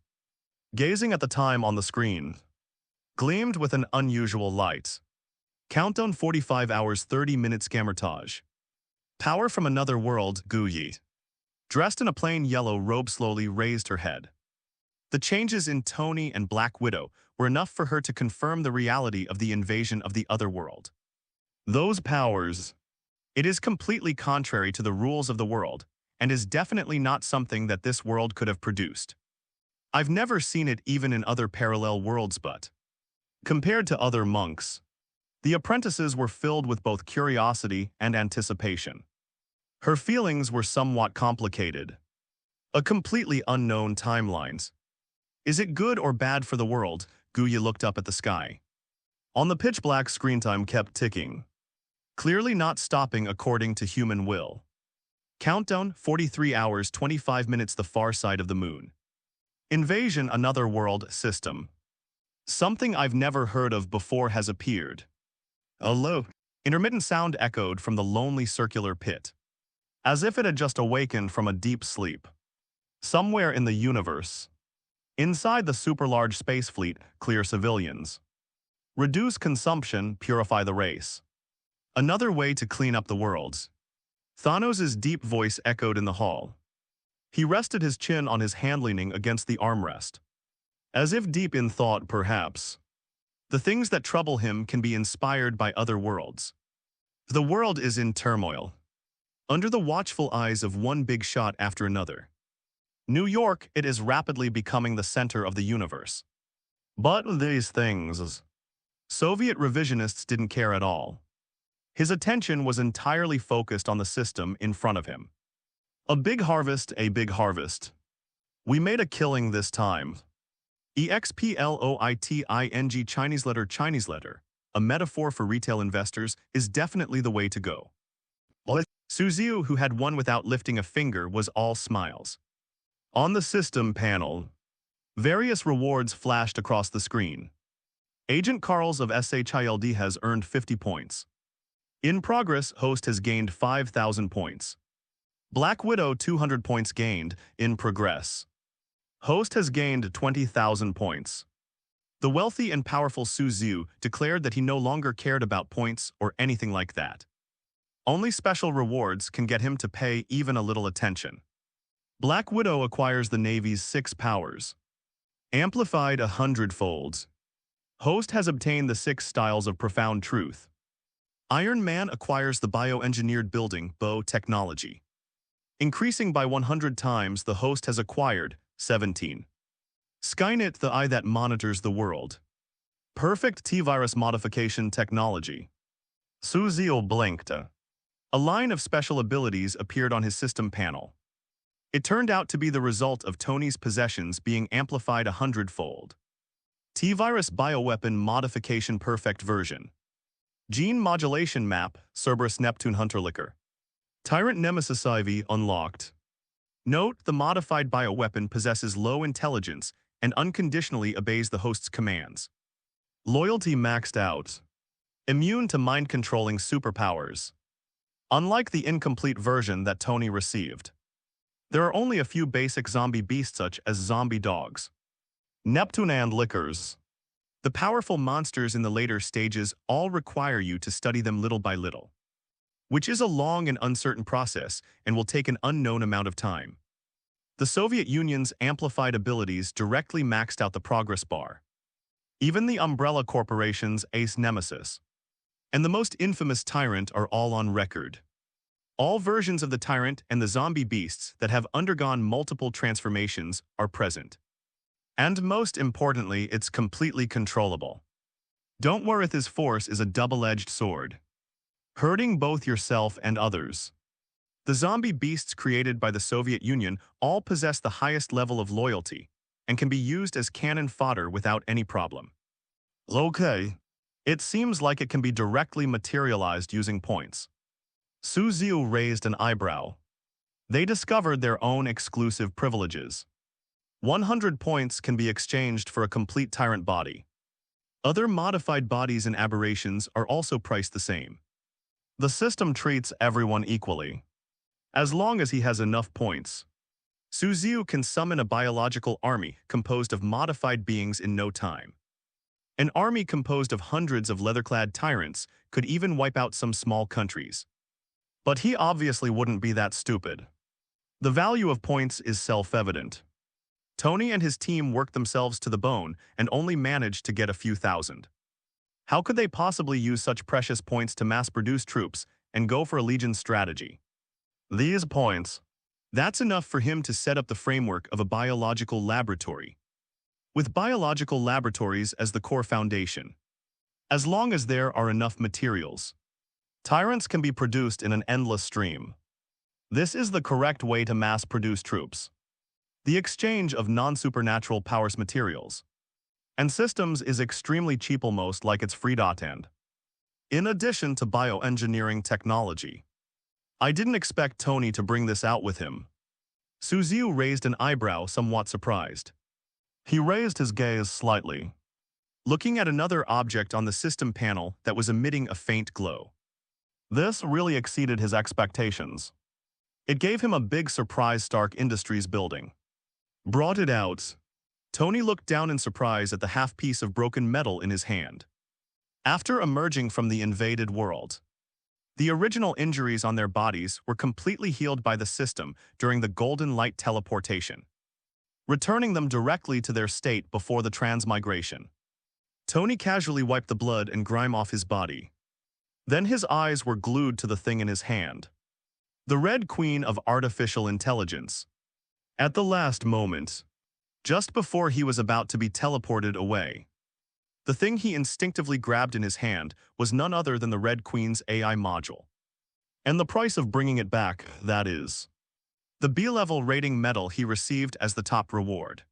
gazing at the time on the screen, gleamed with an unusual light. Countdown 45 hours 30 minutes Gamertage. Power from another world, Guyi, dressed in a plain yellow robe, slowly raised her head. The changes in Tony and Black Widow were enough for her to confirm the reality of the invasion of the other world. Those powers. It is completely contrary to the rules of the world, and is definitely not something that this world could have produced. I've never seen it even in other parallel worlds, but compared to other monks, the apprentices were filled with both curiosity and anticipation. Her feelings were somewhat complicated. A completely unknown timelines. Is it good or bad for the world? Guya looked up at the sky. On the pitch-black screen, time kept ticking, clearly not stopping according to human will. Countdown 43 hours 25 minutes, the far side of the moon. Invasion, another world system. Something I've never heard of before has appeared. A low, intermittent sound echoed from the lonely circular pit, as if it had just awakened from a deep sleep. Somewhere in the universe, inside the super-large space fleet, clear civilians. Reduce consumption, purify the race. Another way to clean up the world. Thanos' deep voice echoed in the hall. He rested his chin on his hand, leaning against the armrest. As if deep in thought, perhaps. The things that trouble him can be inspired by other worlds. The world is in turmoil, under the watchful eyes of one big shot after another. New York, it is rapidly becoming the center of the universe. But these things, Soviet revisionists didn't care at all. His attention was entirely focused on the system in front of him. A big harvest, a big harvest. We made a killing this time. EXPLOITING Chinese letter, a metaphor for retail investors, is definitely the way to go. Suziu, who had won without lifting a finger, was all smiles. On the system panel, various rewards flashed across the screen. Agent Carls of SHILD has earned 50 points. In progress, host has gained 5,000 points. Black Widow 200 points gained. In progress, host has gained 20,000 points. The wealthy and powerful Su Ziu declared that he no longer cared about points or anything like that. Only special rewards can get him to pay even a little attention. Black Widow acquires the Navy's 6 powers. Amplified 100-folds. Host has obtained the 6 styles of profound truth. Iron Man acquires the bioengineered building bow technology. Increasing by 100 times, the host has acquired 17. Skynet, the eye that monitors the world. Perfect T-virus modification technology. Su Ziu blinked. A line of special abilities appeared on his system panel. It turned out to be the result of Tony's possessions being amplified 100-fold. T-virus bioweapon modification perfect version. Gene modulation map, Cerberus Neptune Hunterlicker. Tyrant Nemesis IV unlocked. Note, the modified bioweapon possesses low intelligence and unconditionally obeys the host's commands. Loyalty maxed out. Immune to mind-controlling superpowers. Unlike the incomplete version that Tony received, there are only a few basic zombie beasts such as zombie dogs. Neptune and lickers. The powerful monsters in the later stages all require you to study them little by little, which is a long and uncertain process and will take an unknown amount of time. The Soviet Union's amplified abilities directly maxed out the progress bar. Even the Umbrella Corporation's ace nemesis and the most infamous Tyrant are all on record. All versions of the Tyrant and the zombie beasts that have undergone multiple transformations are present. And most importantly, it's completely controllable. Don't worry, his force is a double-edged sword, hurting both yourself and others. The zombie beasts created by the Soviet Union all possess the highest level of loyalty and can be used as cannon fodder without any problem. Okay. It seems like it can be directly materialized using points. Su Ziu raised an eyebrow. They discovered their own exclusive privileges. 100 points can be exchanged for a complete Tyrant body. Other modified bodies and aberrations are also priced the same. The system treats everyone equally. As long as he has enough points, Su Ziu can summon a biological army composed of modified beings in no time. An army composed of hundreds of leather-clad tyrants could even wipe out some small countries. But he obviously wouldn't be that stupid. The value of points is self-evident. Tony and his team worked themselves to the bone and only managed to get a few thousand. How could they possibly use such precious points to mass-produce troops and go for a Legion strategy? These points, that's enough for him to set up the framework of a biological laboratory, with biological laboratories as the core foundation. As long as there are enough materials, tyrants can be produced in an endless stream. This is the correct way to mass-produce troops. The exchange of non-supernatural powers materials and systems is extremely cheap, almost like it's free. And in addition to bioengineering technology, I didn't expect Tony to bring this out with him. Su Ziu raised an eyebrow, somewhat surprised. He raised his gaze slightly, looking at another object on the system panel that was emitting a faint glow. This really exceeded his expectations. It gave him a big surprise. Stark Industries building. Brought it out. Tony looked down in surprise at the half-piece of broken metal in his hand. After emerging from the invaded world, the original injuries on their bodies were completely healed by the system during the golden light teleportation, returning them directly to their state before the transmigration. Tony casually wiped the blood and grime off his body. Then his eyes were glued to the thing in his hand. The Red Queen of Artificial Intelligence. At the last moment, just before he was about to be teleported away, the thing he instinctively grabbed in his hand was none other than the Red Queen's AI module. And the price of bringing it back, that is. the B-level rating medal he received as the top reward.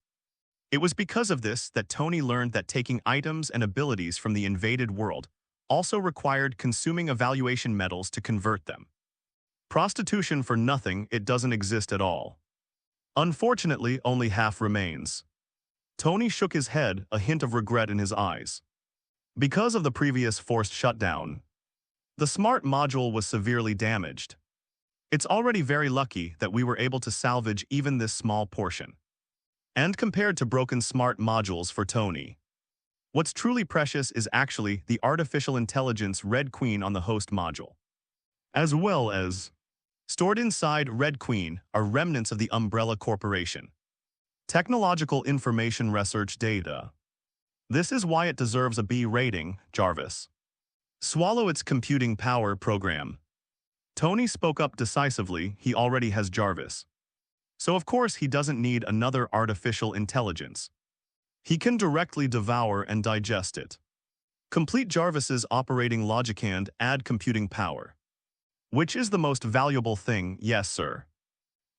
It was because of this that Tony learned that taking items and abilities from the invaded world also required consuming evaluation medals to convert them. Prostitution for nothing, it doesn't exist at all. Unfortunately, only half remains. Tony shook his head, a hint of regret in his eyes. Because of the previous forced shutdown, the smart module was severely damaged. It's already very lucky that we were able to salvage even this small portion. And compared to broken smart modules for Tony, what's truly precious is actually the artificial intelligence Red Queen on the host module. As well as, stored inside Red Queen are remnants of the Umbrella Corporation. Technological information research data. This is why it deserves a B rating, Jarvis. Swallow its computing power program. Tony spoke up decisively. He already has Jarvis. So of course he doesn't need another artificial intelligence. He can directly devour and digest it. Complete Jarvis's operating logic and add computing power. Which is the most valuable thing, yes sir.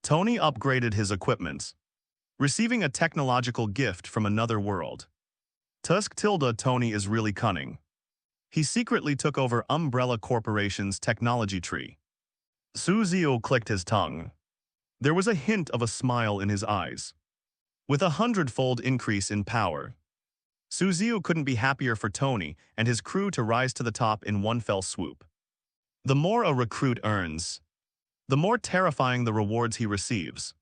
Tony upgraded his equipment, receiving a technological gift from another world. Tony is really cunning. He secretly took over Umbrella Corporation's technology tree. Suzio clicked his tongue. There was a hint of a smile in his eyes. With a 100-fold increase in power, Suzio couldn't be happier for Tony and his crew to rise to the top in one fell swoop. The more a recruit earns, the more terrifying the rewards he receives.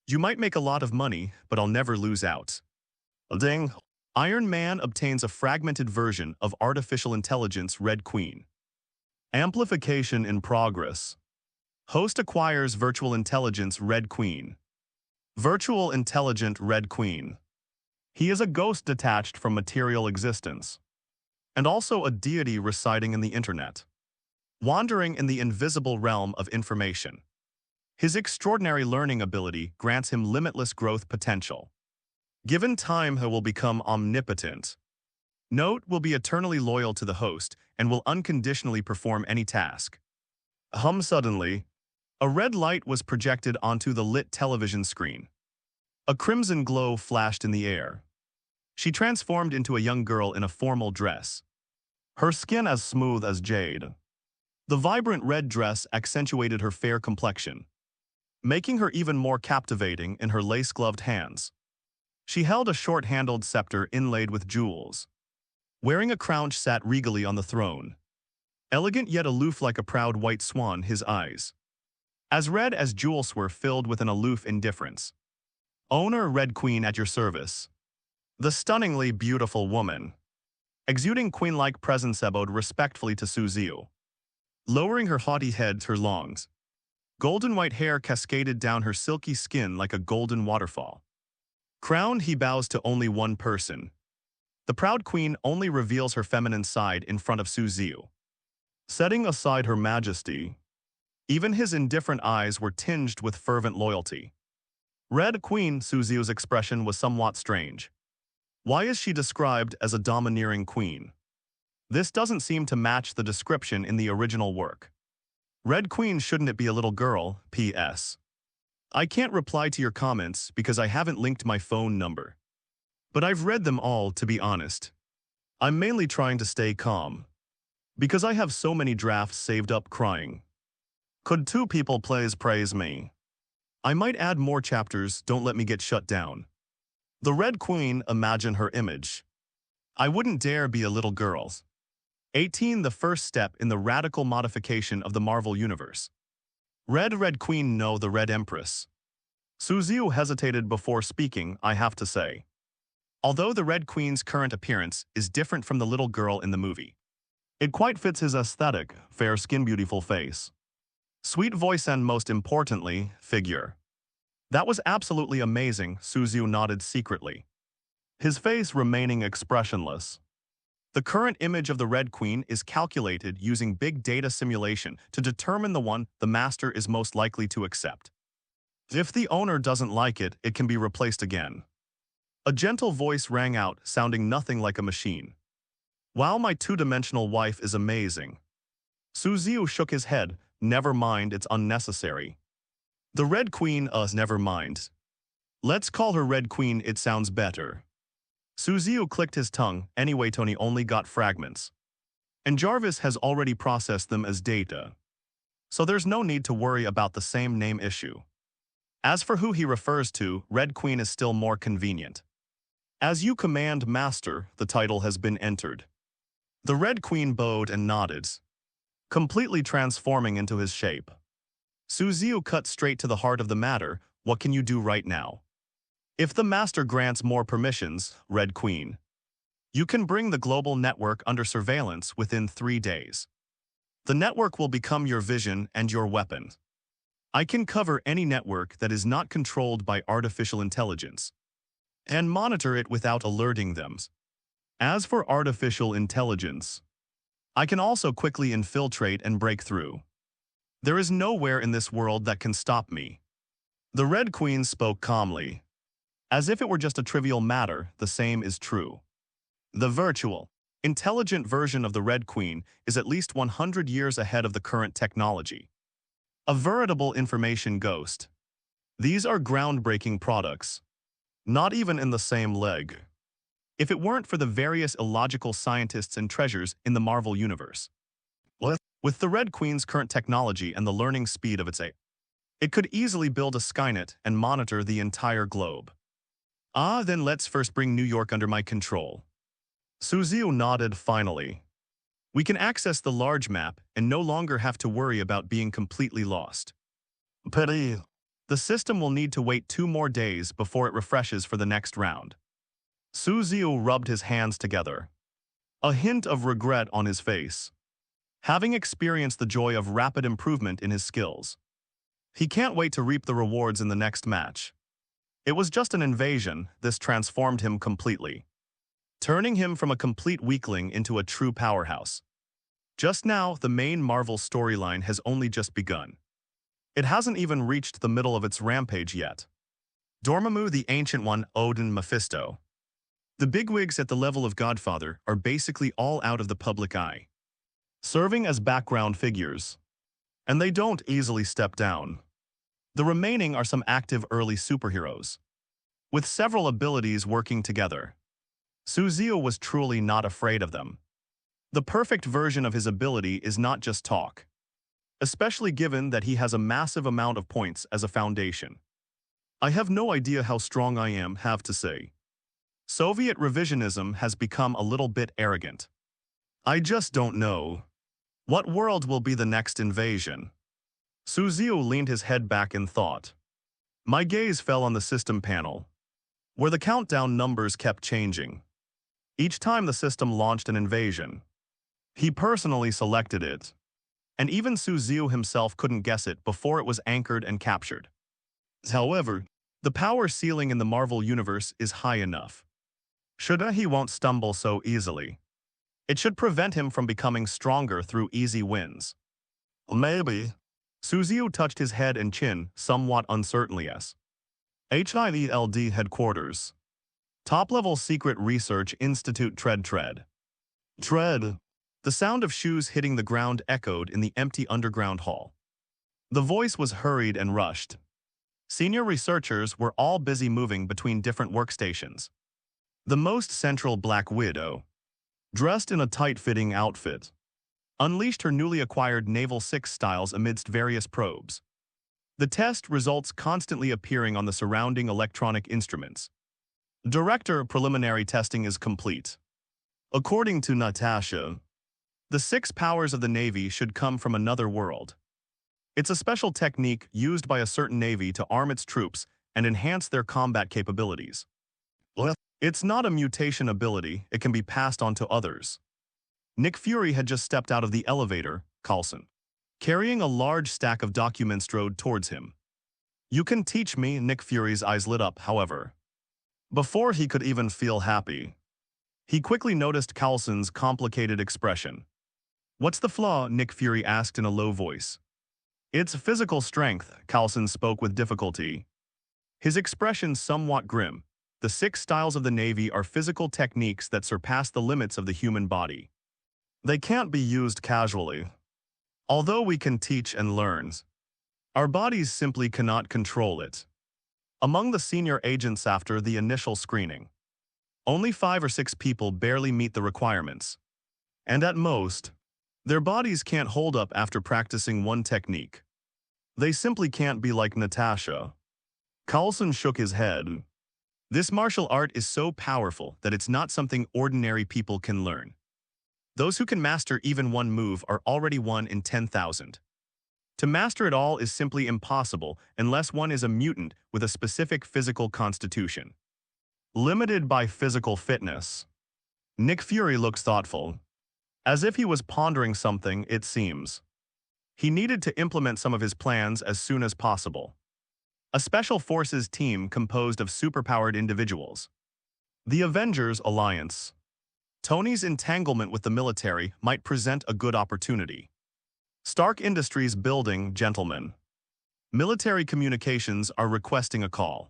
You might make a lot of money, but I'll never lose out. Ding! Iron Man obtains a fragmented version of artificial intelligence Red Queen. Amplification in progress. Host acquires virtual intelligence Red Queen. Virtual intelligent Red Queen. He is a ghost detached from material existence, and also a deity residing in the internet, wandering in the invisible realm of information. His extraordinary learning ability grants him limitless growth potential. Given time, he will become omnipotent. Note will be eternally loyal to the host and will unconditionally perform any task. Suddenly, a red light was projected onto the lit television screen. A crimson glow flashed in the air. She transformed into a young girl in a formal dress. Her skin as smooth as jade. The vibrant red dress accentuated her fair complexion, making her even more captivating in her lace-gloved hands. She held a short-handled scepter inlaid with jewels. Wearing a crown, she sat regally on the throne. Elegant yet aloof like a proud white swan, his eyes, as red as jewels, were filled with an aloof indifference. Owner Red Queen at your service. The stunningly beautiful woman, exuding queen-like presence, bowed respectfully to Suzio. Lowering her haughty head, her long, golden white hair cascaded down her silky skin like a golden waterfall. Crowned, he bows to only one person. The proud queen only reveals her feminine side in front of Suzio. Setting aside her majesty, even his indifferent eyes were tinged with fervent loyalty. Red Queen, Suzio's expression was somewhat strange. Why is she described as a domineering queen? This doesn't seem to match the description in the original work. Red Queen, shouldn't it be a little girl? P.S. I can't reply to your comments because I haven't linked my phone number. But I've read them all, to be honest. I'm mainly trying to stay calm, because I have so many drafts saved up crying. Could 2 people please praise me? I might add more chapters, don't let me get shut down. The Red Queen, imagine her image. I wouldn't dare be a little girl. 18. The first step in the radical modification of the Marvel Universe. Red Queen, no, the Red Empress. Suzio hesitated before speaking, I have to say. Although the Red Queen's current appearance is different from the little girl in the movie, it quite fits his aesthetic, fair skin, beautiful face, sweet voice, and most importantly, figure. That was absolutely amazing, Suzio nodded secretly, his face remaining expressionless. The current image of the Red Queen is calculated using big data simulation to determine the one the master is most likely to accept. If the owner doesn't like it, it can be replaced again. A gentle voice rang out, sounding nothing like a machine. Wow, my 2-dimensional wife is amazing. Suzio shook his head, never mind, it's unnecessary. The Red Queen, never mind. Let's call her Red Queen, it sounds better. Suziu clicked his tongue, anyway Tony only got fragments. And Jarvis has already processed them as data. So there's no need to worry about the same name issue. As for who he refers to, Red Queen is still more convenient. As you command, Master, the title has been entered. The Red Queen bowed and nodded, completely transforming into his shape. Suziu cut straight to the heart of the matter. What can you do right now? If the Master grants more permissions, Red Queen, you can bring the global network under surveillance within 3 days. The network will become your vision and your weapon. I can cover any network that is not controlled by artificial intelligence and monitor it without alerting them. As for artificial intelligence, I can also quickly infiltrate and break through. There is nowhere in this world that can stop me. The Red Queen spoke calmly. As if it were just a trivial matter, the same is true. The virtual, intelligent version of the Red Queen is at least 100 years ahead of the current technology. A veritable information ghost. These are groundbreaking products. Not even in the same leg. If it weren't for the various illogical scientists and treasures in the Marvel Universe. With the Red Queen's current technology and the learning speed of its AI, it could easily build a Skynet and monitor the entire globe. Then let's first bring New York under my control. Suziu nodded finally. We can access the large map and no longer have to worry about being completely lost. Pity. The system will need to wait 2 more days before it refreshes for the next round. Suziu rubbed his hands together, a hint of regret on his face. Having experienced the joy of rapid improvement in his skills, he can't wait to reap the rewards in the next match. It was just an invasion. This transformed him completely, turning him from a complete weakling into a true powerhouse. Just now, the main Marvel storyline has only just begun. It hasn't even reached the middle of its rampage yet. Dormammu the Ancient One, Odin, Mephisto. The bigwigs at the level of Godfather are basically all out of the public eye, serving as background figures. And they don't easily step down. The remaining are some active early superheroes, with several abilities working together. Suziu was truly not afraid of them. The perfect version of his ability is not just talk, especially given that he has a massive amount of points as a foundation. I have no idea how strong I am, have to say. Soviet revisionism has become a little bit arrogant. I just don't know. What world will be the next invasion? Suziu leaned his head back in thought. My gaze fell on the system panel, where the countdown numbers kept changing. Each time the system launched an invasion, he personally selected it. And even Suziu himself couldn't guess it before it was anchored and captured. However, the power ceiling in the Marvel Universe is high enough. He won't stumble so easily. It should prevent him from becoming stronger through easy wins. Maybe. Suziu touched his head and chin, somewhat uncertainly. HIELD headquarters. Top-level Secret Research Institute. Tread. The sound of shoes hitting the ground echoed in the empty underground hall. The voice was hurried and rushed. Senior researchers were all busy moving between different workstations. The most central Black Widow, dressed in a tight-fitting outfit, unleashed her newly acquired Naval 6 styles amidst various probes. The test results constantly appearing on the surrounding electronic instruments. Director, preliminary testing is complete. According to Natasha, the 6 powers of the Navy should come from another world. It's a special technique used by a certain Navy to arm its troops and enhance their combat capabilities. It's not a mutation ability, it can be passed on to others. Nick Fury had just stepped out of the elevator, Coulson, carrying a large stack of documents strode towards him. You can teach me, Nick Fury's eyes lit up, however. Before he could even feel happy, he quickly noticed Coulson's complicated expression. What's the flaw? Nick Fury asked in a low voice. It's physical strength, Coulson spoke with difficulty, his expression somewhat grim. The 6 styles of the Navy are physical techniques that surpass the limits of the human body. They can't be used casually. Although we can teach and learn, Our bodies simply cannot control it. Among the senior agents after the initial screening, only 5 or 6 people barely meet the requirements. And at most, their bodies can't hold up after practicing one technique. They simply can't be like Natasha. Carlson shook his head. This martial art is so powerful that it's not something ordinary people can learn. Those who can master even one move are already 1 in 10,000. To master it all is simply impossible unless one is a mutant with a specific physical constitution. Limited by physical fitness. Nick Fury looked thoughtful. As if he was pondering something, it seems. He needed to implement some of his plans as soon as possible. A special forces team composed of superpowered individuals. The Avengers Alliance. Tony's entanglement with the military might present a good opportunity. Stark Industries building, gentlemen. Military communications are requesting a call.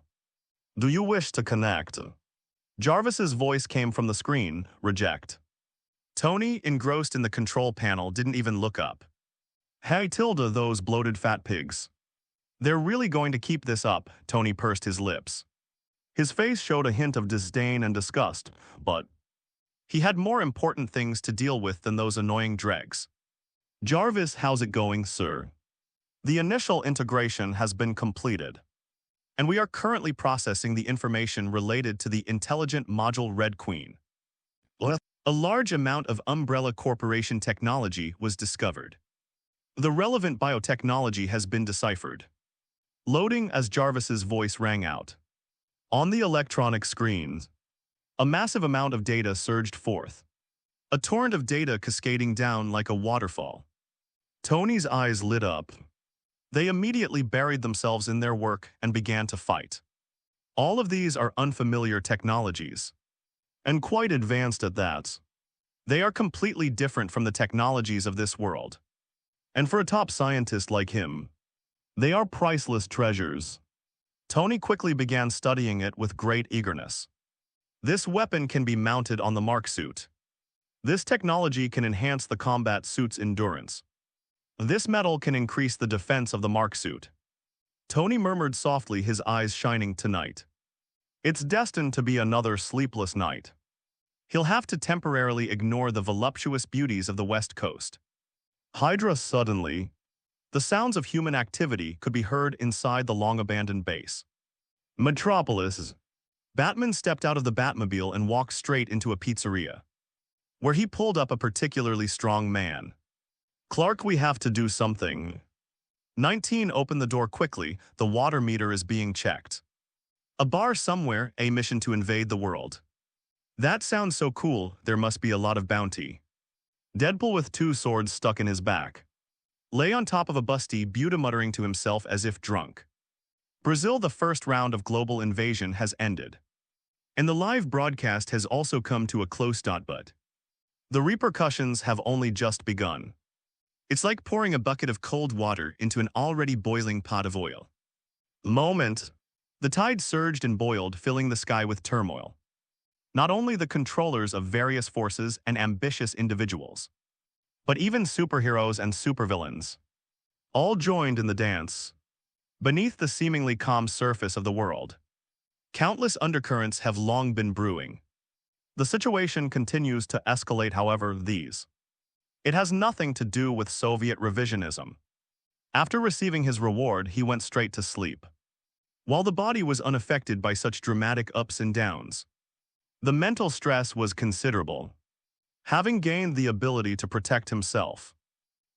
Do you wish to connect? Jarvis's voice came from the screen, reject. Tony, engrossed in the control panel, didn't even look up. Hey Tilda, those bloated fat pigs. They're really going to keep this up, Tony pursed his lips. His face showed a hint of disdain and disgust, but he had more important things to deal with than those annoying dregs. Jarvis, how's it going, sir? The initial integration has been completed, and we are currently processing the information related to the intelligent module Red Queen. A large amount of Umbrella Corporation technology was discovered. The relevant biotechnology has been deciphered. Loading as Jarvis's voice rang out. On the electronic screens, a massive amount of data surged forth. A torrent of data cascading down like a waterfall. Tony's eyes lit up. They immediately buried themselves in their work and began to fight. All of these are unfamiliar technologies, and quite advanced at that. They are completely different from the technologies of this world. And for a top scientist like him, they are priceless treasures. Tony quickly began studying it with great eagerness. This weapon can be mounted on the Mark suit. This technology can enhance the combat suit's endurance. This metal can increase the defense of the Mark suit. Tony murmured softly, his eyes shining tonight. It's destined to be another sleepless night. He'll have to temporarily ignore the voluptuous beauties of the West Coast. Hydra suddenly. The sounds of human activity could be heard inside the long-abandoned base. Metropolis. Batman stepped out of the Batmobile and walked straight into a pizzeria, where he pulled up a particularly strong man. Clark, we have to do something. 19 opened the door quickly, the water meter is being checked. A bar somewhere, a mission to invade the world. That sounds so cool, there must be a lot of bounty. Deadpool with 2 swords stuck in his back lay on top of a busty Buddha, muttering to himself as if drunk. Brazil, the first round of global invasion has ended. And the live broadcast has also come to a close dot, but the repercussions have only just begun. It's like pouring a bucket of cold water into an already boiling pot of oil. Moment. The tide surged and boiled, filling the sky with turmoil. Not only the controllers of various forces and ambitious individuals, but even superheroes and supervillains, all joined in the dance. Beneath the seemingly calm surface of the world, countless undercurrents have long been brewing. The situation continues to escalate, however, it has nothing to do with Soviet revisionism. After receiving his reward, he went straight to sleep. While the body was unaffected by such dramatic ups and downs, the mental stress was considerable. Having gained the ability to protect himself,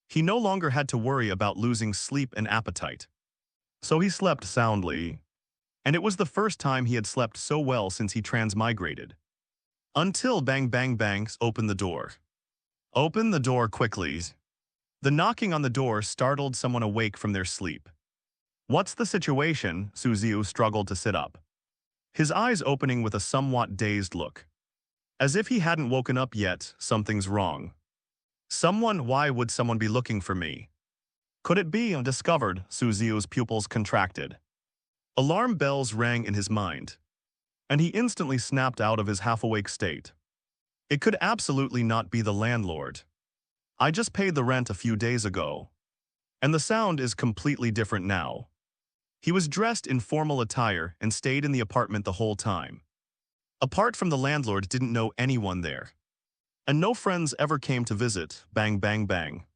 he no longer had to worry about losing sleep and appetite. So he slept soundly, and it was the first time he had slept so well since he transmigrated. Until bang bang bangs opened the door. Open the door quickly. The knocking on the door startled someone awake from their sleep. What's the situation? Suziu struggled to sit up, his eyes opening with a somewhat dazed look. As if he hadn't woken up yet, something's wrong. Someone, why would someone be looking for me? Could it be undiscovered? Suziu's pupils contracted. Alarm bells rang in his mind, and he instantly snapped out of his half-awake state. It could absolutely not be the landlord. I just paid the rent a few days ago. And the sound is completely different now. He was dressed in formal attire and stayed in the apartment the whole time. Apart from the landlord, didn't know anyone there. And no friends ever came to visit. Bang, bang, bang.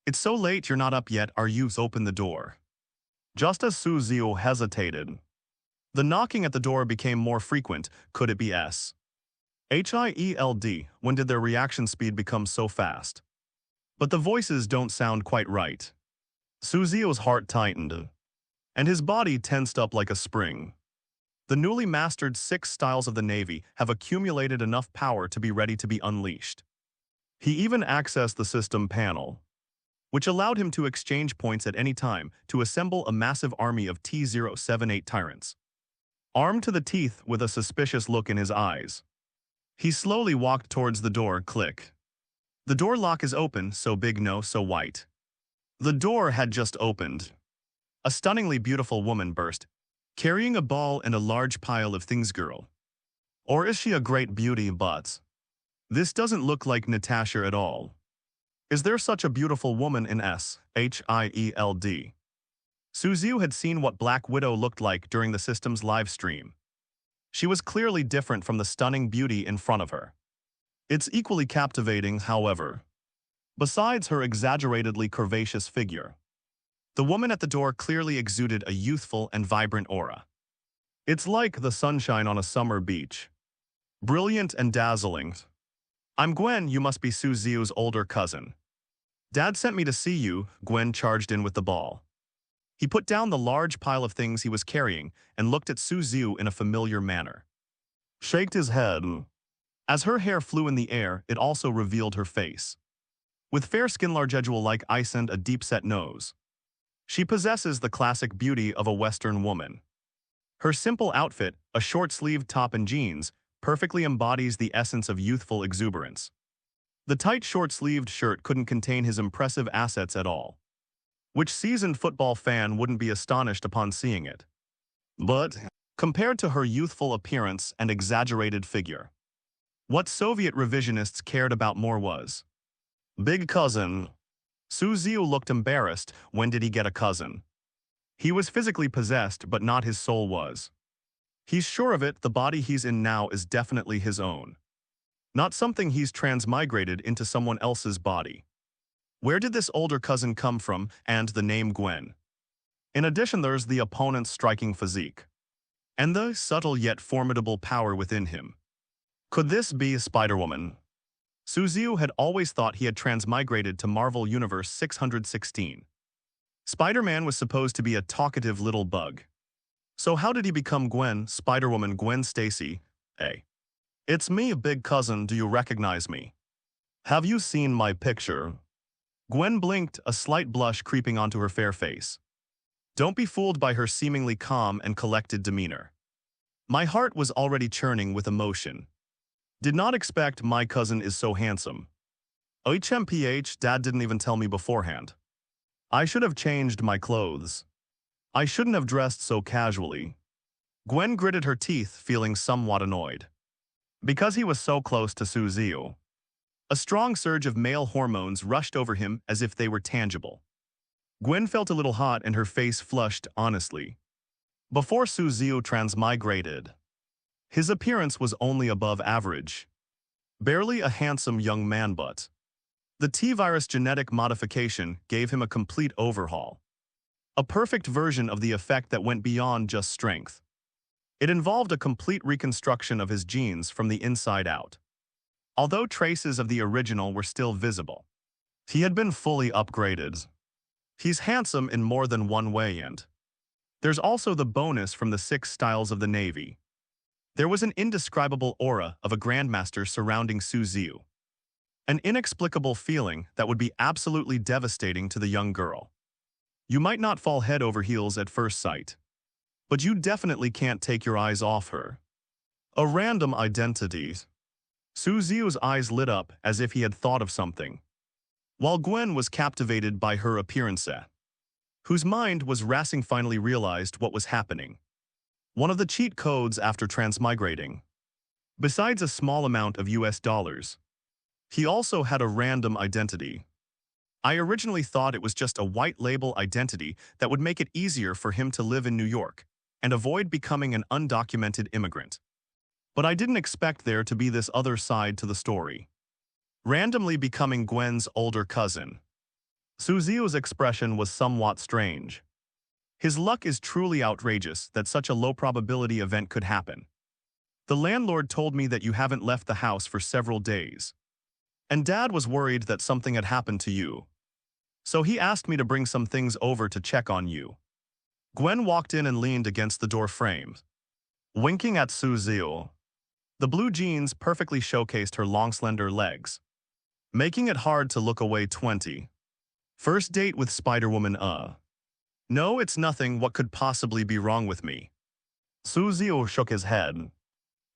It's so late you're not up yet, our youth opened the door. Just as Su Zio hesitated, the knocking at the door became more frequent. Could it be S? Hield, when did their reaction speed become so fast? But the voices don't sound quite right. Su Zio's heart tightened, and his body tensed up like a spring. The newly mastered 6 styles of the Navy have accumulated enough power to be ready to be unleashed. He even accessed the system panel, which allowed him to exchange points at any time to assemble a massive army of T-078 tyrants. Armed to the teeth with a suspicious look in his eyes, he slowly walked towards the door. Click. The door lock is open, so big, no, so white. The door had just opened. A stunningly beautiful woman burst, carrying a ball and a large pile of things. Girl. Or is she a great beauty? But this doesn't look like Natasha at all. Is there such a beautiful woman in SHIELD? Su Zio had seen what Black Widow looked like during the system's live stream. She was clearly different from the stunning beauty in front of her. It's equally captivating, however. Besides her exaggeratedly curvaceous figure, the woman at the door clearly exuded a youthful and vibrant aura. It's like the sunshine on a summer beach. Brilliant and dazzling. I'm Gwen, you must be Su Zio's older cousin. Dad sent me to see you, Gwen charged in with the ball. He put down the large pile of things he was carrying and looked at Su Zio in a familiar manner. Shaked his head. As her hair flew in the air, it also revealed her face. With fair skin, large edgewell-like eyes and a deep-set nose. She possesses the classic beauty of a Western woman. Her simple outfit, a short-sleeved top and jeans, perfectly embodies the essence of youthful exuberance. The tight short-sleeved shirt couldn't contain his impressive assets at all. Which seasoned football fan wouldn't be astonished upon seeing it? But, compared to her youthful appearance and exaggerated figure, what Soviet revisionists cared about more was big cousin. Su Zio looked embarrassed. When did he get a cousin? He was physically possessed, but not his soul was. He's sure of it, the body he's in now is definitely his own. Not something he's transmigrated into someone else's body. Where did this older cousin come from, and the name Gwen? In addition, there's the opponent's striking physique, and the subtle yet formidable power within him. Could this be Spider-Woman? Su Zio had always thought he had transmigrated to Marvel Universe 616. Spider-Man was supposed to be a talkative little bug. So how did he become Gwen, Spider-Woman Gwen Stacy? Hey. It's me, big cousin, do you recognize me? Have you seen my picture? Gwen blinked, a slight blush creeping onto her fair face. Don't be fooled by her seemingly calm and collected demeanor. My heart was already churning with emotion. Did not expect my cousin is so handsome. HMPH, Dad didn't even tell me beforehand. I should have changed my clothes. I shouldn't have dressed so casually. Gwen gritted her teeth, feeling somewhat annoyed. Because he was so close to Su Zio, a strong surge of male hormones rushed over him as if they were tangible. Gwen felt a little hot and her face flushed honestly. Before Su Zio transmigrated, his appearance was only above average. Barely a handsome young man, but the T-virus genetic modification gave him a complete overhaul. A perfect version of the effect that went beyond just strength. It involved a complete reconstruction of his genes from the inside out. Although traces of the original were still visible, he had been fully upgraded. He's handsome in more than one way, and there's also the bonus from the 6 styles of the Navy. There was an indescribable aura of a grandmaster surrounding Su Zio. An inexplicable feeling that would be absolutely devastating to the young girl. You might not fall head over heels at first sight, but you definitely can't take your eyes off her. A random identity. Su Zio's eyes lit up as if he had thought of something, while Gwen was captivated by her appearance, whose mind was racing. Finally realized what was happening. One of the cheat codes after transmigrating. Besides a small amount of US dollars, he also had a random identity. I originally thought it was just a white label identity that would make it easier for him to live in New York and avoid becoming an undocumented immigrant. But I didn't expect there to be this other side to the story. Randomly becoming Gwen's older cousin. Suzio's expression was somewhat strange. His luck is truly outrageous that such a low-probability event could happen. The landlord told me that you haven't left the house for several days. And Dad was worried that something had happened to you. So he asked me to bring some things over to check on you. Gwen walked in and leaned against the door frame, winking at Suzio. The blue jeans perfectly showcased her long, slender legs, making it hard to look away. 20. First date with Spider-Woman. No, it's nothing. What could possibly be wrong with me? Suzio shook his head,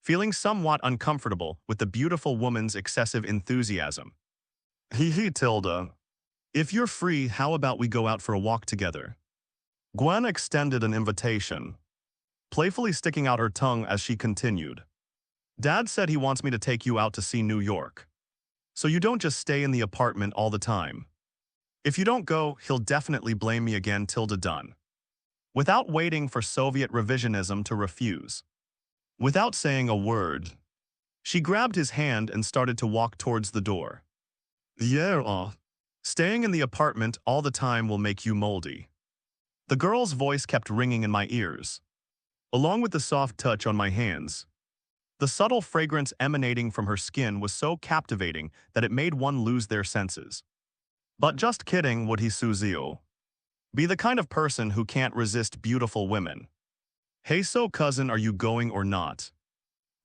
feeling somewhat uncomfortable with the beautiful woman's excessive enthusiasm. Tilda. If you're free, how about we go out for a walk together? Gwen extended an invitation, playfully sticking out her tongue as she continued. Dad said he wants me to take you out to see New York. So you don't just stay in the apartment all the time. If you don't go, he'll definitely blame me again. Tilda done. Without waiting for Soviet revisionism to refuse. Without saying a word, she grabbed his hand and started to walk towards the door. Yeah, staying in the apartment all the time will make you moldy. The girl's voice kept ringing in my ears, along with the soft touch on my hands. The subtle fragrance emanating from her skin was so captivating that it made one lose their senses. But just kidding, would he, Suzio? Be the kind of person who can't resist beautiful women. Hey, so cousin, are you going or not?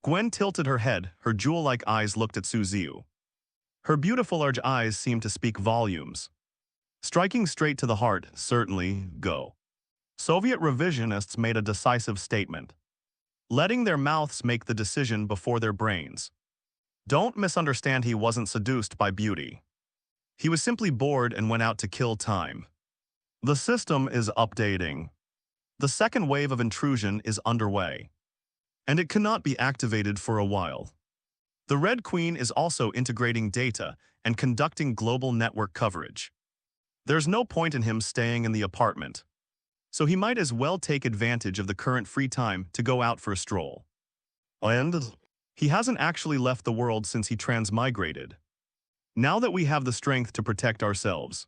Gwen tilted her head, her jewel-like eyes looked at Suzio. Her beautiful large eyes seemed to speak volumes. Striking straight to the heart, certainly, go. Soviet revisionists made a decisive statement, letting their mouths make the decision before their brains. Don't misunderstand, he wasn't seduced by beauty. He was simply bored and went out to kill time. The system is updating. The second wave of intrusion is underway, and it cannot be activated for a while. The Red Queen is also integrating data and conducting global network coverage. There's no point in him staying in the apartment, so he might as well take advantage of the current free time to go out for a stroll. And he hasn't actually left the world since he transmigrated. Now that we have the strength to protect ourselves,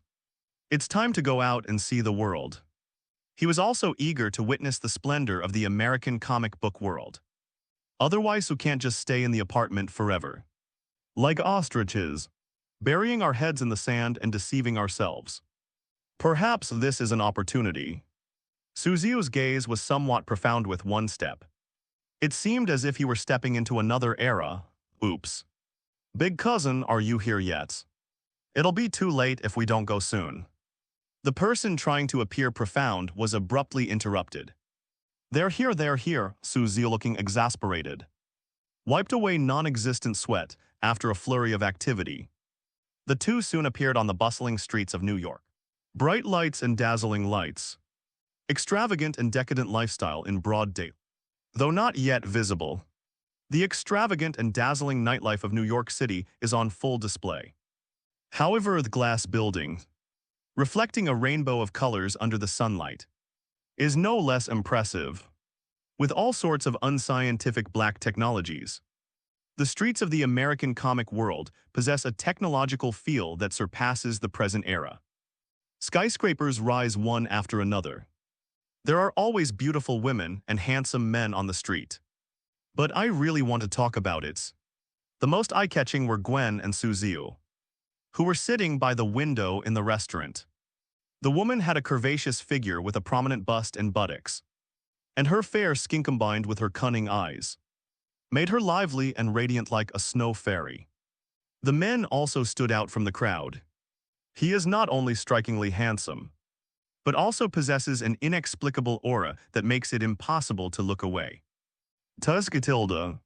it's time to go out and see the world. He was also eager to witness the splendor of the American comic book world. Otherwise, we can't just stay in the apartment forever. Like ostriches, burying our heads in the sand and deceiving ourselves. Perhaps this is an opportunity. Suzio's gaze was somewhat profound with one step. It seemed as if he were stepping into another era. Oops. Big cousin, are you here yet? It'll be too late if we don't go soon. The person trying to appear profound was abruptly interrupted. They're here, Suzio, looking exasperated, wiped away non-existent sweat after a flurry of activity. The two soon appeared on the bustling streets of New York. Bright lights and dazzling lights. Extravagant and decadent lifestyle in broad daylight. Though not yet visible, the extravagant and dazzling nightlife of New York City is on full display. However, the glass building, reflecting a rainbow of colors under the sunlight, is no less impressive. With all sorts of unscientific black technologies, the streets of the American comic world possess a technological feel that surpasses the present era. Skyscrapers rise one after another. There are always beautiful women and handsome men on the street. But I really want to talk about it. The most eye-catching were Gwen and Suzio, who were sitting by the window in the restaurant. The woman had a curvaceous figure with a prominent bust and buttocks, and her fair skin combined with her cunning eyes made her lively and radiant like a snow fairy. The men also stood out from the crowd. He is not only strikingly handsome, but also possesses an inexplicable aura that makes it impossible to look away. Tilda.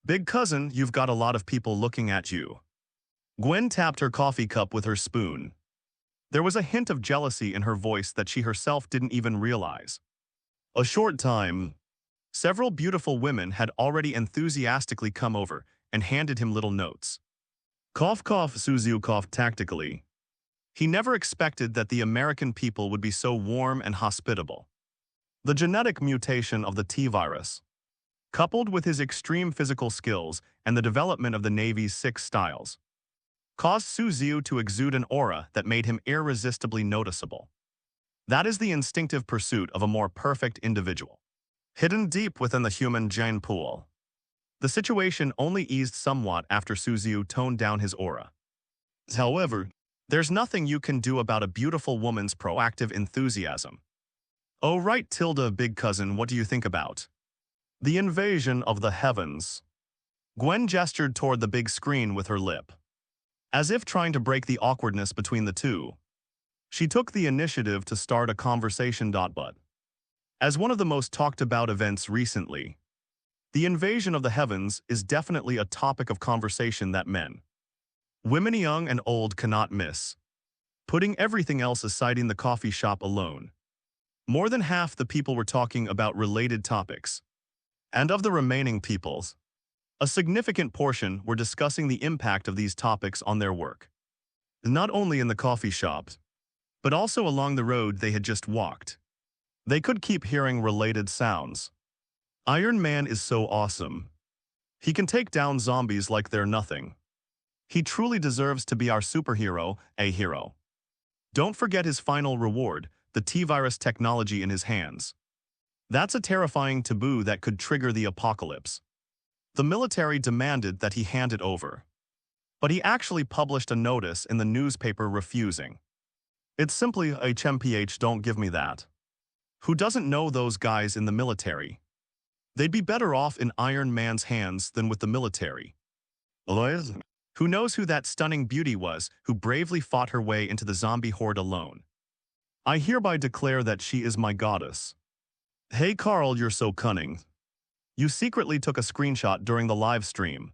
Big cousin, you've got a lot of people looking at you. Gwen tapped her coffee cup with her spoon. There was a hint of jealousy in her voice that she herself didn't even realize. A short time, several beautiful women had already enthusiastically come over and handed him little notes. Cough, cough, Suzio coughed tactically. He never expected that the American people would be so warm and hospitable. The genetic mutation of the T-virus, coupled with his extreme physical skills and the development of the Navy's 6 styles, caused Su Xiu to exude an aura that made him irresistibly noticeable. That is the instinctive pursuit of a more perfect individual. Hidden deep within the human gene pool, the situation only eased somewhat after Su Xiu toned down his aura. However, there's nothing you can do about a beautiful woman's proactive enthusiasm. Oh right, Tilda, big cousin, what do you think about the invasion of the heavens? Gwen gestured toward the big screen with her lip, as if trying to break the awkwardness between the two. She took the initiative to start a conversation. But as one of the most talked about events recently, the invasion of the heavens is definitely a topic of conversation that men, women young and old cannot miss. Putting everything else aside in the coffee shop alone, more than half the people were talking about related topics. And of the remaining peoples, a significant portion were discussing the impact of these topics on their work. Not only in the coffee shops, but also along the road they had just walked. They could keep hearing related sounds. Iron Man is so awesome. He can take down zombies like they're nothing. He truly deserves to be our superhero, a hero. Don't forget his final reward, the T-virus technology in his hands. That's a terrifying taboo that could trigger the apocalypse. The military demanded that he hand it over. But he actually published a notice in the newspaper refusing. It's simply a HMPH, don't give me that. Who doesn't know those guys in the military? They'd be better off in Iron Man's hands than with the military. Who knows who that stunning beauty was who bravely fought her way into the zombie horde alone? I hereby declare that she is my goddess. Hey Carl, you're so cunning. You secretly took a screenshot during the live stream.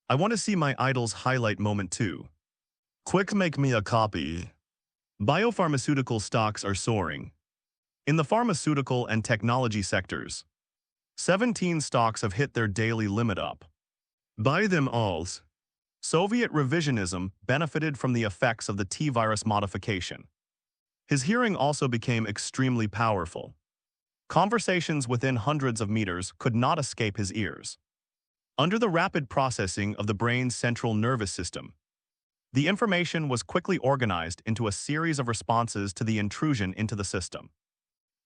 I want to see my idol's highlight moment too. Quick, make me a copy. Biopharmaceutical stocks are soaring. In the pharmaceutical and technology sectors, 17 stocks have hit their daily limit up. Buy them all. Soviet revisionism benefited from the effects of the T-virus modification. His hearing also became extremely powerful. Conversations within hundreds of meters could not escape his ears. Under the rapid processing of the brain's central nervous system, the information was quickly organized into a series of responses to the intrusion into the system.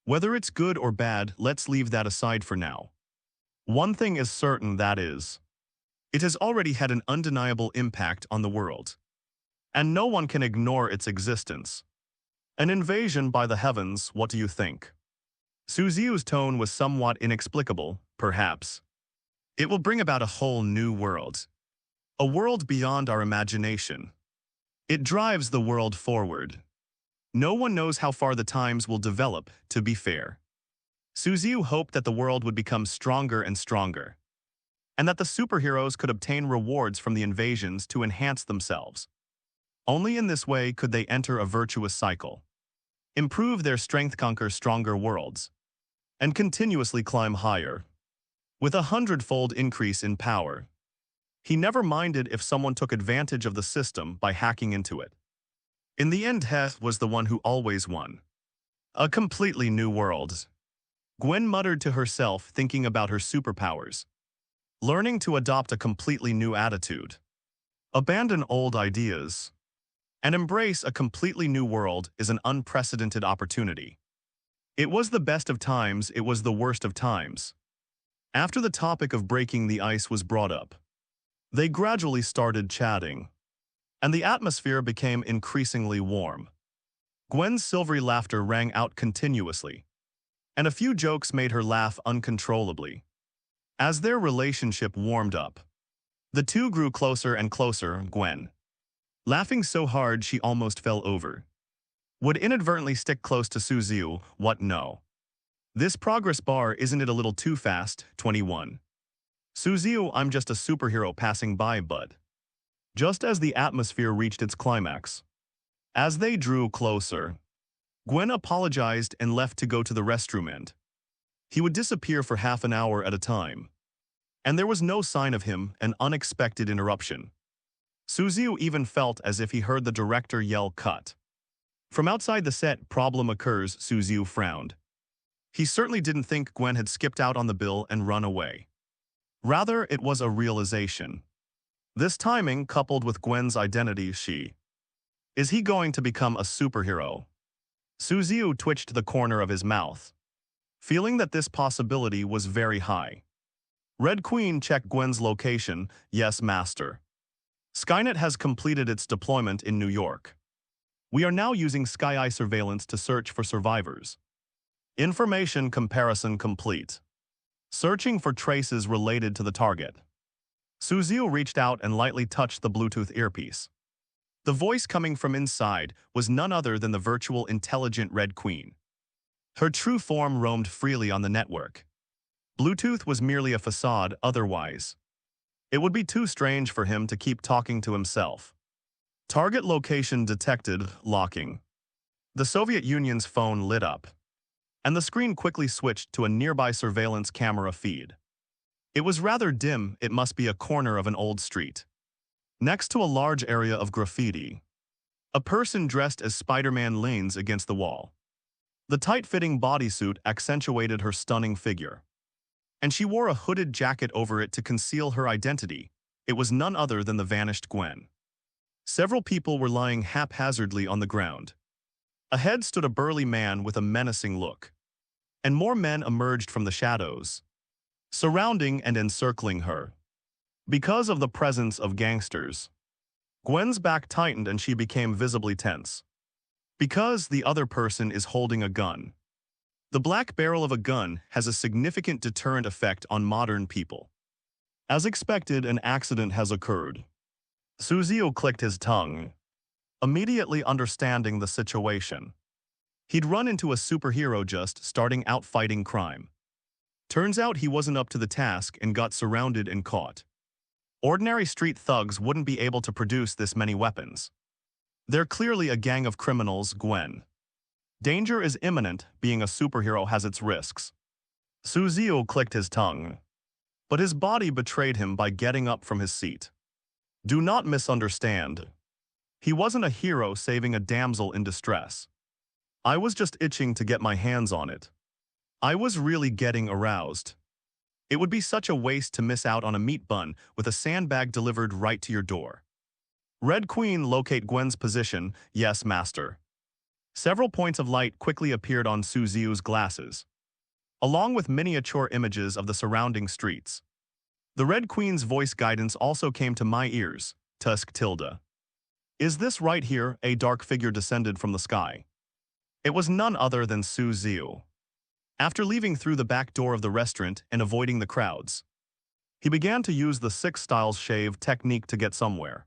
Whether it's good or bad, let's leave that aside for now. One thing is certain, that is, it has already had an undeniable impact on the world. And no one can ignore its existence. An invasion by the heavens, what do you think? Su Xiu's tone was somewhat inexplicable, perhaps. It will bring about a whole new world. A world beyond our imagination. It drives the world forward. No one knows how far the times will develop, to be fair. Su Xiu hoped that the world would become stronger and stronger, and that the superheroes could obtain rewards from the invasions to enhance themselves. Only in this way could they enter a virtuous cycle, improve their strength, conquer stronger worlds, and continuously climb higher. With a 100-fold increase in power, he never minded if someone took advantage of the system by hacking into it. In the end, He was the one who always won. A completely new world. Gwen muttered to herself, thinking about her superpowers. Learning to adopt a completely new attitude. Abandon old ideas. And embrace a completely new world is an unprecedented opportunity. It was the best of times, it was the worst of times. After the topic of breaking the ice was brought up, they gradually started chatting, and the atmosphere became increasingly warm. Gwen's silvery laughter rang out continuously, and a few jokes made her laugh uncontrollably. As their relationship warmed up, the two grew closer and closer. Gwen, laughing so hard she almost fell over, would inadvertently stick close to Su Xiu. What, no? This progress bar, isn't it a little too fast? 21. Su Xiu, I'm just a superhero passing by, bud. Just as the atmosphere reached its climax, as they drew closer, Gwen apologized and left to go to the restroom, and he would disappear for half an hour at a time. And there was no sign of him, an unexpected interruption. Su Xiu even felt as if he heard the director yell, "Cut." From outside the set, problem occurs, Suzu frowned. He certainly didn't think Gwen had skipped out on the bill and run away. Rather, it was a realization. This timing, coupled with Gwen's identity, is he going to become a superhero? Suzu twitched the corner of his mouth, feeling that this possibility was very high. Red Queen checked Gwen's location, yes, master. Skynet has completed its deployment in New York. We are now using Sky Eye surveillance to search for survivors. Information comparison complete. Searching for traces related to the target. Suzu reached out and lightly touched the Bluetooth earpiece. The voice coming from inside was none other than the virtual intelligent Red Queen. Her true form roamed freely on the network. Bluetooth was merely a facade otherwise. It would be too strange for him to keep talking to himself. Target location detected, locking. The Soviet Union's phone lit up, and the screen quickly switched to a nearby surveillance camera feed. It was rather dim, it must be a corner of an old street. Next to a large area of graffiti, a person dressed as Spider-Man leans against the wall. The tight-fitting bodysuit accentuated her stunning figure, and she wore a hooded jacket over it to conceal her identity. It was none other than the vanished Gwen. Several people were lying haphazardly on the ground. Ahead stood a burly man with a menacing look, and more men emerged from the shadows, surrounding and encircling her. Because of the presence of gangsters, Gwen's back tightened and she became visibly tense. Because the other person is holding a gun. The black barrel of a gun has a significant deterrent effect on modern people. As expected, an accident has occurred. Suzu clicked his tongue, immediately understanding the situation. He'd run into a superhero just starting out fighting crime. Turns out he wasn't up to the task and got surrounded and caught. Ordinary street thugs wouldn't be able to produce this many weapons. They're clearly a gang of criminals, Gwen. Danger is imminent, being a superhero has its risks. Suzu clicked his tongue, but his body betrayed him by getting up from his seat. Do not misunderstand. He wasn't a hero saving a damsel in distress. I was just itching to get my hands on it. I was really getting aroused. It would be such a waste to miss out on a meat bun with a sandbag delivered right to your door. Red Queen, locate Gwen's position, yes, master. Several points of light quickly appeared on Suzu's glasses, along with miniature images of the surrounding streets. The Red Queen's voice guidance also came to my ears, Tusk tilde. Is this right here? A dark figure descended from the sky. It was none other than Suzu. After leaving through the back door of the restaurant and avoiding the crowds, he began to use the 6 styles shave technique to get somewhere.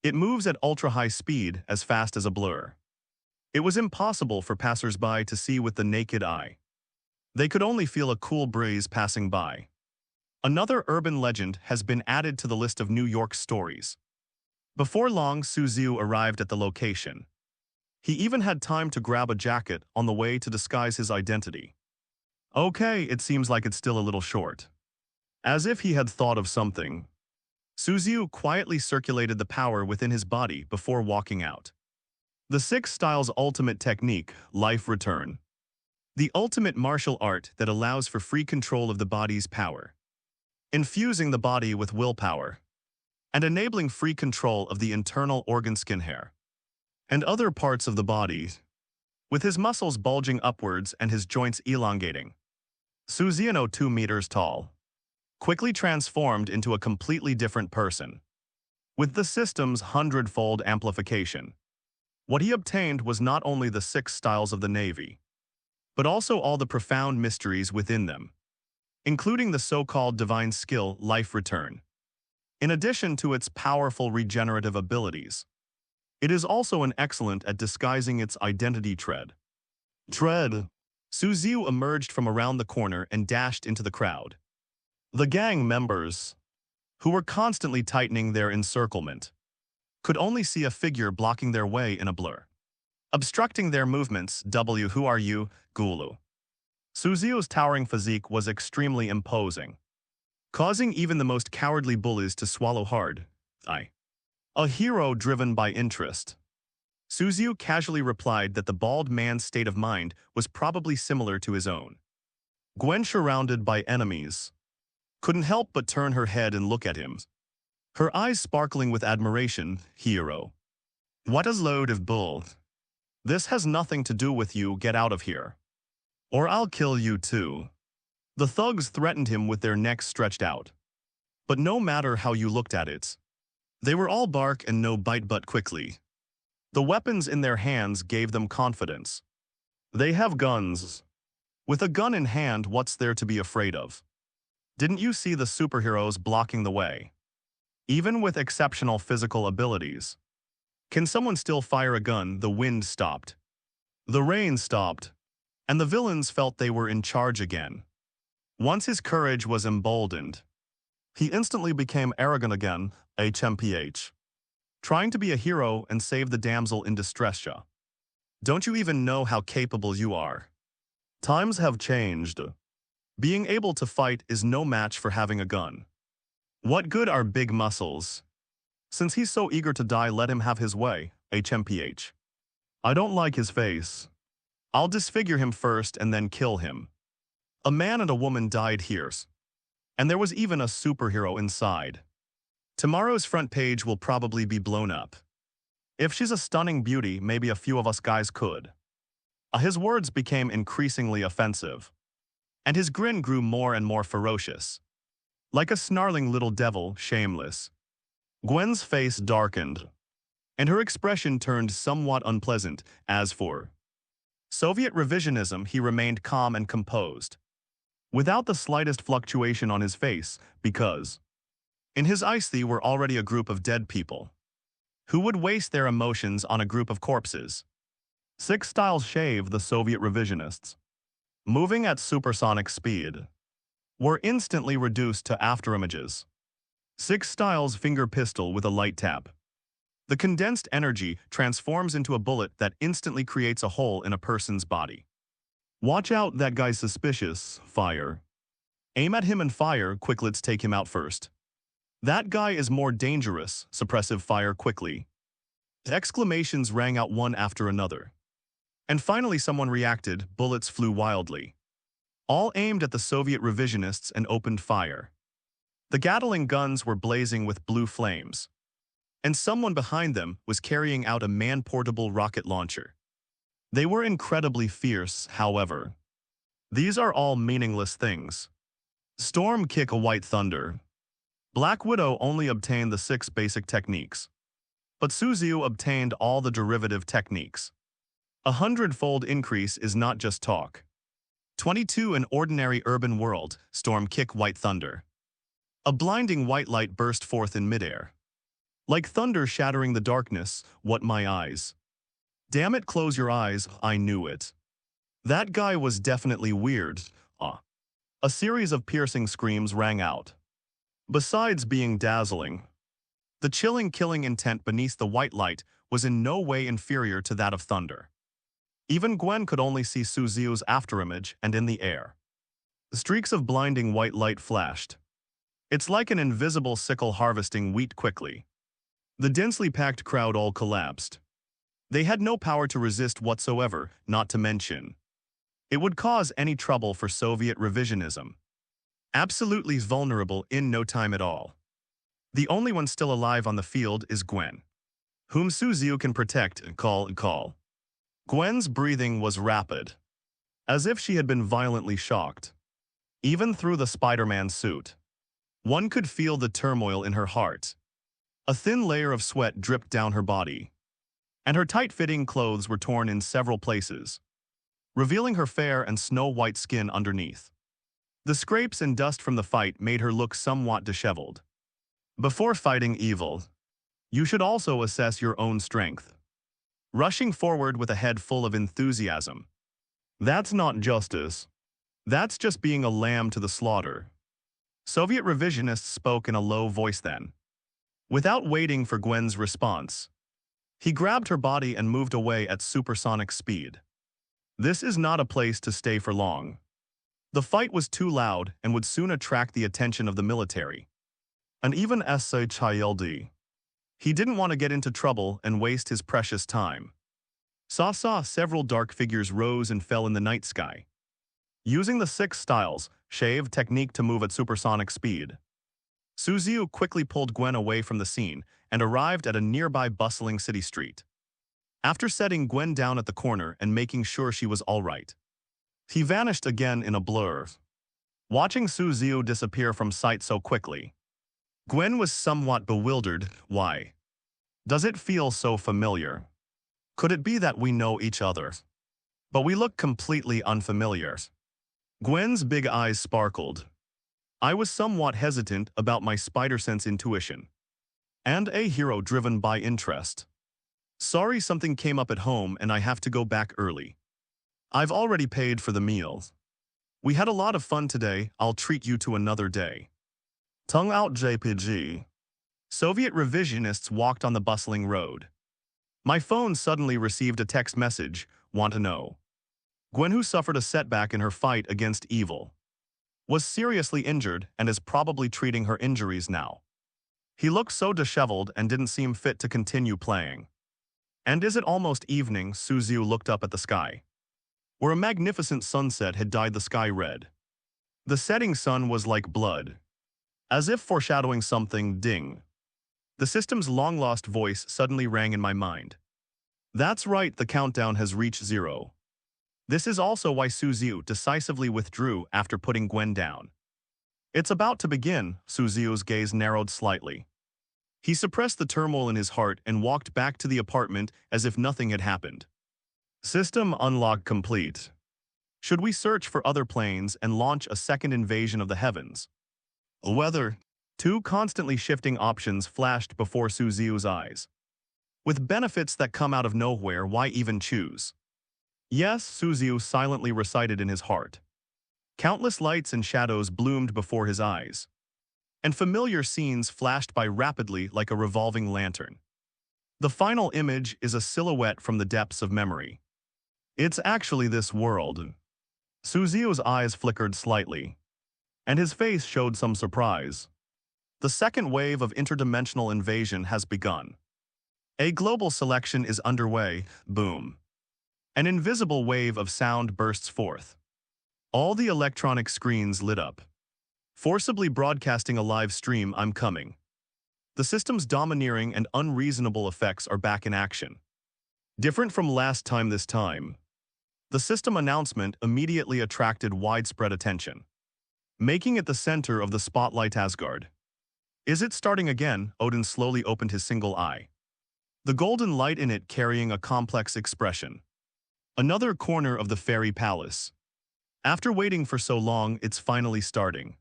It moves at ultra-high speed, as fast as a blur. It was impossible for passers-by to see with the naked eye. They could only feel a cool breeze passing by. Another urban legend has been added to the list of New York stories. Before long, Suzu arrived at the location. He even had time to grab a jacket on the way to disguise his identity. Okay, it seems like it's still a little short. As if he had thought of something, Suzu quietly circulated the power within his body before walking out. The 6 styles ultimate technique, life return. The ultimate martial art that allows for free control of the body's power, infusing the body with willpower, and enabling free control of the internal organ skin hair and other parts of the body, with his muscles bulging upwards and his joints elongating. Suzu, 2 meters tall, quickly transformed into a completely different person. With the system's 100-fold amplification, what he obtained was not only the 6 styles of the Navy, but also all the profound mysteries within them, including the so-called divine skill, life return. In addition to its powerful regenerative abilities, it is also an excellent at disguising its identity tread. Suzu emerged from around the corner and dashed into the crowd. The gang members, who were constantly tightening their encirclement, could only see a figure blocking their way in a blur, obstructing their movements. Who are you, Gulu? Suzu's towering physique was extremely imposing, causing even the most cowardly bullies to swallow hard. A hero driven by interest. Suzu casually replied that the bald man's state of mind was probably similar to his own. Gwen, surrounded by enemies, couldn't help but turn her head and look at him, her eyes sparkling with admiration. Hero. What a load of bull. This has nothing to do with you. Get out of here. Or I'll kill you too. The thugs threatened him with their necks stretched out. But no matter how you looked at it, they were all bark and no bite. But quickly, the weapons in their hands gave them confidence. They have guns. With a gun in hand, what's there to be afraid of? Didn't you see the superheroes blocking the way? Even with exceptional physical abilities, can someone still fire a gun? The wind stopped. The rain stopped. And the villains felt they were in charge again. Once his courage was emboldened, he instantly became arrogant again. HMPH. Trying to be a hero and save the damsel in distress. Don't you even know how capable you are? Times have changed. Being able to fight is no match for having a gun. What good are big muscles? Since he's so eager to die, let him have his way. HMPH. I don't like his face. I'll disfigure him first and then kill him. A man and a woman died here. And there was even a superhero inside. Tomorrow's front page will probably be blown up. If she's a stunning beauty, maybe a few of us guys could. His words became increasingly offensive. And his grin grew more and more ferocious. Like a snarling little devil, shameless. Gwen's face darkened, and her expression turned somewhat unpleasant. As for Soviet revisionism, he remained calm and composed, without the slightest fluctuation on his face, because in his eyes they were already a group of dead people. Who would waste their emotions on a group of corpses? 6 styles shave. The Soviet revisionists, moving at supersonic speed, were instantly reduced to afterimages. 6 styles finger pistol with a light tap. The condensed energy transforms into a bullet that instantly creates a hole in a person's body. Watch out, that guy's suspicious. Fire. Aim at him and fire. Quick, let's take him out first. That guy is more dangerous. Suppressive fire quickly. Exclamations rang out one after another. And finally someone reacted. Bullets flew wildly. All aimed at the Soviet revisionists and opened fire. The Gatling guns were blazing with blue flames. And someone behind them was carrying out a man-portable rocket launcher. They were incredibly fierce, however. These are all meaningless things. Storm Kick, a White Thunder. Black Widow only obtained the 6 basic techniques. But Suzu obtained all the derivative techniques. 100-fold increase is not just talk. 22 An ordinary urban world. Storm Kick, White Thunder. A blinding white light burst forth in midair. Like thunder shattering the darkness. What, my eyes? Damn it, close your eyes. I knew it. That guy was definitely weird. A series of piercing screams rang out. Besides being dazzling, the chilling killing intent beneath the white light was in no way inferior to that of thunder. Even Gwen could only see Suzu's afterimage, and in the air, streaks of blinding white light flashed. It's like an invisible sickle harvesting wheat quickly. The densely packed crowd all collapsed. They had no power to resist whatsoever, not to mention it would cause any trouble for Soviet revisionism. Absolutely vulnerable in no time at all. The only one still alive on the field is Gwen, whom Suzu can protect and call. Gwen's breathing was rapid, as if she had been violently shocked. Even through the Spider-Man suit, one could feel the turmoil in her heart. A thin layer of sweat dripped down her body, and her tight-fitting clothes were torn in several places, revealing her fair and snow-white skin underneath. The scrapes and dust from the fight made her look somewhat disheveled. Before fighting evil, you should also assess your own strength. Rushing forward with a head full of enthusiasm. That's not justice. That's just being a lamb to the slaughter. Soviet revisionists spoke in a low voice then. Without waiting for Gwen's response, he grabbed her body and moved away at supersonic speed. This is not a place to stay for long. The fight was too loud and would soon attract the attention of the military. And even SHILD. He didn't want to get into trouble and waste his precious time. Saw several dark figures rose and fell in the night sky. Using the 6 styles shave technique to move at supersonic speed, Suziu quickly pulled Gwen away from the scene and arrived at a nearby bustling city street. After setting Gwen down at the corner and making sure she was all right, he vanished again in a blur. Watching Suziu disappear from sight so quickly, Gwen was somewhat bewildered. Why does it feel so familiar? Could it be that we know each other, but we look completely unfamiliar? Gwen's big eyes sparkled. I was somewhat hesitant about my spider sense intuition, and a hero driven by interest. Sorry, something came up at home and I have to go back early. I've already paid for the meals. We had a lot of fun today. I'll treat you to another day. Tongue out JPG. Soviet revisionists walked on the bustling road. My phone suddenly received a text message. Want to know? Gwen, who suffered a setback in her fight against evil, was seriously injured and is probably treating her injuries now. He looked so disheveled and didn't seem fit to continue playing. And is it almost evening? Suziu looked up at the sky, where a magnificent sunset had dyed the sky red. The setting sun was like blood, as if foreshadowing something. Ding. The system's long-lost voice suddenly rang in my mind. That's right, the countdown has reached 0. This is also why Suziu decisively withdrew after putting Gwen down. It's about to begin. Suziu's gaze narrowed slightly. He suppressed the turmoil in his heart and walked back to the apartment as if nothing had happened. System unlock complete. Should we search for other planes and launch a second invasion of the heavens? Weather. 2 constantly shifting options flashed before Suziu's eyes. With benefits that come out of nowhere, why even choose? Yes, Suziu silently recited in his heart. Countless lights and shadows bloomed before his eyes, and familiar scenes flashed by rapidly like a revolving lantern. The final image is a silhouette from the depths of memory. It's actually this world. Suziu's eyes flickered slightly, and his face showed some surprise. The second wave of interdimensional invasion has begun. A global selection is underway. Boom. An invisible wave of sound bursts forth. All the electronic screens lit up, forcibly broadcasting a live stream. I'm coming. The system's domineering and unreasonable effects are back in action. Different from last time this time, the system announcement immediately attracted widespread attention, making it the center of the spotlight. Asgard. Is it starting again? Odin slowly opened his single eye, the golden light in it carrying a complex expression. Another corner of the fairy palace. After waiting for so long, it's finally starting.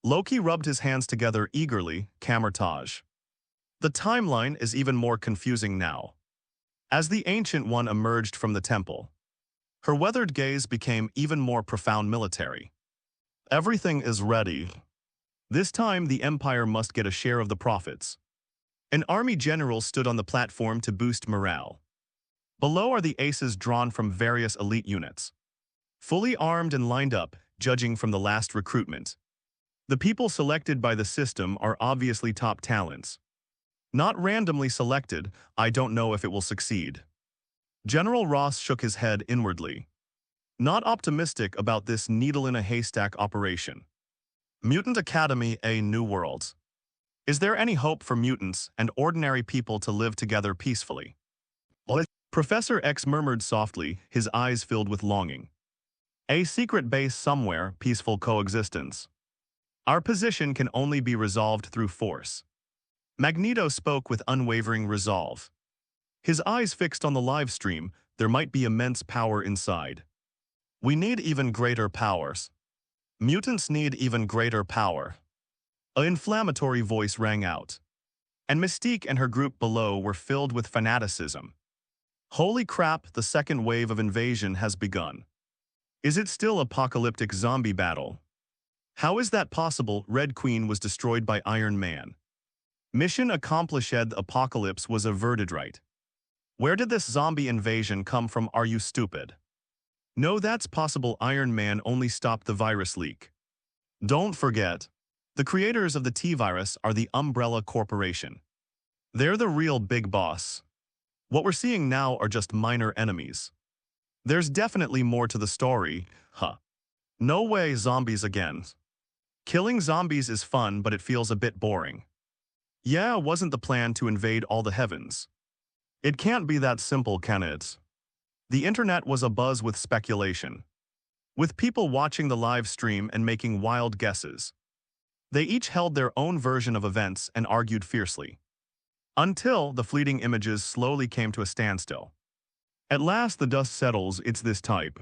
Loki rubbed his hands together eagerly. Camertage. The timeline is even more confusing now. As the Ancient One emerged from the temple, her weathered gaze became even more profound. Military. Everything is ready. This time the Empire must get a share of the profits. An army general stood on the platform to boost morale. Below are the aces drawn from various elite units, fully armed and lined up, judging from the last recruitment. The people selected by the system are obviously top talents. Not randomly selected. I don't know if it will succeed. General Ross shook his head inwardly, not optimistic about this needle-in-a-haystack operation. Mutant Academy, a new world. Is there any hope for mutants and ordinary people to live together peacefully? Professor X murmured softly, his eyes filled with longing. A secret base somewhere, peaceful coexistence. Our position can only be resolved through force. Magneto spoke with unwavering resolve. His eyes fixed on the live stream. There might be immense power inside. We need even greater powers. Mutants need even greater power. An inflammatory voice rang out, and Mystique and her group below were filled with fanaticism. Holy crap, the second wave of invasion has begun. Is it still apocalyptic zombie battle? How is that possible? Red Queen was destroyed by Iron Man. Mission accomplished. The apocalypse was averted, right? Where did this zombie invasion come from? Are you stupid? No, that's possible. Iron Man only stopped the virus leak. Don't forget, the creators of the T-virus are the Umbrella Corporation. They're the real big boss. What we're seeing now are just minor enemies. There's definitely more to the story, huh? No way zombies again. Killing zombies is fun, but it feels a bit boring. Yeah, wasn't the plan to invade all the heavens? It can't be that simple, can it? The internet was abuzz with speculation, with people watching the live stream and making wild guesses. They each held their own version of events and argued fiercely, until the fleeting images slowly came to a standstill. At last the dust settles, it's this type.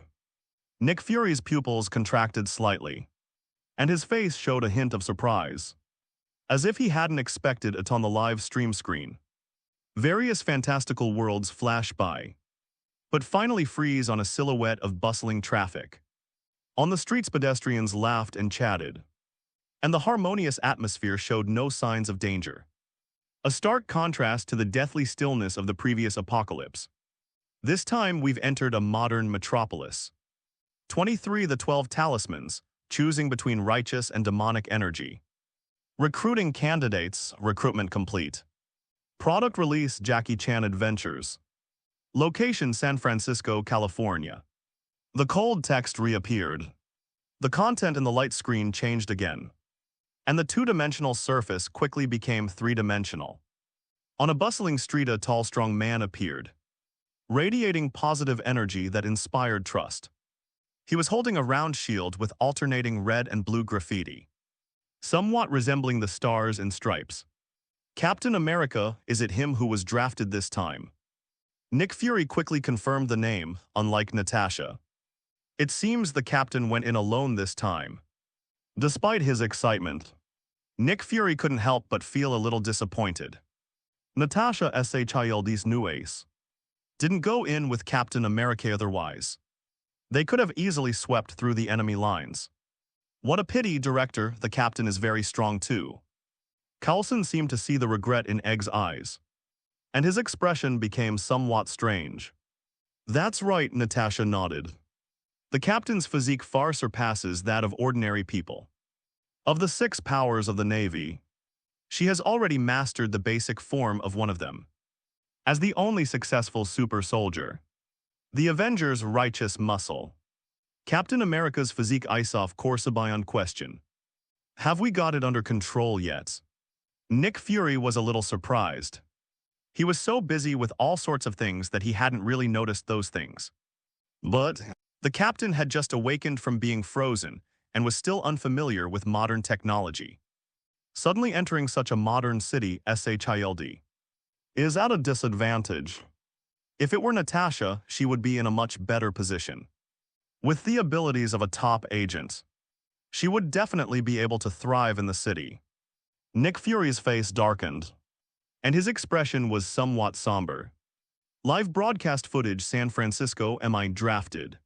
Nick Fury's pupils contracted slightly, and his face showed a hint of surprise, as if he hadn't expected it on the live stream screen. Various fantastical worlds flash by, but finally freeze on a silhouette of bustling traffic. On the streets, pedestrians laughed and chatted, and the harmonious atmosphere showed no signs of danger. A stark contrast to the deathly stillness of the previous apocalypse. This time we've entered a modern metropolis. 23 The 12 Talismans, choosing between righteous and demonic energy. Recruiting candidates, recruitment complete. Product release, Jackie Chan Adventures. Location, San Francisco, California. The cold text reappeared. The content in the light screen changed again, and the two-dimensional surface quickly became three-dimensional. On a bustling street, a tall, strong man appeared, radiating positive energy that inspired trust. He was holding a round shield with alternating red and blue graffiti, somewhat resembling the stars and stripes. Captain America, is it him who was drafted this time? Nick Fury quickly confirmed the name, unlike Natasha. It seems the captain went in alone this time. Despite his excitement, Nick Fury couldn't help but feel a little disappointed. Natasha Schild's new ace didn't go in with Captain America otherwise. They could have easily swept through the enemy lines. What a pity, director, the captain is very strong too. Coulson seemed to see the regret in Egg's eyes, and his expression became somewhat strange. That's right, Natasha nodded. The captain's physique far surpasses that of ordinary people. Of the 6 powers of the Navy, she has already mastered the basic form of one of them. As the only successful super soldier, the Avengers' righteous muscle. Captain America's physique ice off course beyond question. Have we got it under control yet? Nick Fury was a little surprised. He was so busy with all sorts of things that he hadn't really noticed those things. But the captain had just awakened from being frozen and was still unfamiliar with modern technology. Suddenly entering such a modern city, Shield, is at a disadvantage. If it were Natasha, she would be in a much better position. With the abilities of a top agent, she would definitely be able to thrive in the city. Nick Fury's face darkened, and his expression was somewhat somber. Live broadcast footage, San Francisco, am drafted.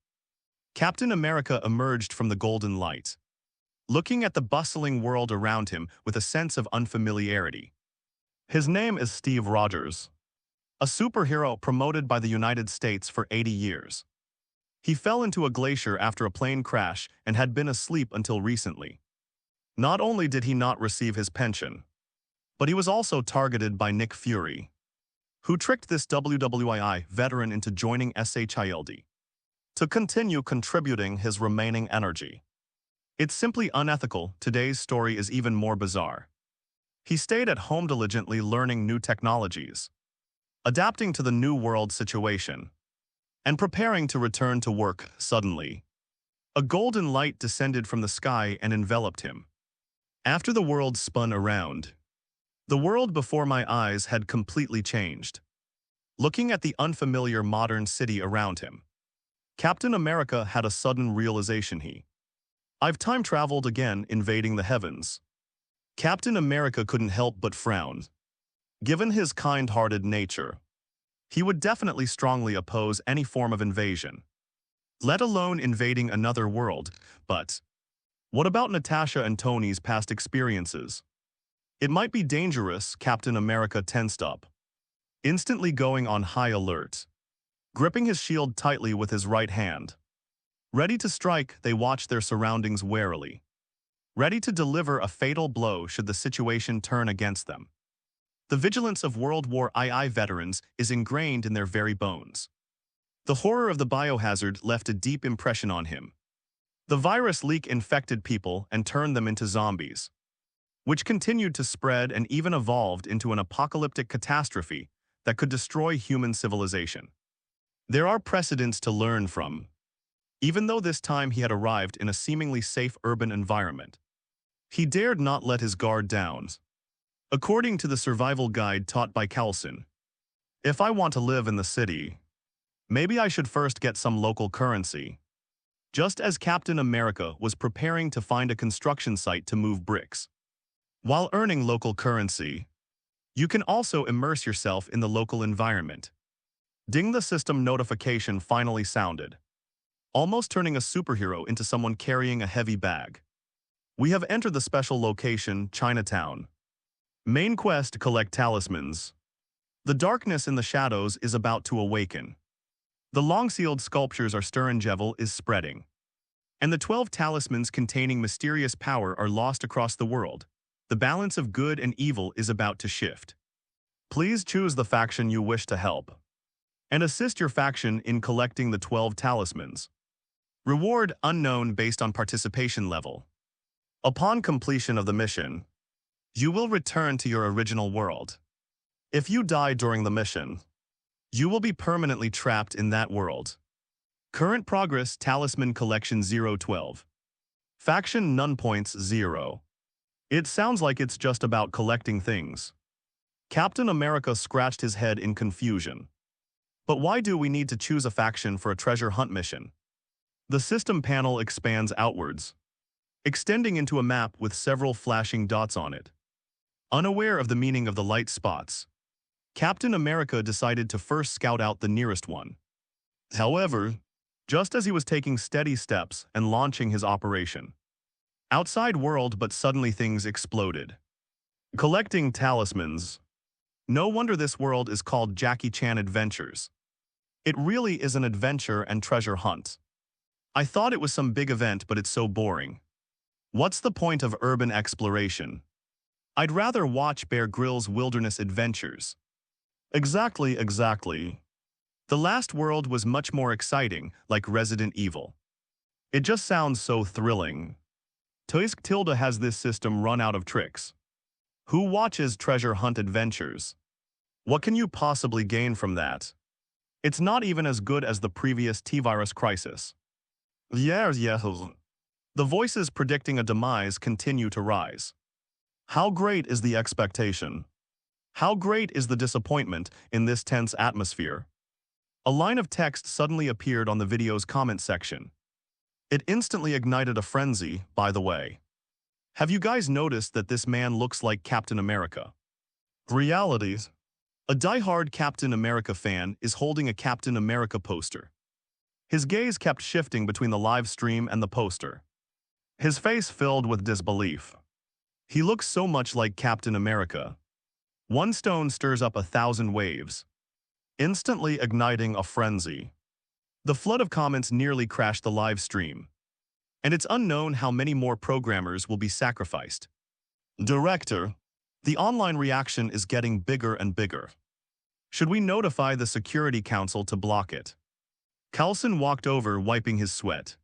Captain America emerged from the golden light, looking at the bustling world around him with a sense of unfamiliarity. His name is Steve Rogers, a superhero promoted by the United States for 80 years. He fell into a glacier after a plane crash and had been asleep until recently. Not only did he not receive his pension, but he was also targeted by Nick Fury, who tricked this WWII veteran into joining Shield to continue contributing his remaining energy. It's simply unethical. Today's story is even more bizarre. He stayed at home diligently learning new technologies, adapting to the new world situation, and preparing to return to work. Suddenly, a golden light descended from the sky and enveloped him. After the world spun around, the world before my eyes had completely changed. Looking at the unfamiliar modern city around him, Captain America had a sudden realization. I've time traveled again, invading the heavens. Captain America couldn't help but frown. Given his kind-hearted nature, he would definitely strongly oppose any form of invasion, let alone invading another world. But what about Natasha and Tony's past experiences? It might be dangerous. Captain America tensed up, instantly going on high alert, gripping his shield tightly with his right hand. Ready to strike, they watched their surroundings warily, ready to deliver a fatal blow should the situation turn against them. The vigilance of World War II veterans is ingrained in their very bones. The horror of the biohazard left a deep impression on him. The virus leak infected people and turned them into zombies, which continued to spread and even evolved into an apocalyptic catastrophe that could destroy human civilization. There are precedents to learn from. Even though this time he had arrived in a seemingly safe urban environment, he dared not let his guard down. According to the survival guide taught by Carlson, if I want to live in the city, maybe I should first get some local currency. Just as Captain America was preparing to find a construction site to move bricks. While earning local currency, you can also immerse yourself in the local environment. Ding, the system notification finally sounded, almost turning a superhero into someone carrying a heavy bag. We have entered the special location, Chinatown. Main quest: collect talismans. The darkness in the shadows is about to awaken. The long-sealed sculptures are Sturringjevel is spreading. And the 12 talismans containing mysterious power are lost across the world. The balance of good and evil is about to shift. Please choose the faction you wish to help, and assist your faction in collecting the 12 talismans. Reward unknown based on participation level. Upon completion of the mission, you will return to your original world. If you die during the mission, you will be permanently trapped in that world. Current progress: Talisman Collection 012. Faction None Points 0. It sounds like it's just about collecting things. Captain America scratched his head in confusion. But why do we need to choose a faction for a treasure hunt mission? The system panel expands outwards, extending into a map with several flashing dots on it. Unaware of the meaning of the light spots, Captain America decided to first scout out the nearest one. However, just as he was taking steady steps and launching his operation, outside world, but suddenly things exploded. Collecting talismans. No wonder this world is called Jackie Chan Adventures. It really is an adventure and treasure hunt. I thought it was some big event, but it's so boring. What's the point of urban exploration? I'd rather watch Bear Grylls' Wilderness Adventures. Exactly. The last world was much more exciting, like Resident Evil. It just sounds so thrilling. Tuisk Tilda has this system run out of tricks. Who watches treasure hunt adventures? What can you possibly gain from that? It's not even as good as the previous T-Virus Crisis. Yeah. The voices predicting a demise continue to rise. How great is the expectation? How great is the disappointment in this tense atmosphere? A line of text suddenly appeared on the video's comment section. It instantly ignited a frenzy, by the way. Have you guys noticed that this man looks like Captain America? Realities. A die-hard Captain America fan is holding a Captain America poster. His gaze kept shifting between the live stream and the poster. His face filled with disbelief. He looks so much like Captain America. One stone stirs up 1,000 waves, instantly igniting a frenzy. The flood of comments nearly crashed the live stream, and it's unknown how many more programmers will be sacrificed. Director, the online reaction is getting bigger and bigger. Should we notify the Security Council to block it? Carlson walked over, wiping his sweat.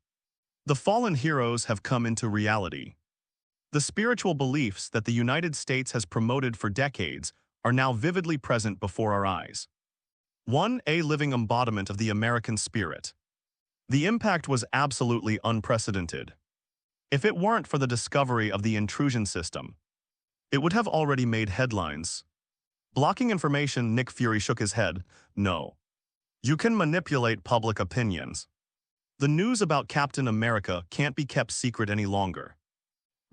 The fallen heroes have come into reality. The spiritual beliefs that the United States has promoted for decades are now vividly present before our eyes. A living embodiment of the American spirit. The impact was absolutely unprecedented. If it weren't for the discovery of the intrusion system, it would have already made headlines. Blocking information, Nick Fury shook his head. No. You can manipulate public opinions. The news about Captain America can't be kept secret any longer.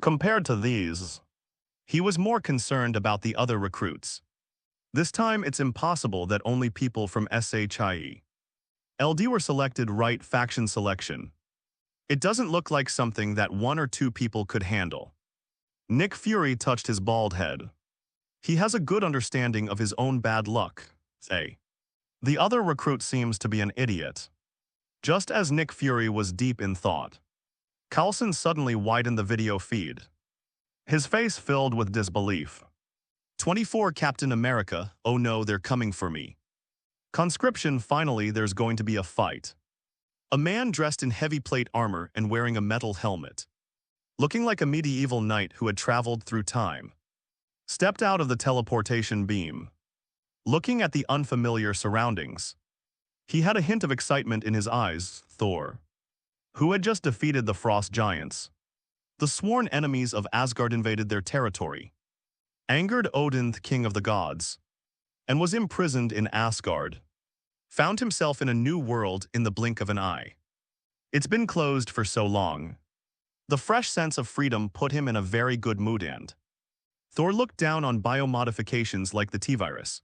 Compared to these, he was more concerned about the other recruits. This time it's impossible that only people from SHIE LD were selected. Right, faction selection. It doesn't look like something that 1 or 2 people could handle. Nick Fury touched his bald head. He has a good understanding of his own bad luck, say. The other recruit seems to be an idiot. Just as Nick Fury was deep in thought, Carlson suddenly widened the video feed. His face filled with disbelief. 24 Captain America, oh no, they're coming for me. Conscription, finally, there's going to be a fight. A man dressed in heavy plate armor and wearing a metal helmet, looking like a medieval knight who had traveled through time, stepped out of the teleportation beam. Looking at the unfamiliar surroundings, he had a hint of excitement in his eyes. Thor, who had just defeated the frost giants, the sworn enemies of Asgard, invaded their territory, angered Odin, the king of the gods, and was imprisoned in Asgard, found himself in a new world in the blink of an eye. It's been closed for so long. The fresh sense of freedom put him in a very good mood, and Thor looked down on biomodifications like the T-virus,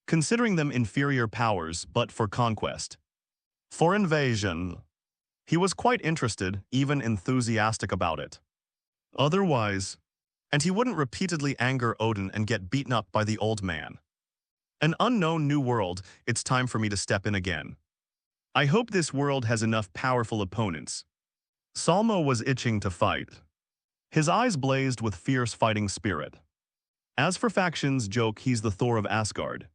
considering them inferior powers but for conquest, for invasion. He was quite interested, even enthusiastic about it. Otherwise, and he wouldn't repeatedly anger Odin and get beaten up by the old man. An unknown new world, it's time for me to step in again. I hope this world has enough powerful opponents. Salmo was itching to fight. His eyes blazed with fierce fighting spirit. As for factions joke, he's the Thor of Asgard.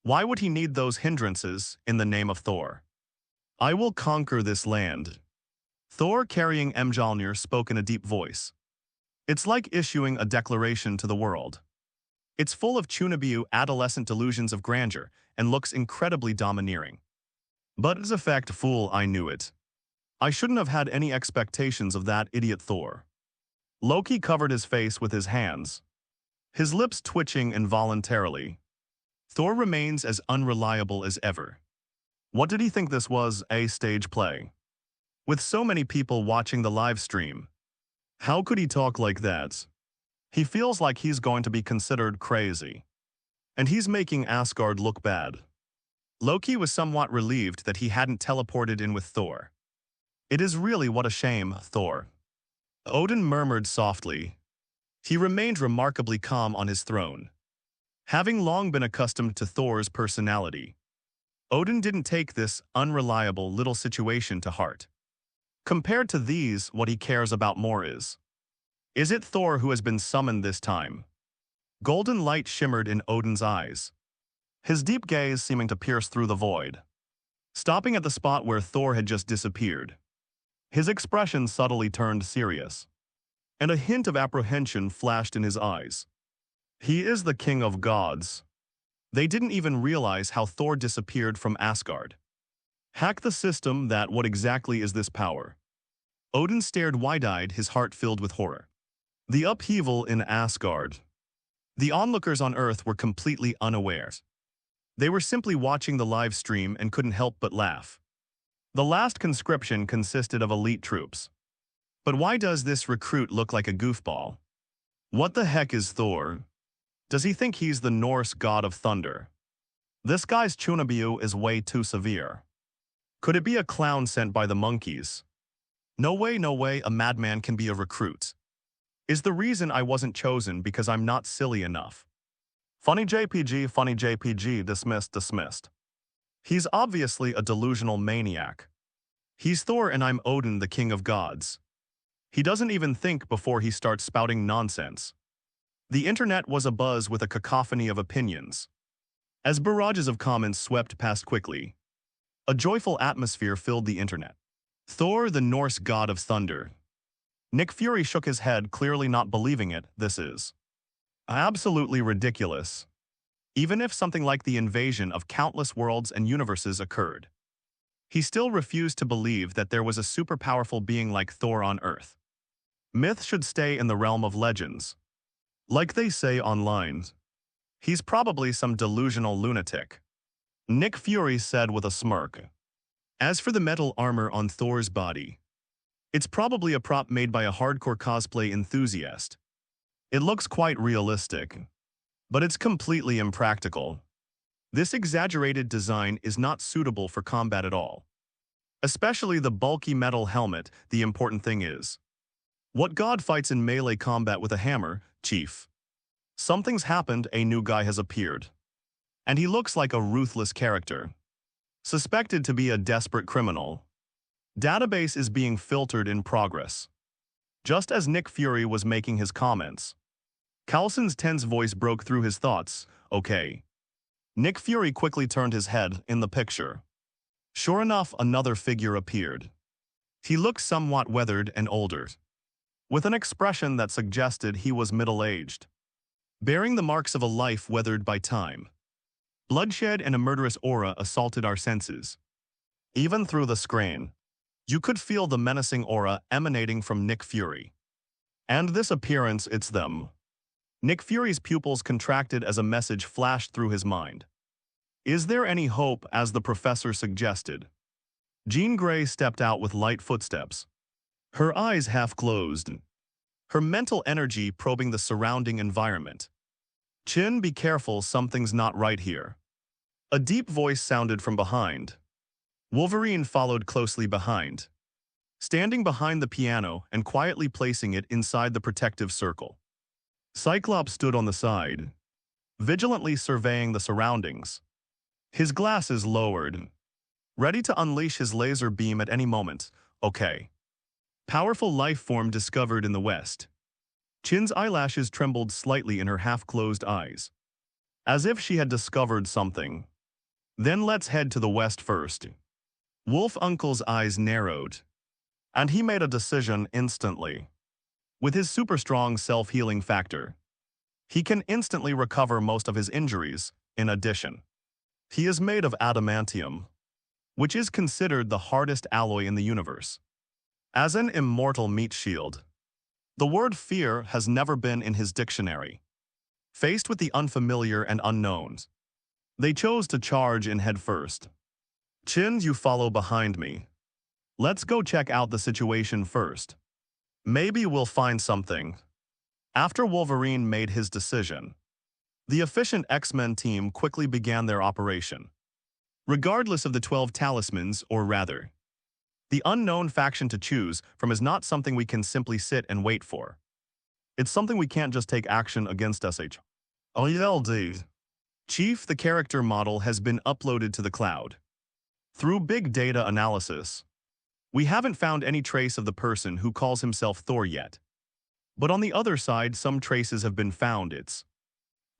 Why would he need those hindrances in the name of Thor? I will conquer this land. Thor, carrying Mjolnir, spoke in a deep voice. It's like issuing a declaration to the world. It's full of Chunabiu adolescent delusions of grandeur and looks incredibly domineering. But as a fact, fool, I knew it. I shouldn't have had any expectations of that idiot Thor. Loki covered his face with his hands, his lips twitching involuntarily. Thor remains as unreliable as ever. What did he think this was, a stage play? With so many people watching the live stream, how could he talk like that? He feels like he's going to be considered crazy. And he's making Asgard look bad. Loki was somewhat relieved that he hadn't teleported in with Thor. It is really what a shame, Thor. Odin murmured softly. He remained remarkably calm on his throne. Having long been accustomed to Thor's personality, Odin didn't take this unreliable little situation to heart. Compared to these, what he cares about more is it Thor who has been summoned this time? Golden light shimmered in Odin's eyes, his deep gaze seeming to pierce through the void, stopping at the spot where Thor had just disappeared. His expression subtly turned serious, and a hint of apprehension flashed in his eyes. He is the king of gods. They didn't even realize how Thor disappeared from Asgard. Hack the system, that what exactly is this power? Odin stared wide-eyed, his heart filled with horror. The upheaval in Asgard. The onlookers on Earth were completely unaware. They were simply watching the live stream and couldn't help but laugh. The last conscription consisted of elite troops. But why does this recruit look like a goofball? What the heck is Thor? Does he think he's the Norse god of thunder? This guy's Chunabiu is way too severe. Could it be a clown sent by the monkeys? No way, a madman can be a recruit. Is the reason I wasn't chosen because I'm not silly enough? Funny JPG, dismissed. He's obviously a delusional maniac. He's Thor and I'm Odin, the king of gods. He doesn't even think before he starts spouting nonsense. The internet was abuzz with a cacophony of opinions. As barrages of comments swept past quickly, a joyful atmosphere filled the internet. Thor, the Norse god of thunder. Nick Fury shook his head, clearly not believing it. This is absolutely ridiculous. Even if something like the invasion of countless worlds and universes occurred, he still refused to believe that there was a super powerful being like Thor on Earth. Myth should stay in the realm of legends. Like they say online, he's probably some delusional lunatic. Nick Fury said with a smirk. As for the metal armor on Thor's body, it's probably a prop made by a hardcore cosplay enthusiast. It looks quite realistic, but it's completely impractical. This exaggerated design is not suitable for combat at all. Especially the bulky metal helmet. The important thing is, what god fights in melee combat with a hammer, chief? Something's happened, a new guy has appeared. And he looks like a ruthless character, suspected to be a desperate criminal. Database is being filtered in progress. Just as Nick Fury was making his comments, Coulson's tense voice broke through his thoughts. Okay. Nick Fury quickly turned his head in the picture. Sure enough, another figure appeared. He looked somewhat weathered and older, with an expression that suggested he was middle-aged, bearing the marks of a life weathered by time. Bloodshed and a murderous aura assaulted our senses. Even through the screen, you could feel the menacing aura emanating from Nick Fury. And this appearance, it's them. Nick Fury's pupils contracted as a message flashed through his mind. Is there any hope, as the professor suggested? Jean Grey stepped out with light footsteps, her eyes half closed, her mental energy probing the surrounding environment. Chin, be careful, something's not right here. A deep voice sounded from behind. Wolverine followed closely behind, standing behind the piano and quietly placing it inside the protective circle. Cyclops stood on the side, vigilantly surveying the surroundings, his glasses lowered, ready to unleash his laser beam at any moment. Okay. Powerful life form discovered in the west. Chin's eyelashes trembled slightly in her half-closed eyes, as if she had discovered something. Then let's head to the west first. Wolf Uncle's eyes narrowed, and he made a decision instantly. With his super-strong self-healing factor, he can instantly recover most of his injuries. In addition, he is made of adamantium, which is considered the hardest alloy in the universe. As an immortal meat shield, the word fear has never been in his dictionary. Faced with the unfamiliar and unknowns, they chose to charge in head first. Chin, you follow behind me. Let's go check out the situation first. Maybe we'll find something. After Wolverine made his decision, the efficient X-Men team quickly began their operation. Regardless of the 12 talismans, or rather, the unknown faction to choose from is not something we can simply sit and wait for. It's something we can't just take action against SH. OLD. Chief, the character model has been uploaded to the cloud. Through big data analysis, we haven't found any trace of the person who calls himself Thor yet. But on the other side, some traces have been found.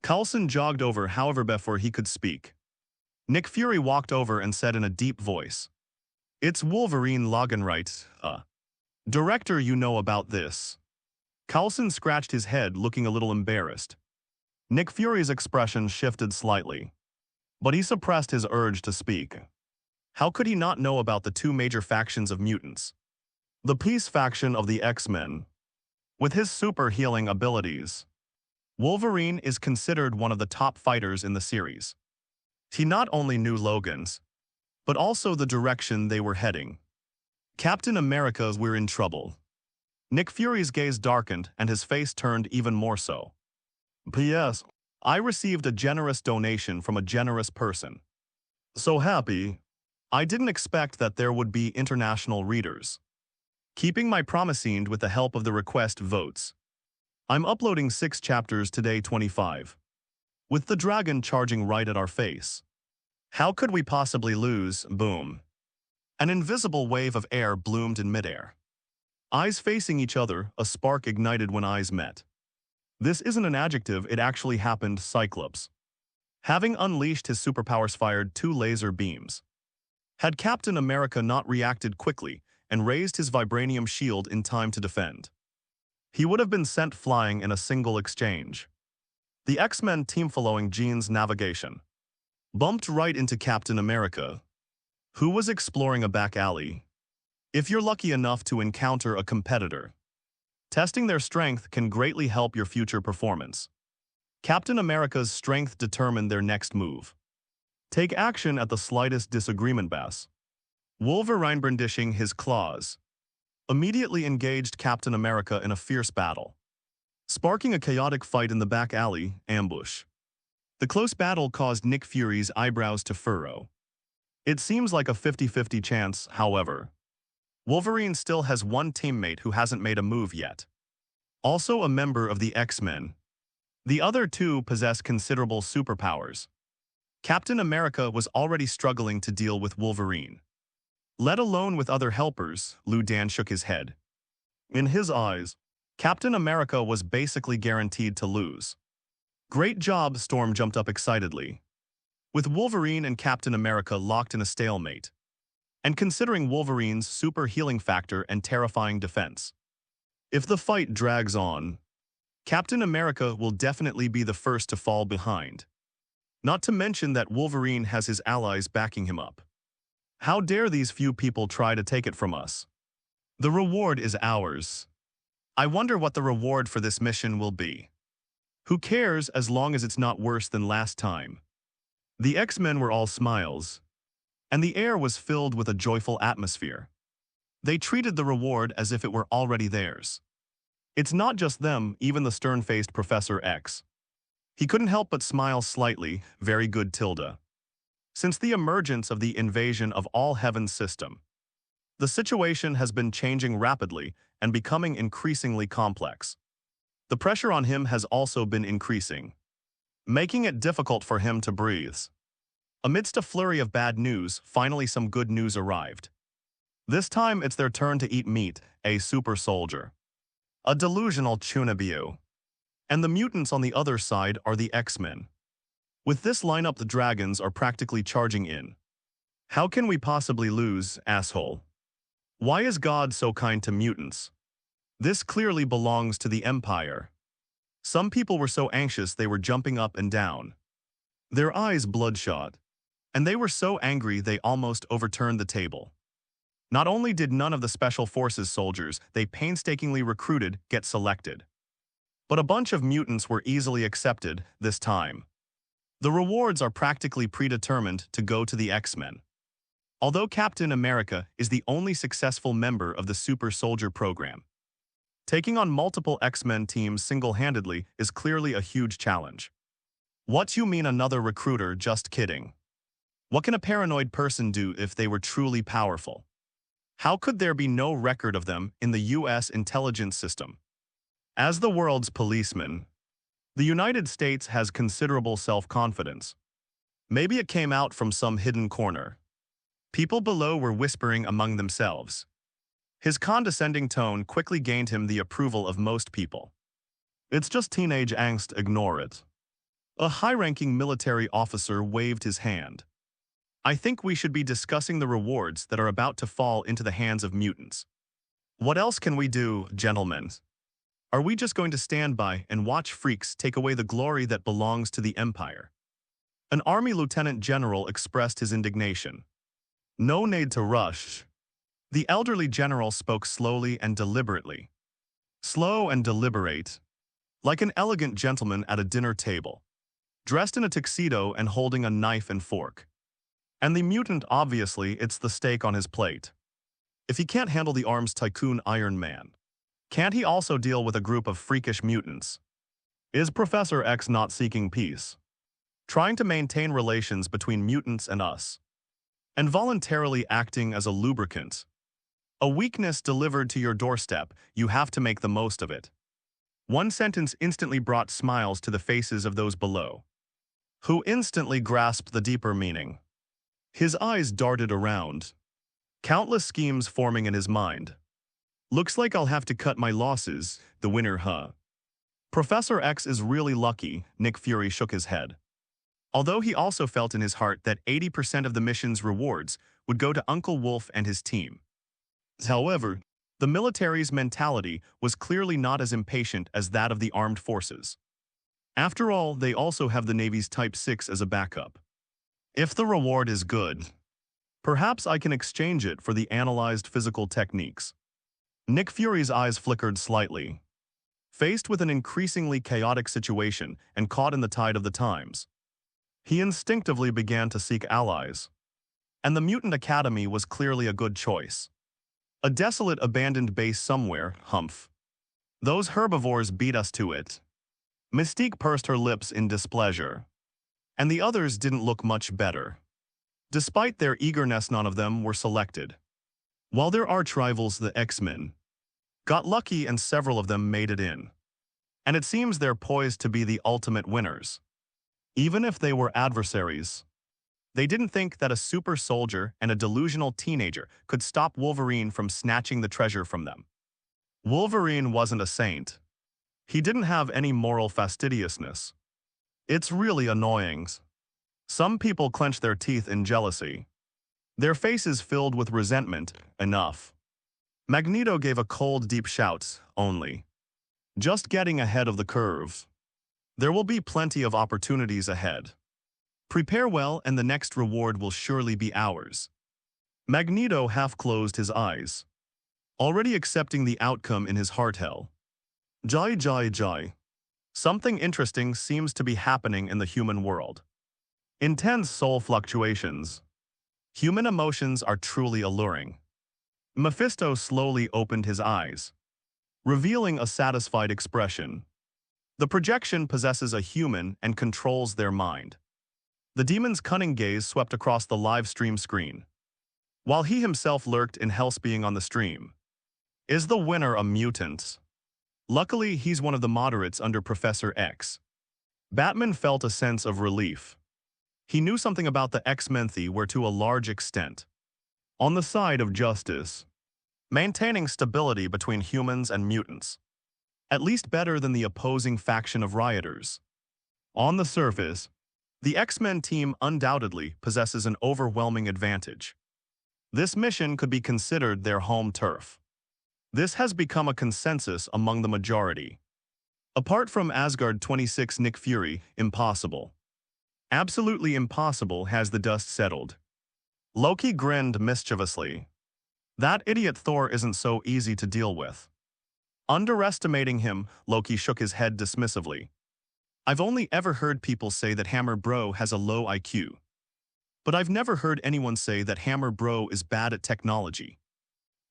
Coulson jogged over, however, before he could speak. Nick Fury walked over and said in a deep voice, "It's Wolverine Loganright, Director, you know about this." Coulson scratched his head, looking a little embarrassed. Nick Fury's expression shifted slightly, but he suppressed his urge to speak. How could he not know about the two major factions of mutants? The Peace faction of the X-Men. With his super healing abilities, Wolverine is considered one of the top fighters in the series. He not only knew Logan's, but also the direction they were heading. Captain America's "We're in trouble." Nick Fury's gaze darkened and his face turned even more so. P.S. I received a generous donation from a generous person. So happy. I didn't expect that there would be international readers. Keeping my promising with the help of the request votes. I'm uploading 6 chapters today, 25. With the dragon charging right at our face. How could we possibly lose? Boom. An invisible wave of air bloomed in midair. Eyes facing each other, a spark ignited when eyes met. This isn't an adjective, it actually happened. Cyclops, having unleashed his superpowers, fired 2 laser beams. Had Captain America not reacted quickly and raised his vibranium shield in time to defend, he would have been sent flying in a single exchange. The X-Men team, following Jean's navigation, bumped right into Captain America, who was exploring a back alley. If you're lucky enough to encounter a competitor, testing their strength can greatly help your future performance. Captain America's strength determined their next move. Take action at the slightest disagreement. Bass. Wolverine, brandishing his claws, immediately engaged Captain America in a fierce battle, sparking a chaotic fight in the back alley ambush. The close battle caused Nick Fury's eyebrows to furrow. It seems like a 50-50 chance, however. Wolverine still has one teammate who hasn't made a move yet. Also a member of the X-Men. The other 2 possess considerable superpowers. Captain America was already struggling to deal with Wolverine, let alone with other helpers. Lu Dan shook his head. In his eyes, Captain America was basically guaranteed to lose. Great job, Storm jumped up excitedly. With Wolverine and Captain America locked in a stalemate, and considering Wolverine's super healing factor and terrifying defense, if the fight drags on, Captain America will definitely be the first to fall behind. Not to mention that Wolverine has his allies backing him up. How dare these few people try to take it from us? The reward is ours. I wonder what the reward for this mission will be. Who cares as long as it's not worse than last time? The X-Men were all smiles, and the air was filled with a joyful atmosphere. They treated the reward as if it were already theirs. It's not just them, even the stern-faced Professor X. He couldn't help but smile slightly. Very good, Tilda. Since the emergence of the invasion of all heaven's system, the situation has been changing rapidly and becoming increasingly complex. The pressure on him has also been increasing, making it difficult for him to breathe. Amidst a flurry of bad news, finally some good news arrived. This time it's their turn to eat meat, a super soldier, a delusional Chunabiu. And the mutants on the other side are the X-Men. With this lineup, the dragons are practically charging in. How can we possibly lose, asshole? Why is God so kind to mutants? This clearly belongs to the Empire. Some people were so anxious they were jumping up and down, their eyes bloodshot, and they were so angry they almost overturned the table. Not only did none of the Special Forces soldiers they painstakingly recruited get selected, but a bunch of mutants were easily accepted this time. The rewards are practically predetermined to go to the X-Men. Although Captain America is the only successful member of the Super Soldier program, taking on multiple X-Men teams single-handedly is clearly a huge challenge. What you mean another recruiter? Just kidding. What can a paranoid person do if they were truly powerful? How could there be no record of them in the U.S. intelligence system? As the world's policeman, the United States has considerable self-confidence. Maybe it came out from some hidden corner. People below were whispering among themselves. His condescending tone quickly gained him the approval of most people. It's just teenage angst, ignore it. A high-ranking military officer waved his hand. I think we should be discussing the rewards that are about to fall into the hands of mutants. What else can we do, gentlemen? Are we just going to stand by and watch freaks take away the glory that belongs to the Empire? An Army Lieutenant General expressed his indignation. No need to rush. The elderly general spoke slowly and deliberately. Slow and deliberate, like an elegant gentleman at a dinner table, dressed in a tuxedo and holding a knife and fork. And the mutant, obviously, it's the steak on his plate. If he can't handle the arms tycoon Iron Man, can't he also deal with a group of freakish mutants? Is Professor X not seeking peace? Trying to maintain relations between mutants and us? And voluntarily acting as a lubricant? A weakness delivered to your doorstep, you have to make the most of it. One sentence instantly brought smiles to the faces of those below, who instantly grasped the deeper meaning. His eyes darted around, countless schemes forming in his mind. Looks like I'll have to cut my losses, the winner, huh? Professor X is really lucky, Nick Fury shook his head. Although he also felt in his heart that 80% of the mission's rewards would go to Uncle Wolf and his team. However, the military's mentality was clearly not as impatient as that of the armed forces. After all, they also have the Navy's Type 6 as a backup. If the reward is good, perhaps I can exchange it for the analyzed physical techniques. Nick Fury's eyes flickered slightly. Faced with an increasingly chaotic situation and caught in the tide of the times, he instinctively began to seek allies. And the Mutant Academy was clearly a good choice. A desolate abandoned base somewhere, humph. Those herbivores beat us to it. Mystique pursed her lips in displeasure. And the others didn't look much better. Despite their eagerness, none of them were selected. While their arch-rivals, the X-Men, got lucky and several of them made it in. And it seems they're poised to be the ultimate winners. Even if they were adversaries, they didn't think that a super soldier and a delusional teenager could stop Wolverine from snatching the treasure from them. Wolverine wasn't a saint. He didn't have any moral fastidiousness. It's really annoying. Some people clench their teeth in jealousy. Their faces filled with resentment. Enough. Magneto gave a cold, deep shout, only. Just getting ahead of the curve. There will be plenty of opportunities ahead. Prepare well and the next reward will surely be ours. Magneto half closed his eyes, already accepting the outcome in his heart hell. Jai jai jai. Something interesting seems to be happening in the human world. Intense soul fluctuations. Human emotions are truly alluring. Mephisto slowly opened his eyes, revealing a satisfied expression. The projection possesses a human and controls their mind. The demon's cunning gaze swept across the live stream screen, while he himself lurked in hellspeing on the stream. Is the winner a mutant? Luckily, he's one of the moderates under Professor X. Batman felt a sense of relief. He knew something about the X-Men were to a large extent on the side of justice, maintaining stability between humans and mutants, at least better than the opposing faction of rioters. On the surface, the X-Men team undoubtedly possesses an overwhelming advantage. This mission could be considered their home turf. This has become a consensus among the majority. Apart from Asgard 26 Nick Fury, impossible. Absolutely impossible has the dust settled. Loki grinned mischievously. That idiot Thor isn't so easy to deal with. Underestimating him, Loki shook his head dismissively. I've only ever heard people say that Hammer Bro has a low IQ. But I've never heard anyone say that Hammer Bro is bad at technology.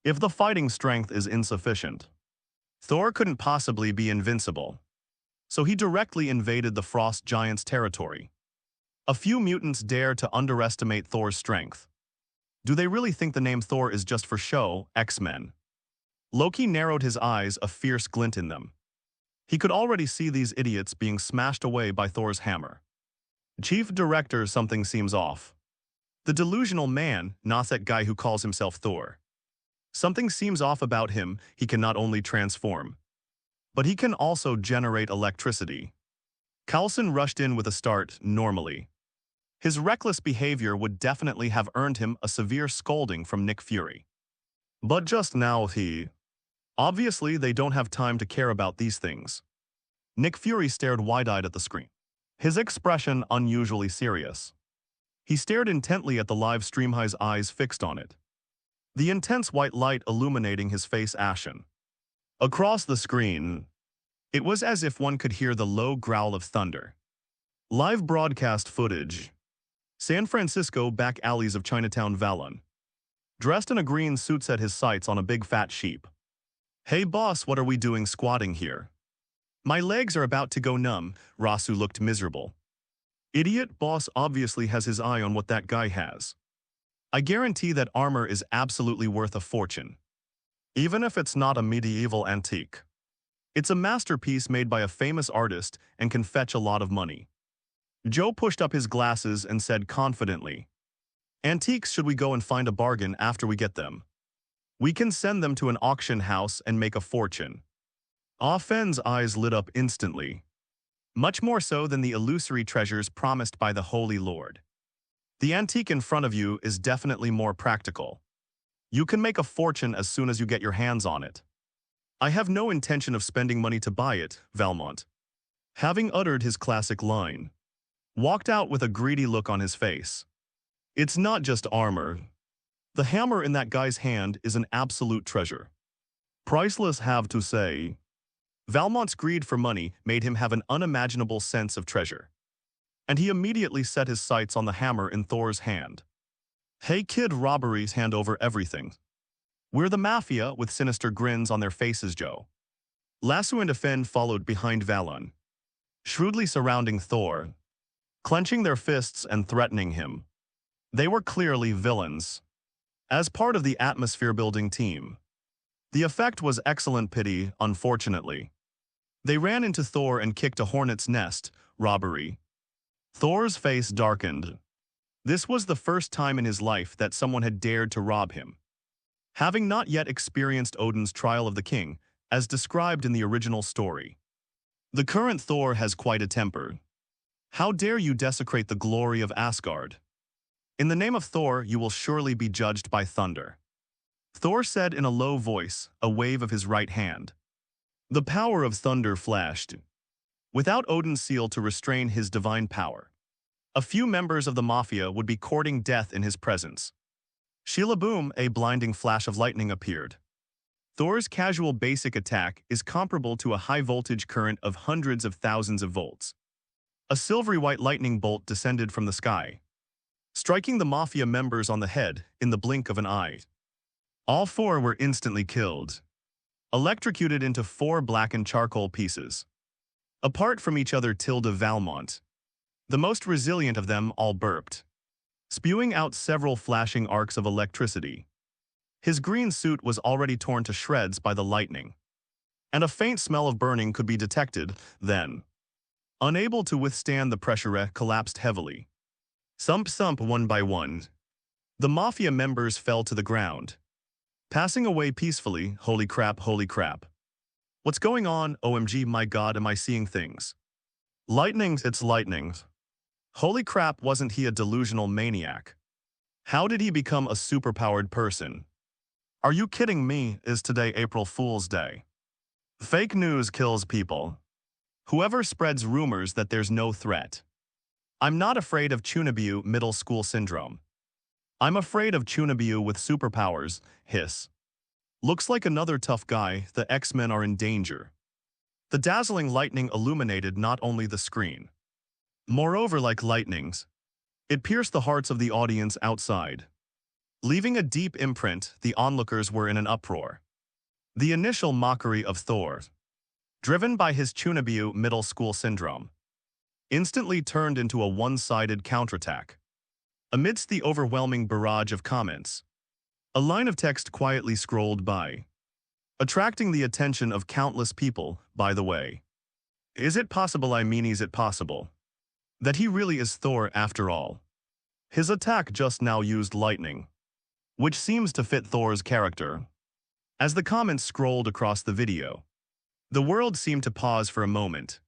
If the fighting strength is insufficient, Thor couldn't possibly be invincible. So he directly invaded the Frost Giants' territory. A few mutants dare to underestimate Thor's strength. Do they really think the name Thor is just for show, X-Men? Loki narrowed his eyes, a fierce glint in them. He could already see these idiots being smashed away by Thor's hammer. Chief Director, something seems off. The delusional man, not that guy who calls himself Thor. Something seems off about him. He can not only transform, but he can also generate electricity. Coulson rushed in with a start, normally. His reckless behavior would definitely have earned him a severe scolding from Nick Fury. But just now obviously they don't have time to care about these things. Nick Fury stared wide-eyed at the screen, his expression unusually serious. He stared intently at the live stream, his eyes fixed on it, the intense white light illuminating his face ashen. Across the screen, it was as if one could hear the low growl of thunder. Live broadcast footage. San Francisco back alleys of Chinatown Valon. Dressed in a green suit, set his sights on a big fat sheep. Hey boss, what are we doing squatting here? My legs are about to go numb. Rasu looked miserable. Idiot boss obviously has his eye on what that guy has. I guarantee that armor is absolutely worth a fortune. Even if it's not a medieval antique. It's a masterpiece made by a famous artist and can fetch a lot of money. Joe pushed up his glasses and said confidently, antiques, should we go and find a bargain after we get them? We can send them to an auction house and make a fortune. Ah Fen's eyes lit up instantly. Much more so than the illusory treasures promised by the Holy Lord. The antique in front of you is definitely more practical. You can make a fortune as soon as you get your hands on it. I have no intention of spending money to buy it, Valmont, having uttered his classic line, walked out with a greedy look on his face. It's not just armor. The hammer in that guy's hand is an absolute treasure. Priceless, have to say. Valmont's greed for money made him have an unimaginable sense of treasure. And he immediately set his sights on the hammer in Thor's hand. Hey kid, robberies hand over everything. We're the mafia, with sinister grins on their faces, Joe. Lasso and Fen followed behind Valon, shrewdly surrounding Thor, clenching their fists and threatening him. They were clearly villains. As part of the atmosphere-building team, the effect was excellent. Pity, unfortunately. They ran into Thor and kicked a hornet's nest, robbery. Thor's face darkened. This was the first time in his life that someone had dared to rob him. Having not yet experienced Odin's trial of the king, as described in the original story. The current Thor has quite a temper. How dare you desecrate the glory of Asgard? In the name of Thor, you will surely be judged by thunder. Thor said in a low voice, a wave of his right hand. The power of thunder flashed. Without Odin's seal to restrain his divine power, a few members of the Mafia would be courting death in his presence. Sheila-boom, a blinding flash of lightning appeared. Thor's casual basic attack is comparable to a high-voltage current of hundreds of thousands of volts. A silvery-white lightning bolt descended from the sky, striking the Mafia members on the head in the blink of an eye. All four were instantly killed, electrocuted into 4 blackened charcoal pieces. Apart from each other, Valmont, the most resilient of them all, burped, spewing out several flashing arcs of electricity. His green suit was already torn to shreds by the lightning, and a faint smell of burning could be detected then. Unable to withstand the pressure, collapsed heavily. Sump, one by one. The Mafia members fell to the ground, passing away peacefully. Holy crap, holy crap. What's going on? OMG, my god, am I seeing things? Lightnings, it's lightnings. Holy crap, wasn't he a delusional maniac? How did he become a superpowered person? Are you kidding me? Is today April Fool's Day? Fake news kills people. Whoever spreads rumors that there's no threat. I'm not afraid of Chunabiu middle school syndrome. I'm afraid of Chunabiu with superpowers, hiss. Looks like another tough guy. The X-Men are in danger. The dazzling lightning illuminated not only the screen. Moreover, like lightnings, it pierced the hearts of the audience outside. Leaving a deep imprint, the onlookers were in an uproar. The initial mockery of Thor, driven by his Chunabiu middle school syndrome, instantly turned into a one-sided counterattack. Amidst the overwhelming barrage of comments, a line of text quietly scrolled by, attracting the attention of countless people. By the way, is it possible, is it possible that he really is Thor after all? His attack just now used lightning, which seems to fit Thor's character. As the comments scrolled across the video, the world seemed to pause for a moment,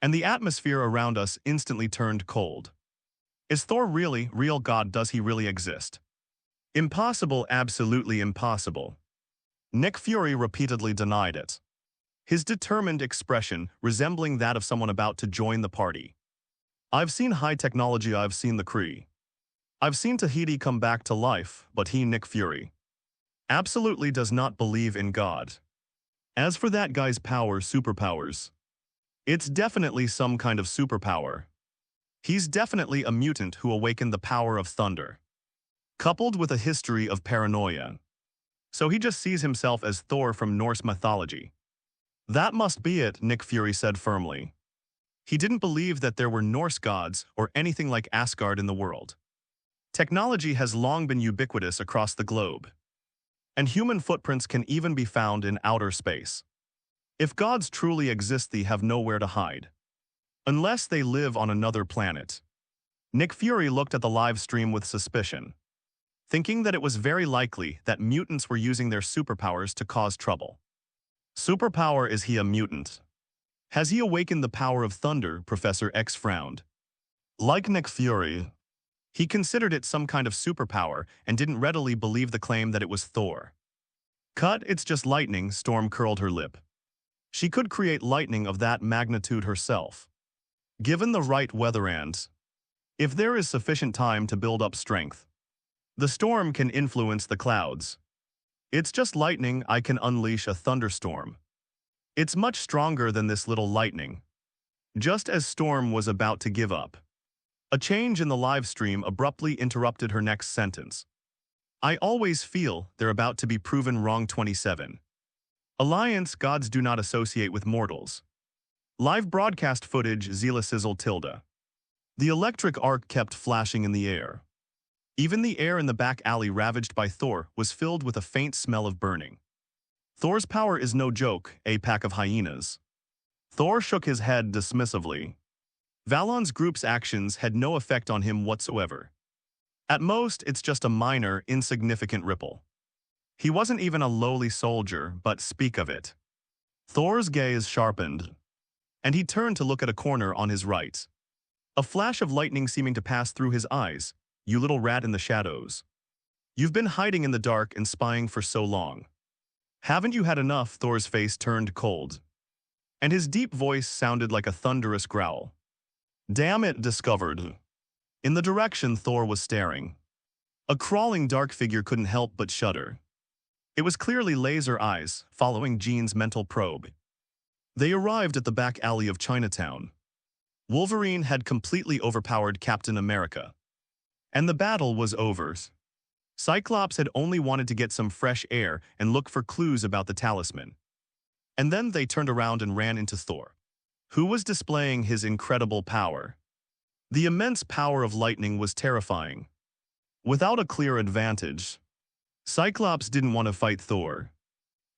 and the atmosphere around us instantly turned cold. Is Thor really real god? Does he really exist? Impossible, absolutely impossible. Nick Fury repeatedly denied it, his determined expression resembling that of someone about to join the party. I've seen high technology, I've seen the Kree. I've seen Tahiti come back to life, but he, Nick Fury, absolutely does not believe in God. As for that guy's superpowers, it's definitely some kind of superpower. He's definitely a mutant who awakened the power of thunder, coupled with a history of paranoia. So he just sees himself as Thor from Norse mythology. That must be it, Nick Fury said firmly. He didn't believe that there were Norse gods or anything like Asgard in the world. Technology has long been ubiquitous across the globe, and human footprints can even be found in outer space. If gods truly exist, they have nowhere to hide, unless they live on another planet. Nick Fury looked at the live stream with suspicion, thinking that it was very likely that mutants were using their superpowers to cause trouble. Superpower? Is he a mutant? Has he awakened the power of thunder? Professor X frowned. Like Nick Fury, he considered it some kind of superpower and didn't readily believe the claim that it was Thor. Cut, it's just lightning. Storm curled her lip. She could create lightning of that magnitude herself, given the right weather and, if there is sufficient time to build up strength, the storm can influence the clouds. It's just lightning. I can unleash a thunderstorm. It's much stronger than this little lightning. Just as Storm was about to give up, a change in the live stream abruptly interrupted her next sentence. I always feel they're about to be proven wrong. 27. Alliance gods do not associate with mortals. Live broadcast footage. Zila sizzled tilde. The electric arc kept flashing in the air. Even the air in the back alley ravaged by Thor was filled with a faint smell of burning. Thor's power is no joke, a pack of hyenas. Thor shook his head dismissively. Valon's group's actions had no effect on him whatsoever. At most, it's just a minor, insignificant ripple. He wasn't even a lowly soldier, but speak of it. Thor's gaze sharpened, and he turned to look at a corner on his right. A flash of lightning seeming to pass through his eyes. You little rat in the shadows. You've been hiding in the dark and spying for so long. Haven't you had enough? Thor's face turned cold, and his deep voice sounded like a thunderous growl. Damn it, discovered. In the direction Thor was staring, a crawling dark figure couldn't help but shudder. It was clearly Laser Eyes, following Jean's mental probe. They arrived at the back alley of Chinatown. Wolverine had completely overpowered Captain America, and the battle was over. Cyclops had only wanted to get some fresh air and look for clues about the talisman. And then they turned around and ran into Thor, who was displaying his incredible power. The immense power of lightning was terrifying. Without a clear advantage, Cyclops didn't want to fight Thor.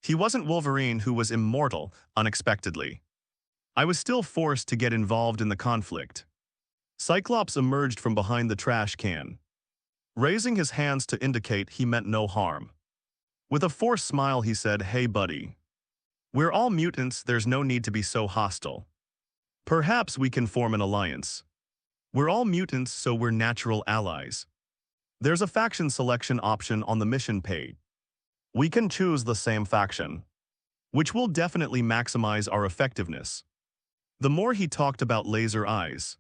He wasn't Wolverine, who was immortal unexpectedly. I was still forced to get involved in the conflict. Cyclops emerged from behind the trash can, raising his hands to indicate he meant no harm. With a forced smile he said, "Hey buddy. We're all mutants, there's no need to be so hostile. Perhaps we can form an alliance. We're all mutants, so we're natural allies. There's a faction selection option on the mission page. We can choose the same faction, which will definitely maximize our effectiveness." The more he talked about Laser Eyes,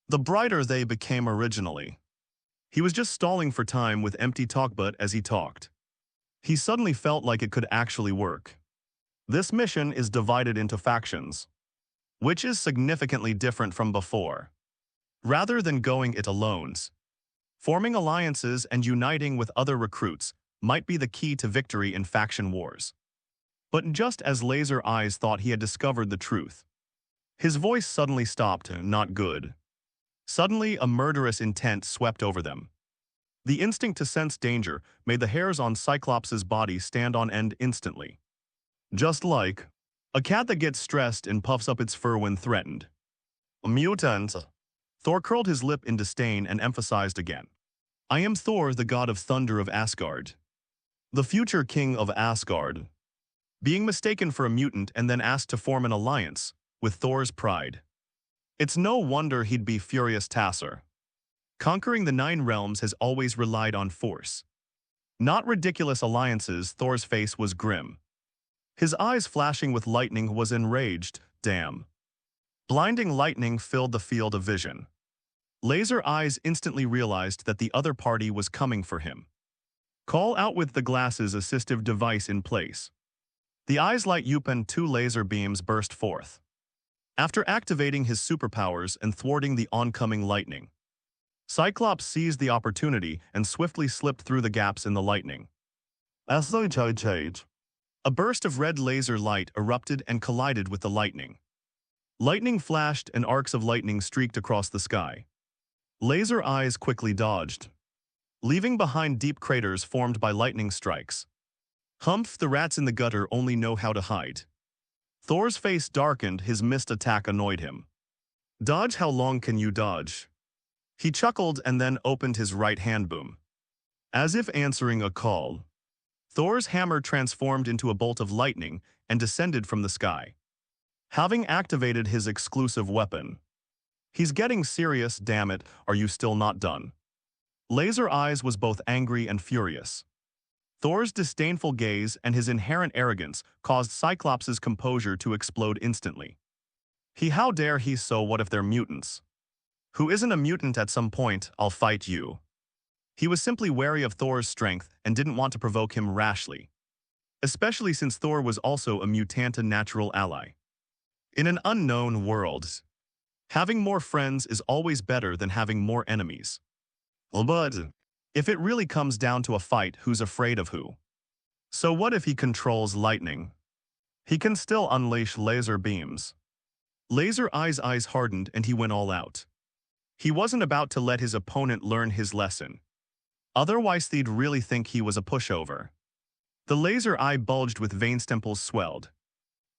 the brighter they became originally. He was just stalling for time with empty talk, but as he talked, he suddenly felt like it could actually work. This mission is divided into factions, which is significantly different from before. Rather than going it alone, forming alliances and uniting with other recruits might be the key to victory in faction wars. But just as Laser Eyes thought he had discovered the truth, his voice suddenly stopped. Not good. Suddenly, a murderous intent swept over them. The instinct to sense danger made the hairs on Cyclops' body stand on end instantly. Just like a cat that gets stressed and puffs up its fur when threatened. A mutant. Thor curled his lip in disdain and emphasized again. I am Thor, the god of thunder of Asgard. The future king of Asgard. Being mistaken for a mutant and then asked to form an alliance with Thor's pride. It's no wonder he'd be furious. Tasser. Conquering the 9 realms has always relied on force, not ridiculous alliances. Thor's face was grim. His eyes flashing with lightning was enraged. Damn. Blinding lightning filled the field of vision. Laser Eyes instantly realized that the other party was coming for him. Call out with the glasses assistive device in place. The eyes light up and 2 laser beams burst forth. After activating his superpowers and thwarting the oncoming lightning, Cyclops seized the opportunity and swiftly slipped through the gaps in the lightning. A burst of red laser light erupted and collided with the lightning. Lightning flashed and arcs of lightning streaked across the sky. Laser Eyes quickly dodged, leaving behind deep craters formed by lightning strikes. Humph, the rats in the gutter only know how to hide. Thor's face darkened, his missed attack annoyed him. Dodge? How long can you dodge? He chuckled and then opened his right hand boom. As if answering a call, Thor's hammer transformed into a bolt of lightning and descended from the sky. Having activated his exclusive weapon. He's getting serious, damn it, are you still not done? Laser Eyes was both angry and furious. Thor's disdainful gaze and his inherent arrogance caused Cyclops' composure to explode instantly. How dare he? So what if they're mutants? Who isn't a mutant at some point? I'll fight you. He was simply wary of Thor's strength and didn't want to provoke him rashly, especially since Thor was also a mutanta natural ally. In an unknown world, having more friends is always better than having more enemies. But if it really comes down to a fight, who's afraid of who? So what if he controls lightning? He can still unleash laser beams. Laser Eyes' hardened and he went all out. He wasn't about to let his opponent learn his lesson. Otherwise they'd really think he was a pushover. The laser eye bulged with vein stemples swelled,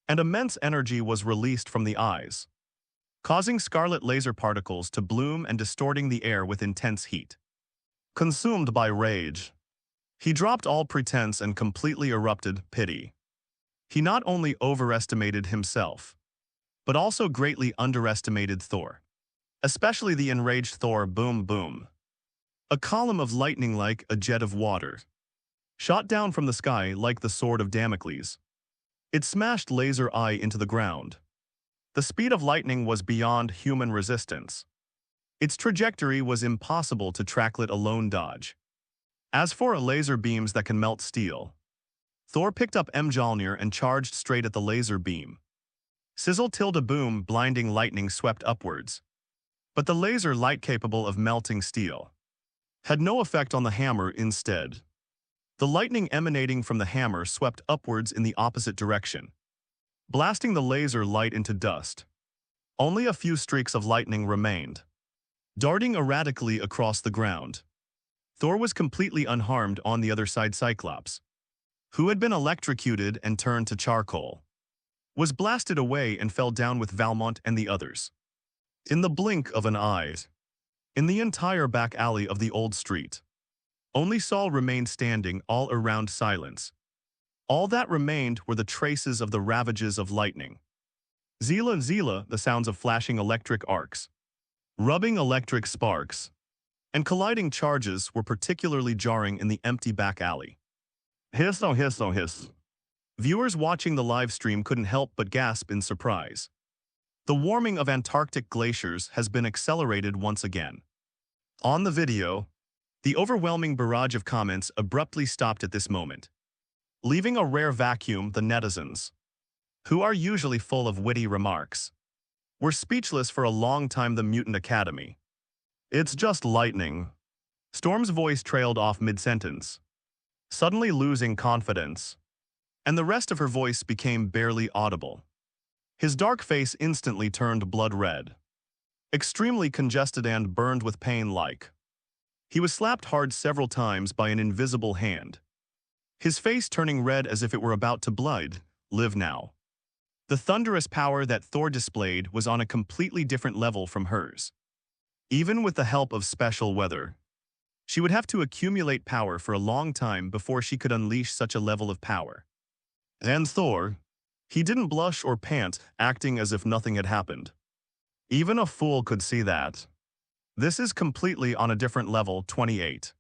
and immense energy was released from the eyes, causing scarlet laser particles to bloom and distorting the air with intense heat. Consumed by rage, he dropped all pretense and completely erupted. Pity. He not only overestimated himself, but also greatly underestimated Thor. Especially the enraged Thor. Boom boom. A column of lightning like a jet of water shot down from the sky like the sword of Damocles. It smashed Laser Eye into the ground. The speed of lightning was beyond human resistance. Its trajectory was impossible to track, let alone dodge. As for laser beams that can melt steel, Thor picked up Mjolnir and charged straight at the laser beam. Sizzle tilde boom, blinding lightning swept upwards. But the laser light capable of melting steel had no effect on the hammer. Instead, the lightning emanating from the hammer swept upwards in the opposite direction, blasting the laser light into dust. Only a few streaks of lightning remained, darting erratically across the ground. Thor was completely unharmed. On the other side, Cyclops, who had been electrocuted and turned to charcoal, was blasted away and fell down with Valmont and the others. In the blink of an eye, in the entire back alley of the old street, only Saul remained standing, all around silence. All that remained were the traces of the ravages of lightning. Zila, Zila, the sounds of flashing electric arcs, rubbing electric sparks, and colliding charges were particularly jarring in the empty back alley. Hiss, oh hiss, oh hiss. Viewers watching the live stream couldn't help but gasp in surprise. The warming of Antarctic glaciers has been accelerated once again. On the video, the overwhelming barrage of comments abruptly stopped at this moment, leaving a rare vacuum. The netizens, who are usually full of witty remarks, were speechless for a long time. The Mutant Academy. It's just lightning. Storm's voice trailed off mid-sentence, suddenly losing confidence, and the rest of her voice became barely audible. His dark face instantly turned blood red, extremely congested and burned with pain. Like he was slapped hard several times by an invisible hand. His face turning red as if it were about to blood. Live now. The thunderous power that Thor displayed was on a completely different level from hers. Even with the help of special weather, she would have to accumulate power for a long time before she could unleash such a level of power. And Thor, he didn't blush or pant, acting as if nothing had happened. Even a fool could see that. This is completely on a different level. 28.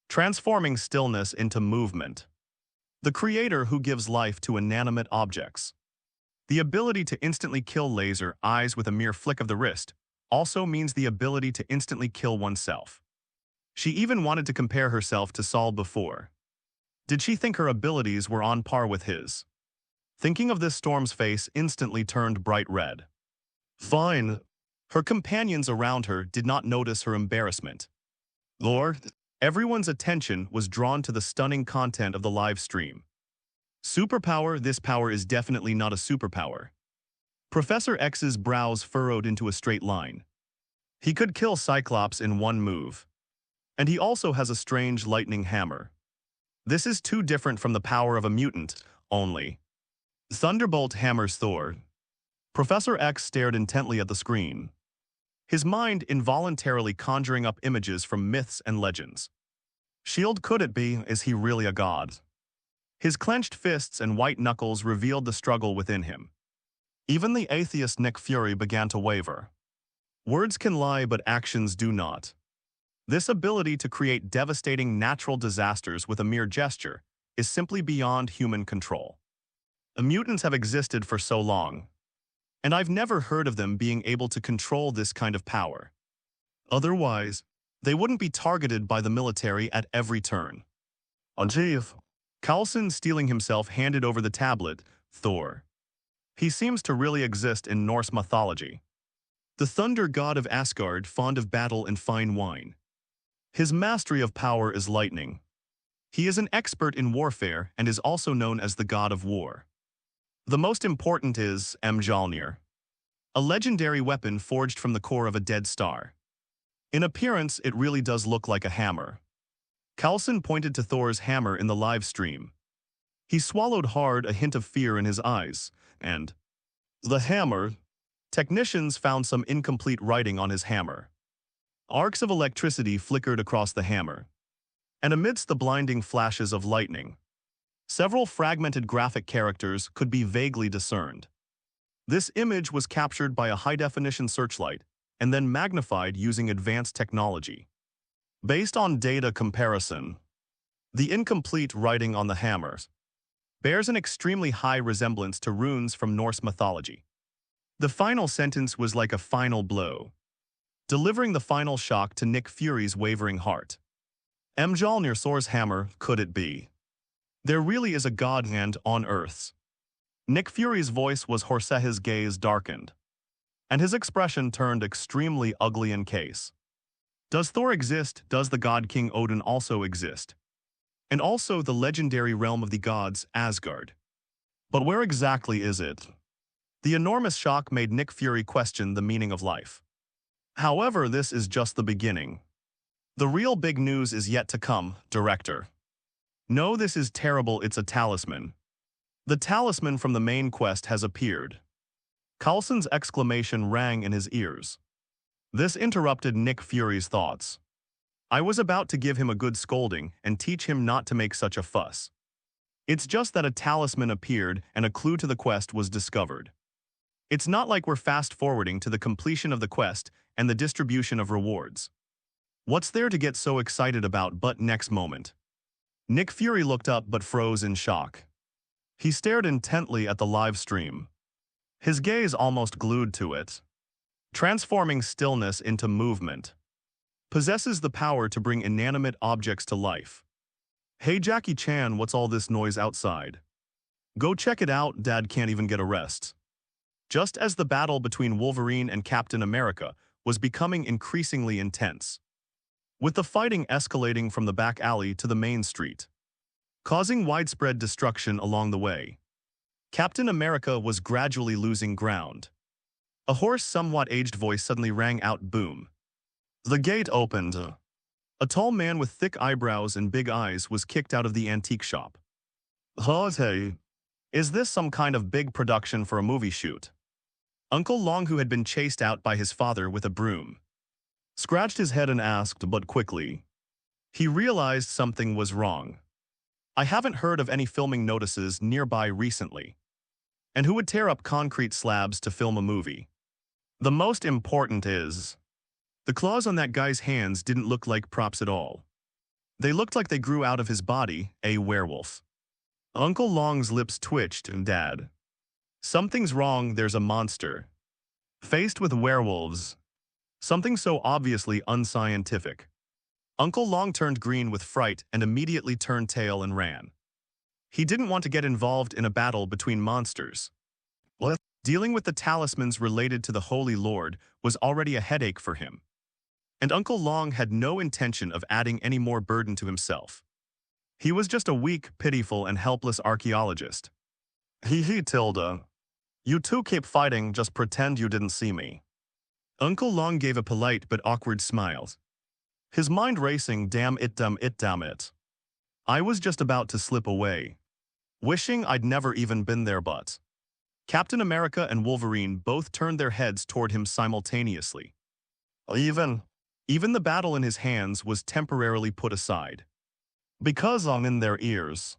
Transforming stillness into movement. The creator who gives life to inanimate objects. The ability to instantly kill laser eyes with a mere flick of the wrist also means the ability to instantly kill oneself. She even wanted to compare herself to Saul before. Did she think her abilities were on par with his? Thinking of this, Storm's face instantly turned bright red. Fine. Her companions around her did not notice her embarrassment. Lord, everyone's attention was drawn to the stunning content of the live stream. Superpower. This power is definitely not a superpower. Professor X's brows furrowed into a straight line. He could kill Cyclops in one move. And he also has a strange lightning hammer. This is too different from the power of a mutant, only. Thunderbolt hammers Thor. Professor X stared intently at the screen, his mind involuntarily conjuring up images from myths and legends. Shield, could it be? Is he really a god? His clenched fists and white knuckles revealed the struggle within him. Even the atheist Nick Fury began to waver. Words can lie, but actions do not. This ability to create devastating natural disasters with a mere gesture is simply beyond human control. The mutants have existed for so long, and I've never heard of them being able to control this kind of power. Otherwise, they wouldn't be targeted by the military at every turn. Chief. Coulson, steeling himself, handed over the tablet. Thor. He seems to really exist in Norse mythology. The thunder god of Asgard, fond of battle and fine wine. His mastery of power is lightning. He is an expert in warfare and is also known as the god of war. The most important is Mjolnir, a legendary weapon forged from the core of a dead star. In appearance, it really does look like a hammer. Coulson pointed to Thor's hammer in the live stream. He swallowed hard, a hint of fear in his eyes, and the hammer. Technicians found some incomplete writing on his hammer. Arcs of electricity flickered across the hammer, and amidst the blinding flashes of lightning, Several fragmented graphic characters could be vaguely discerned. This image was captured by a high-definition searchlight and then magnified using advanced technology. Based on data comparison, the incomplete writing on the hammers bears an extremely high resemblance to runes from Norse mythology. The final sentence was like a final blow, delivering the final shock to Nick Fury's wavering heart. Mjolnir Thor's hammer, could it be? There really is a god hand on Earth's. Nick Fury's voice was hoarse, his gaze darkened, and his expression turned extremely ugly in case. Does Thor exist? Does the god King Odin also exist? And also the legendary realm of the gods, Asgard. But where exactly is it? The enormous shock made Nick Fury question the meaning of life. However, this is just the beginning. The real big news is yet to come, director. No, this is terrible, it's a talisman. The talisman from the main quest has appeared. Coulson's exclamation rang in his ears. This interrupted Nick Fury's thoughts. I was about to give him a good scolding and teach him not to make such a fuss. It's just that a talisman appeared and a clue to the quest was discovered. It's not like we're fast-forwarding to the completion of the quest and the distribution of rewards. What's there to get so excited about? But next moment, Nick Fury looked up but froze in shock. He stared intently at the live stream, his gaze almost glued to it. Transforming stillness into movement possesses the power to bring inanimate objects to life. Hey Jackie Chan, what's all this noise outside? Go check it out, Dad can't even get a rest. Just as the battle between Wolverine and Captain America was becoming increasingly intense, with the fighting escalating from the back alley to the main street, causing widespread destruction along the way, Captain America was gradually losing ground. A hoarse, somewhat aged voice suddenly rang out, boom. The gate opened. A tall man with thick eyebrows and big eyes was kicked out of the antique shop. Hey, is this some kind of big production for a movie shoot? Uncle Long, who had been chased out by his father with a broom, scratched his head and asked, but quickly, he realized something was wrong. I haven't heard of any filming notices nearby recently. And who would tear up concrete slabs to film a movie? The most important is, the claws on that guy's hands didn't look like props at all. They looked like they grew out of his body, a werewolf. Uncle Long's lips twitched, and Dad, something's wrong, there's a monster. Faced with werewolves, something so obviously unscientific. Uncle Long turned green with fright and immediately turned tail and ran. He didn't want to get involved in a battle between monsters. Dealing with the talismans related to the Holy Lord was already a headache for him. And Uncle Long had no intention of adding any more burden to himself. He was just a weak, pitiful, and helpless archaeologist. Tilda. You two keep fighting, just pretend you didn't see me. Uncle Long gave a polite but awkward smile, his mind racing, damn it. I was just about to slip away, wishing I'd never even been there, but Captain America and Wolverine both turned their heads toward him simultaneously. Even the battle in his hands was temporarily put aside, because in their ears,